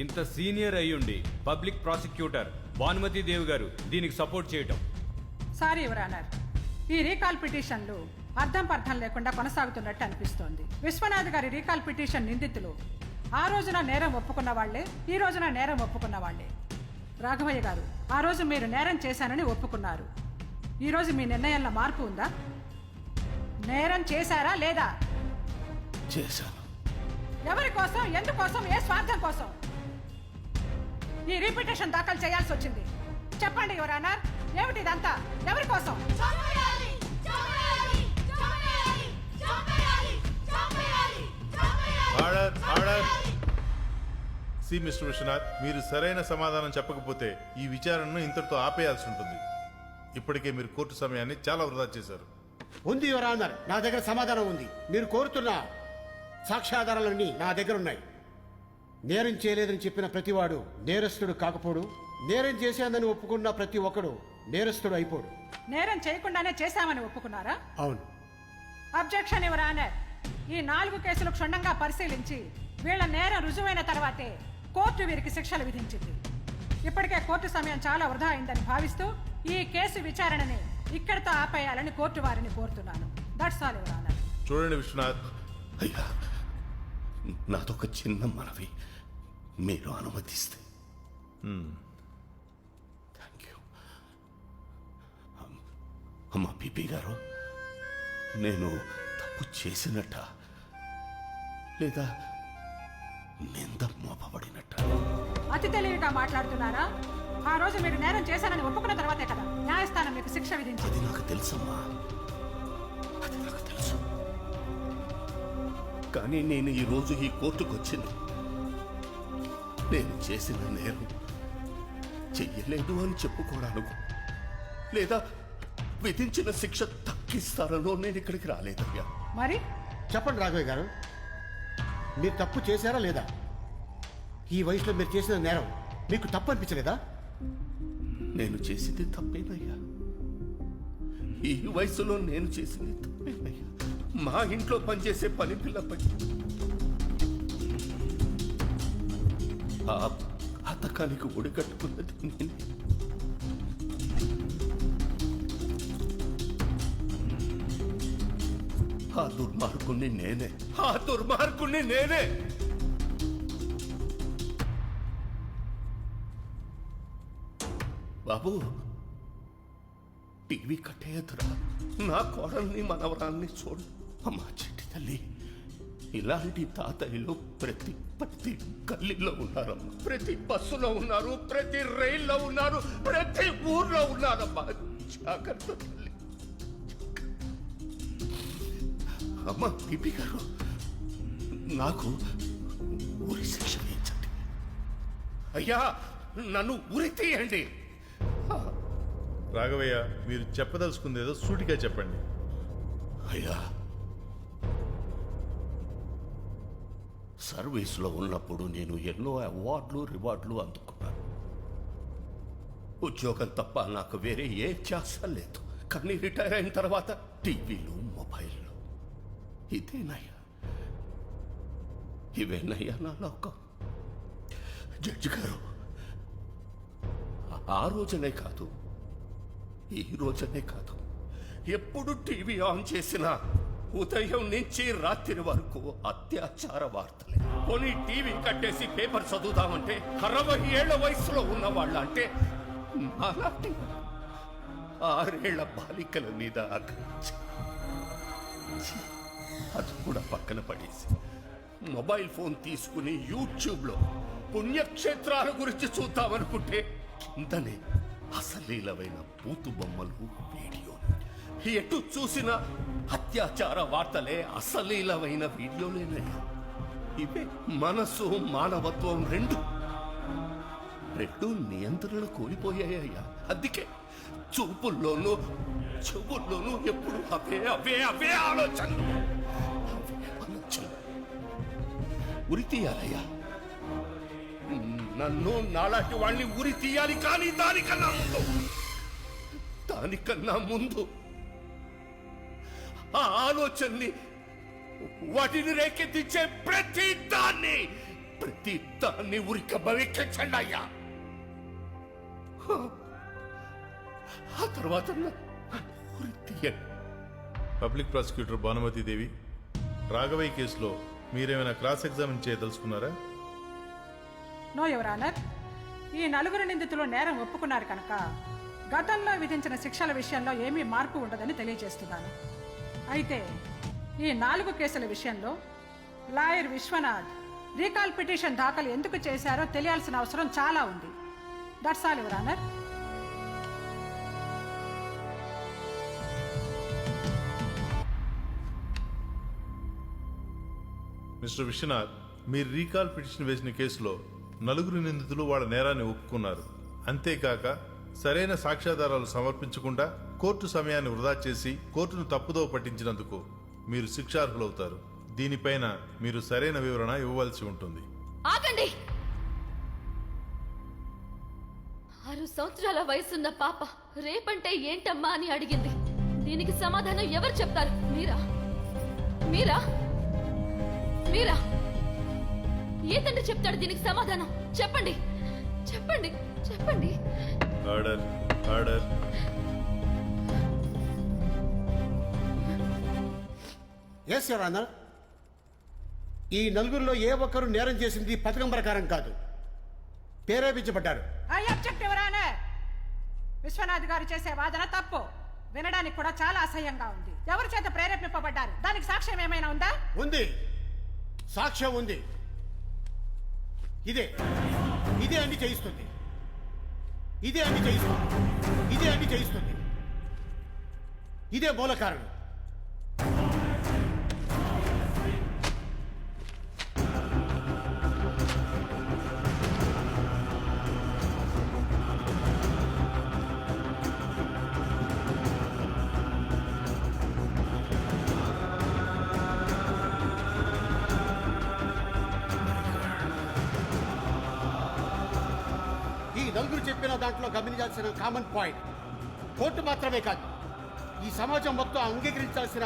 ఇంత సీనియర్ అయ్యుండి పబ్లిక్ ప్రాసిక్యూటర్ భానుమతి దేవి గారు దీనికి సపోర్ట్ చేయటం. సారీ యువర్ ఆనర్, ఈ రీకాల్ పిటిషన్లు అర్థం పర్థం లేకుండా కొనసాగుతున్నట్టు అనిపిస్తోంది. విశ్వనాథ్ గారి రీకాల్ పిటిషన్ నిందితులు ఆ రోజున నేరం ఒప్పుకున్న వాళ్లే, ఈ రోజున నేరం ఒప్పుకున్న వాళ్లే. రాఘవయ్య గారు, ఆ రోజు మీరు నేరం చేశానని ఒప్పుకున్నారు. ఈ రోజు మీ నిర్ణయంలో మార్పు ఉందా? నేరం చేశారా లేదా? చేశాను. ఎవరి కోసం, ఎందుకోసం, ఏ స్వార్థం కోసం ఈ రీపిటిషన్ దాఖలు చేయాల్సి వచ్చింది? చెప్పండి యువర్ ఆనర్, ఏమిటి ఇదంతా? ఎవరి కోసం? Order, order. See Mr Vishwanath, మీరు సరైన సమాధానం చెప్పకపోతే ఈ విచారణను ఇంతటితో ఆపేయాల్సి ఉంటుంది. ఇప్పటికే మీరు కోర్టు సమయాన్ని చాలా వృధా చేశారు. ఉంది యువర్ ఆనర్, నా దగ్గర సమాధానం ఉంది. మీరు కోరుతున్న సాక్ష్యాధారాలన్నీ నా దగ్గర ఉన్నాయి. నేరం చేయలేదని చెప్పిన ప్రతివాడు నేరస్తుడు కాకపోడు, నేరం చేశానని ఒప్పుకున్న ప్రతి ఒక్కడు నేరస్తుడు అయిపోడు. నేరం చేయకుండానే చేశామని ఒప్పుకున్నారా? అవును. Objection your honour. ఈ 4 కేసులు క్షుణ్ణంగా పరిశీలించి వీళ్ళ నేరం రుజువైన తర్వాతే కోర్టు వీరికి శిక్షలు విధించింది. ఇప్పటికే కోర్టు సమయం చాలా వృధా అయిందని భావిస్తూ ఈ కేసు విచారణని ఇక్కడితో ఆపేయాలని కోర్టు వారిని కోరుతున్నాను. That's all your honour. చూడండి విశ్వనాథ్, అయ్యా, నాదొక చిన్న మనవి, మీరు అనుమతిస్తే. అమ్మా పిపి గారు, నేను తప్పు చేసినట్ట లేదా నింద మోపబడినట్ట? అతి తెలివిగా మాట్లాడుతున్నారా? ఆ రోజు మీరు నేరం చేశారని ఒప్పుకున్న తర్వాతే కదా న్యాయస్థానం మీకు శిక్ష విధించింది. అది నాకు తెలుసమ్మా, అది నాకు తెలుసు. కానీ నేను ఈరోజు ఈ కోర్టుకు వచ్చింది నేను చేసిన నేరం చెయ్యలేదు అని చెప్పుకోవడానికి, లేదా విధించిన శిక్ష తగ్గిస్తారనో నేను ఇక్కడికి రాలేదయ్యా. మరి చెప్పండి రాఘవయ్య గారు, మీరు తప్పు చేశారా లేదా? ఈ వయసులో మీరు చేసిన నేరం మీకు తప్పు అనిపించలేదా? నేను చేసింది తప్పేనయ్యా. ఈ వయసులో నేను చేసింది తప్పేనయ్యా. మా ఇంట్లో పనిచేసే పని పిల్లపై ఆ పథకానికి ఒడిగట్టుకున్నది నేను. ఆ దుర్మార్గుణ్ణి నేనే, ఆ దుర్మార్గుణ్ణి నేనే. బాబు, టీవీ కట్టేయద్దురా. నా కోడల్ని మనవరాల్ని చూడు. అమ్మా చెట్టి తల్లి, ఇలాంటి తాతయ్యలు ప్రతి ప్రతి గల్లీలో ఉన్నారమ్మా, ప్రతి బస్సులో ఉన్నారు, ప్రతి రైల్లో ఉన్నారు, ప్రతి ఊర్లో ఉన్నారమ్మా. జాగ్రత్త తల్లి. అమ్మా పిపి గారు, నాకు ఉరి శిక్ష వేయించండి. అయ్యా, నన్ను ఉరి తీయండి. రాఘవయ్య, మీరు చెప్పదలుచుకుంది ఏదో సూటిగా చెప్పండి. అయ్యా, సర్వీస్లో ఉన్నప్పుడు నేను ఎన్నో అవార్డులు రివార్డులు అందుకున్నాను. ఉద్యోగం తప్ప నాకు వేరే ఏ ధ్యాస లేదు. కానీ రిటైర్ అయిన తర్వాత టీవీలు, మొబైల్లో, ఇదేనయ్యా, ఇవేనయ్యా నా లోకం. జడ్జి గారు, ఆ రోజునే కాదు, ఈ రోజునే కాదు, ఎప్పుడు టీవీ ఆన్ చేసినా ఉదయం నుంచి రాత్రి వరకు అత్యాచార వార్తలే. పోనీ టీవీ కట్టేసి పేపర్ చదువుదామంటే 60 ఏళ్ల వయసులో ఉన్న వాళ్ళ, అంటే అలాంటి 6 ఏళ్ల బాలికల మీద ఆగ్రహించి అది కూడా పక్కన పడేసి మొబైల్ ఫోన్ తీసుకుని యూట్యూబ్లో పుణ్యక్షేత్రాల గురించి చూద్దామనుకుంటే కిందనే అసలీలమైన బూతు బొమ్మలు, వీడియోలు, ఎటు చూసినా అత్యాచార వార్తలే, అసలీలమైన వీడియోలేనయ్యా. ఇవే మనసు, మానవత్వం రెండు నియంత్రణ కోల్పోయాయ్యా. అందుకే చూపుల్లోనూ చెవుల్లోనూ ఎప్పుడు అవే అవే అవే ఆలోచనలు. ఉరి తీయాలయ్యా, నన్ను నాలాంటి వాళ్ళని ఉరి తీయాలి. కానీ దానికన్నా ముందు ఆ ఆలోచనని, వాటిని రేకెత్తించే ప్రతి దాన్ని ఉరికబెక్కించండి అయ్యా. ఆ తర్వాత ఉరి తీయండి. పబ్లిక్ ప్రాసిక్యూటర్ భానుమతి దేవి, రాఘవయ్య కేసులో మీరేమైనా క్రాస్ ఎగ్జామిన్ చేయదలుచుకున్నారా? నో యువర్ ఆనర్, ఈ 4 నిందితులు నేరం ఒప్పుకున్నారు కనుక గతంలో విధించిన శిక్షల విషయంలో ఏమీ మార్పు ఉండదని తెలియజేస్తున్నాను. అయితే ఈ 4 కేసుల విషయంలో లాయర్ విశ్వనాథ్ రీకాల్ పిటిషన్ దాఖలు ఎందుకు చేశారో తెలియాల్సిన అవసరం చాలా ఉంది. That's all your honour. Mr Vishwanath, మీరు రీకాల్ పిటిషన్ వేసిన కేసులో 4 నిందితులు వాళ్ళ నేరాన్ని ఒప్పుకున్నారు. అంతేకాక సరైన సాక్ష్యాధారాలు సమర్పించకుండా కోర్టు సమయాన్ని వృధా చేసి కోర్టును తప్పుదో పట్టించినందుకు మీరు శిక్షార్హులవుతారు. దీనిపైన మీరు సరైన వివరణ ఇవ్వవలసి ఉంటుంది. ఆగండి. 6 సంవత్సరాల వయసున్న పాప రేపంటే ఏంటమ్మా అని అడిగింది. దీనికి సమాధానం ఎవరు చెప్తారు? మీరా? మీరా? మీరా? ఏ తండ్రి చెప్తాడు దీనికి సమాధానం? చెప్పండి, చెప్పండి, చెప్పండి. Order, order. Yes your honour, ఈ 4 ఏ ఒక్కరు నేరం చేసింది పథకం ప్రకారం కాదు, ప్రేరేపించబడ్డారు. I object your honour. Vishwanath గారు చేసే వాదన తప్పు. వినడానికి కూడా చాలా అసహ్యంగా ఉంది. ఎవరి చేత ప్రేరేపింపబడ్డారు? దానికి సాక్ష్యం ఏమైనా ఉందా? ఉంది, సాక్ష్యం ఉంది. ఇదే ఇదే అన్ని చేయిస్తుంది, ఇదే అన్ని చేయిస్తుంది, ఇదే అన్ని చేయిస్తుంది. ఇదే మూల కారణం. ఈ నలుగురు చెప్పిన దాంట్లో గమనించాల్సిన కామన్ పాయింట్, కోర్టు మాత్రమే కాదు, ఈ సమాజం మొత్తం అంగీకరించాల్సిన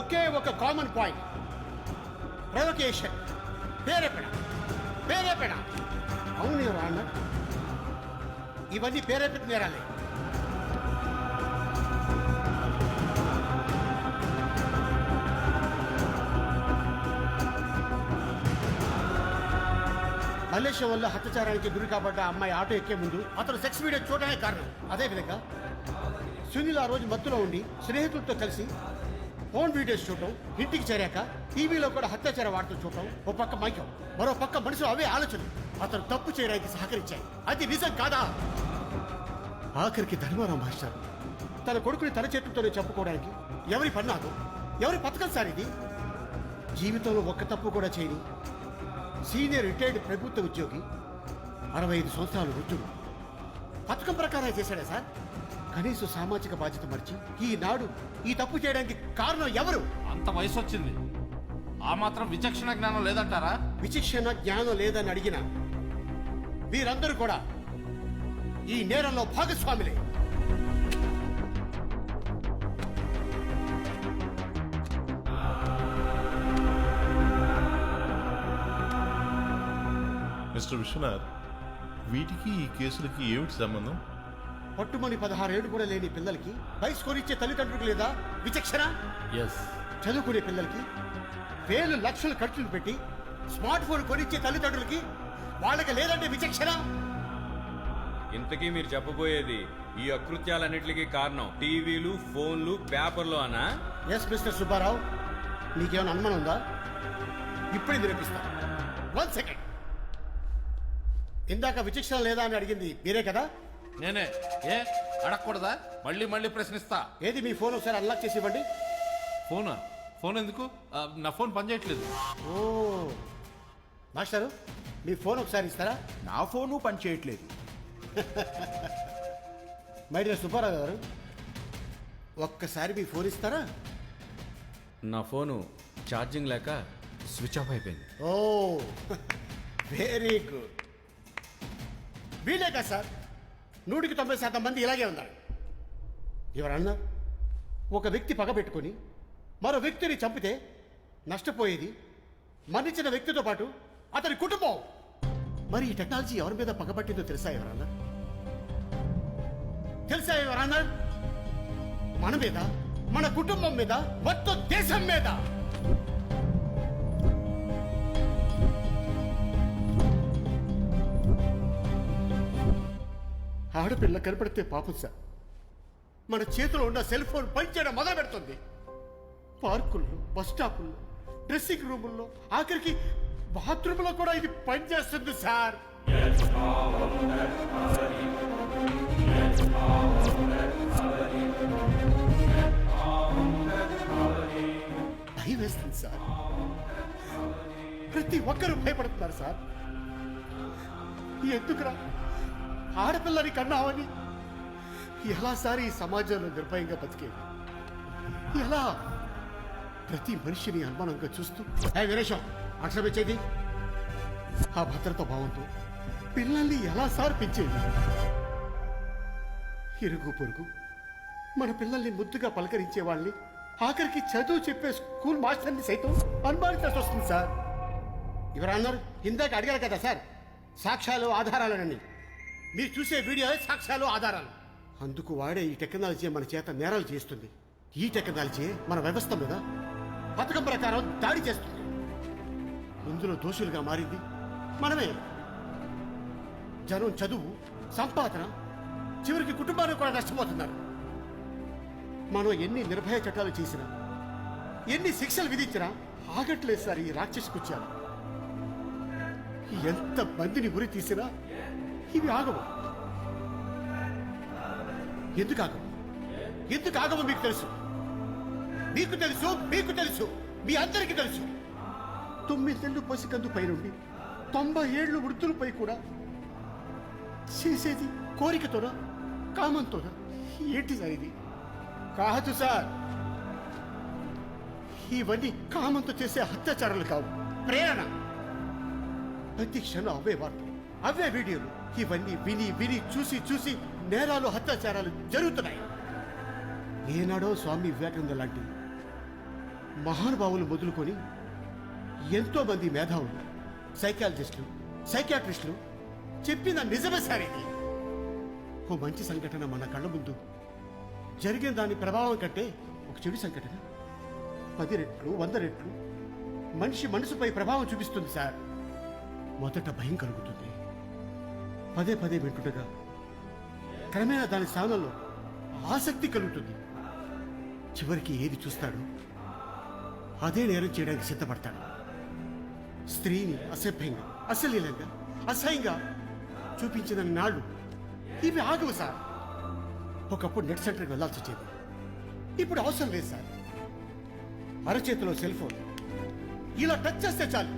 ఒకే ఒక కామన్ పాయింట్, ప్రొవొకేషన్, ప్రేరేపణ. ప్రేరేపణ అవును యువర్ ఆనర్, ఇవన్నీ ప్రేరేపిత నేరాలే. మలేషియా వల్ల హత్యాచారానికి గురి కాబడ్డ అమ్మాయి ఆటో ఎక్కే ముందు అతను సెక్స్ వీడియో చూడడానికి కారణం. అదేవిధంగా సునీల్ ఆ రోజు మత్తులో ఉండి స్నేహితులతో కలిసి ఫోన్ వీడియోస్ చూడటం, ఇంటికి చేరాక టీవీలో కూడా హత్యాచార వార్తలు చూడటం, ఓ పక్క మైకం, మరో పక్క మనుషులు అవే ఆలోచనలు అతను తప్పు చేయడానికి సహకరించాయి. అది నిజం కాదా? ఆఖరికి ధర్మారావు మాస్టర్ తన కొడుకుని తన చేతులతోనే చెప్పుకోవడానికి ఎవరి పన్నాదు, ఎవరి పథకం సార్ ఇది? జీవితంలో ఒక్క తప్పు కూడా చేయని సీనియర్ రిటైర్డ్ ప్రభుత్వ ఉద్యోగి, 65 సంవత్సరాలు వృద్ధుడు పథకం ప్రకారం చేశాడే సార్. కనీసం సామాజిక బాధ్యత మర్చి ఈనాడు ఈ తప్పు చేయడానికి కారణం ఎవరు? అంత వయసు వచ్చింది, ఆ మాత్రం విచక్షణ జ్ఞానం లేదంటారా? విచక్షణ జ్ఞానం లేదని అడిగిన వీరందరూ కూడా ఈ నేరంలో భాగస్వాములే. మిస్టర్ విశ్వనాథ్, వీటికి ఈ కేసులకి ఏమిటి సంబంధం? పట్టుమని 16 ఏళ్ళు కూడా లేని పిల్లలకి వయసు కొనిచ్చే తల్లిదండ్రులకు లేదా విచక్షణ? చదువుకునే పిల్లలకి వేలు లక్షలు ఖర్చులు పెట్టి స్మార్ట్ ఫోన్ కొనిచ్చే తల్లిదండ్రులకి వాళ్ళకి లేదంటే విచక్షణ? ఇంతకీ మీరు చెప్పబోయేది ఈ అకృత్యాలన్నిటికీ కారణం టీవీలు, ఫోన్లు, పేపర్లు అనా? ఎస్ మిస్టర్ సుబ్బారావు, నీకేమైనా అనుమానం ఉందా? ఇప్పుడే నిరూపిస్తా. 1 సెకండ్. ఇందాక విచక్షణ లేదా అని అడిగింది మీరే కదా? నేనే. ఏ అడగకూడదా? మళ్ళీ మళ్ళీ ప్రశ్నిస్తా. ఏది మీ ఫోన్ ఒకసారి అన్లాక్ చేసి ఇవ్వండి. ఫోనా? ఫోన్ ఎందుకు? నా ఫోన్ పనిచేయట్లేదు. ఓ మాస్టారు, మీ ఫోన్ ఒకసారి ఇస్తారా? నా ఫోను పని చేయట్లేదు. మై డియర్ సుబ్బారావు గారు, ఒక్కసారి మీ ఫోన్ ఇస్తారా? నా ఫోను ఛార్జింగ్ లేక స్విచ్ ఆఫ్ అయిపోయింది. ఓ వెరీ గుడ్. వీలే కదా సార్, 100% మంది ఇలాగే ఉన్నారు. ఎవరన్నా ఒక వ్యక్తి పగబెట్టుకొని మరో వ్యక్తిని చంపితే నష్టపోయేది మరణించిన వ్యక్తితో పాటు అతని కుటుంబం. మరి ఈ టెక్నాలజీ ఎవరి మీద పగబట్టిందో తెలుసా ఎవరన్నా? తెలుసా ఎవరన్నా? మన మీద, మన కుటుంబం మీద, మొత్తం దేశం మీద. ఆడపిల్ల కనపడితే పాపం సార్, మన చేతిలో ఉన్న సెల్ ఫోన్ పనిచేయడం మొదలు పెడుతుంది. పార్కుల్లో, బస్ స్టాపుల్లో, డ్రెస్సింగ్ రూముల్లో, ఆఖరికి బాత్రూంలో కూడా ఇది పనిచేస్తుంది సార్. భయం వేస్తుంది సార్. ప్రతి ఒక్కరూ భయపడుతున్నారు సార్. ఎందుకురా ఆడపిల్లని కన్నావని? ఎలా సార్ ఈ సమాజంలో నిర్భయంగా బతికేది? ఎలా? ప్రతి మనిషిని అనుమానంగా చూస్తూ వినేశం అక్షరమిచ్చేది ఆ భద్రత భావంతో పిల్లల్ని ఎలా సార్ పెంచేది? ఇరుగు పొరుగు మన పిల్లల్ని ముద్దుగా పలకరించే వాళ్ళని, ఆఖరికి చదువు చెప్పే స్కూల్ మాస్టర్ని సైతం అనుమానించాల్సి వస్తుంది సార్. ఎవరన్నారు? ఇందాక అడిగారు కదా సార్, సాక్ష్యాలు ఆధారాలనని. మీరు చూసే వీడియో సాక్ష్యాలు ఆధారాలు. అందుకు వాడే ఈ టెక్నాలజీ మన చేత నేరాలు చేస్తుంది. ఈ టెక్నాలజీ మన వ్యవస్థ మీద పథకం ప్రకారం దాడి చేస్తుంది. ఇందులో దోషులుగా మారింది మనమే. జనం చదువు, సంపాదన, చివరికి కుటుంబానికి కూడా నష్టపోతున్నారు. మనం ఎన్ని నిర్భయ చట్టాలు చేసినా, ఎన్ని శిక్షలు విధించినా ఆగట్లేదు సార్ ఈ రాక్షసుకొచ్చారు. ఎంత మందిని ఉరి తీసినా ఇవి ఆగవు. ఎందుకు ఆగవు? ఎందుకు ఆగవు మీకు తెలుసు. మీకు తెలుసు, మీకు తెలుసు, మీ అందరికీ తెలుసు. 9 ఏళ్ళు పసికందు పైనుండి 90 ఏళ్ళు వృద్ధులపై కూడా చేసేది కోరికతోనా, కామంతోనా? ఏంటి సార్ ఇది? కాదు సార్, ఇవన్నీ కామంతో చేసే అత్యాచారాలు కావు, ప్రేరణ. ప్రతి క్షణం అవే వార్తలు, అవే వీడియోలు, ఇవన్నీ విని విని చూసి చూసి నేరాలు, అత్యాచారాలు జరుగుతున్నాయి. ఏనాడో స్వామి వివేకానంద లాంటి మహానుభావులు మొదలుకొని ఎంతో మంది మేధావులు, సైకాలజిస్టులు, సైకియాట్రిస్టులు చెప్పిన నిజమే సార్ ఇది. ఓ మంచి సంఘటన మన కళ్ళ ముందు జరిగిన దాని ప్రభావం కంటే ఒక చెడు సంఘటన 10 రెట్లు 100 రెట్లు మనిషి మనసుపై ప్రభావం చూపిస్తుంది సార్. మొదట భయం కలుగుతుంది, పదే పదే వింటుండగా క్రమేణా దాని స్థానంలో ఆసక్తి కలుగుతుంది. చివరికి ఏది చూస్తాడో అదే నేరం చేయడానికి సిద్ధపడతాడు. స్త్రీని అసభ్యంగా, అశ్లీలంగా, అసహ్యంగా చూపించిన నాళ్ళు ఇవి ఆగవు సార్. ఒకప్పుడు నెట్ సెంటర్కి వెళ్ళాల్సి వచ్చేది, ఇప్పుడు అవసరం లేదు సార్. అరచేతిలో సెల్ ఫోన్, ఇలా టచ్ చేస్తే చాలు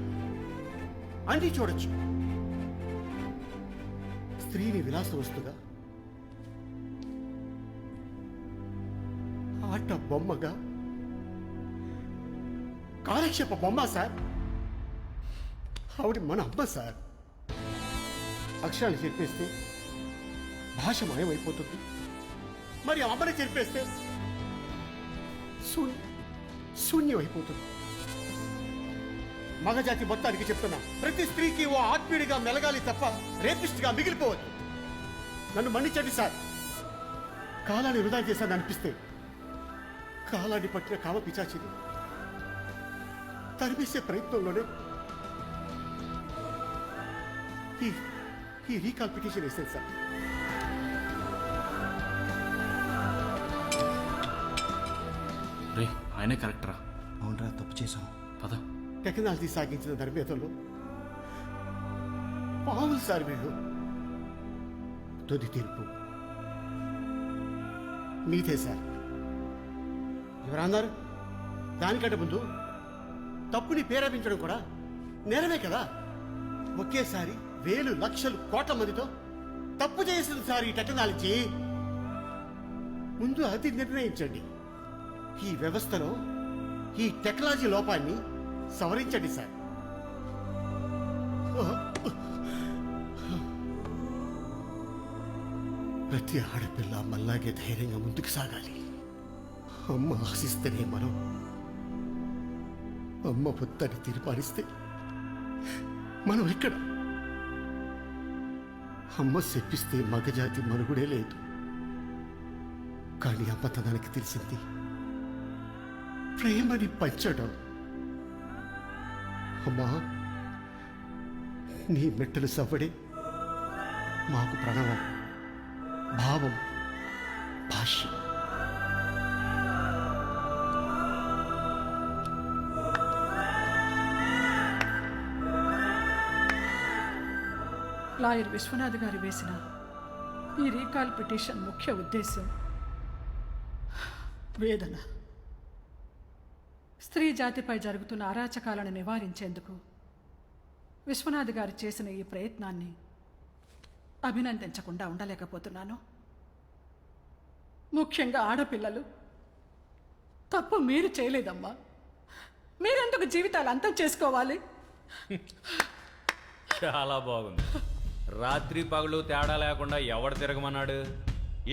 అన్నీ చూడొచ్చు. స్త్రీని విలాస వస్తుగా, ఆట బొమ్మగా, కాలక్షేప బొమ్మ సార్. ఆవిడ మన అమ్మ సార్. అక్షరాలు చెప్పేస్తే భాష మాయమైపోతుంది, మరి అమ్మని చెప్పేస్తే శూన్యమైపోతుంది. మగజాతి మొత్తానికి చెప్తున్నా, ప్రతి స్త్రీకి ఓ ఆత్మీయుడిగా మెలగాలి తప్ప రేపిస్ట్గా మిగిలిపోవద్దు. నన్ను మన్నించండి సార్. కాలాన్ని వృధా చేశాను అనిపిస్తే కాలాన్ని పట్టిన కామ పిచాచిని తరిమేసే ప్రయత్నంలోనే ఈ రీకాల్ పిటిషన్ వేసేది సార్. రే ఆయనే కరెక్టరా? అవునరా, తప్పు చేశాం. పద. టెక్నాలజీ సాగించిన ధర్మేతల్లో పావులు సార్ వీళ్ళు. తుది తీర్పు మీదే సార్. ఎవరన్నారు? దానికంటే ముందు తప్పుని పేరాపించడం కూడా నేరమే కదా. ఒకేసారి వేలు లక్షలు కోట్ల మందితో తప్పు చేసింది సార్ ఈ టెక్నాలజీ. ముందు అది నిర్ణయించండి. ఈ వ్యవస్థలో ఈ టెక్నాలజీ లోపాన్ని సవరించండి సార్. ప్రతి ఆడపిల్ల మళ్ళాగే ధైర్యంగా ముందుకు సాగాలి. అమ్మ ఆశిస్తేనే మనం, అమ్మ పొత్తని తీర్మానిస్తే మనం ఇక్కడ, అమ్మ చెప్పిస్తే మగజాతి మనుగుడే లేదు. కానీ అమ్మతనానికి తెలిసింది ప్రేమని పంచడం. అమ్మా, నీ మెట్టలు సవ్వడే మాకు ప్రణవం, భావం, భాష్యం. లాయర్ విశ్వనాథ్ గారు వేసిన ఈ రీకాల్ పిటిషన్ ముఖ్య ఉద్దేశం వేదన. స్త్రీ జాతిపై జరుగుతున్న అరాచకాలను నివారించేందుకు విశ్వనాథ్ గారు చేసిన ఈ ప్రయత్నాన్ని అభినందించకుండా ఉండలేకపోతున్నాను. ముఖ్యంగా ఆడపిల్లలు. తప్పు మీరు చేయలేదమ్మా, మీరెందుకు జీవితాలు అంతం చేసుకోవాలి? చాలా బాగుంది. రాత్రి పగలు తేడా లేకుండా ఎవడు తిరగమన్నాడు?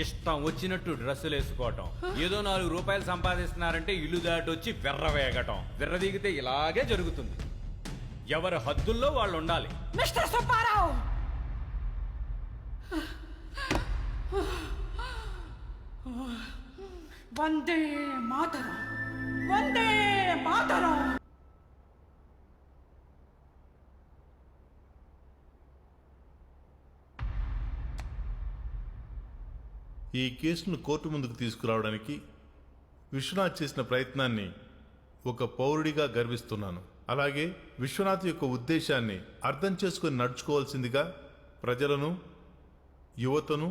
ఇష్టం వచ్చినట్టు డ్రెస్సులు వేసుకోవటం, ఏదో 4 రూపాయలు సంపాదిస్తున్నారంటే ఇల్లు దాటి వచ్చి వెర్రవేగటం. విర్రదీగితే ఇలాగే జరుగుతుంది. ఎవరి హద్దుల్లో వాళ్ళు ఉండాలి. మిస్టర్ సుబ్బారావు, వందే మాతరం, వందే మాతరం. ఈ కేసును కోర్టు ముందుకు తీసుకురావడానికి విశ్వనాథ్ చేసిన ప్రయత్నాన్ని ఒక పౌరుడిగా గర్విస్తున్నాను. అలాగే విశ్వనాథ్ యొక్క ఉద్దేశాన్ని అర్థం చేసుకొని నడుచుకోవాల్సిందిగా ప్రజలను, యువతను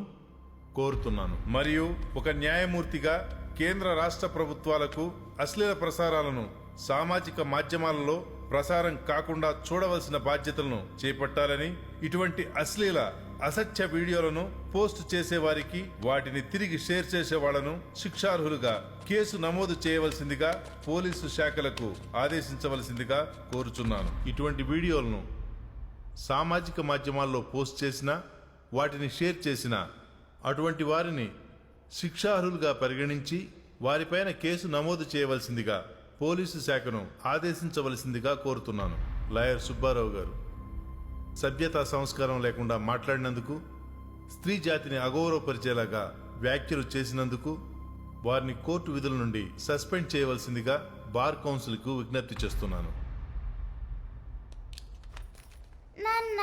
కోరుతున్నాను. మరియు ఒక న్యాయమూర్తిగా కేంద్ర రాష్ట్ర ప్రభుత్వాలకు అశ్లీల ప్రసారాలను సామాజిక మాధ్యమాలలో ప్రసారం కాకుండా చూడవలసిన బాధ్యతలను చేపట్టాలని, ఇటువంటి అశ్లీల అసత్య వీడియోలను పోస్ట్ చేసేవారికి వాటిని తిరిగి షేర్ చేసే వాళ్లను శిక్షార్హులుగా కేసు నమోదు చేయవలసిందిగా పోలీసు శాఖలకు ఆదేశించవలసిందిగా కోరుచున్నాను. ఇటువంటి వీడియోలను సామాజిక మాధ్యమాల్లో పోస్ట్ చేసినా, వాటిని షేర్ చేసినా అటువంటి వారిని శిక్షార్హులుగా పరిగణించి వారిపైన కేసు నమోదు చేయవలసిందిగా పోలీసు శాఖను ఆదేశించవలసిందిగా కోరుతున్నాను. లాయర్ సుబ్బారావు గారు సభ్యతా సంస్కారం లేకుండా మాట్లాడినందుకు, స్త్రీ జాతిని అగౌరవపరిచేలాగా వ్యాఖ్యలు చేసినందుకు వారిని కోర్టు విధుల నుండి సస్పెండ్ చేయవలసిందిగా బార్ కౌన్సిల్కు విజ్ఞప్తి చేస్తున్నాను. నాన్న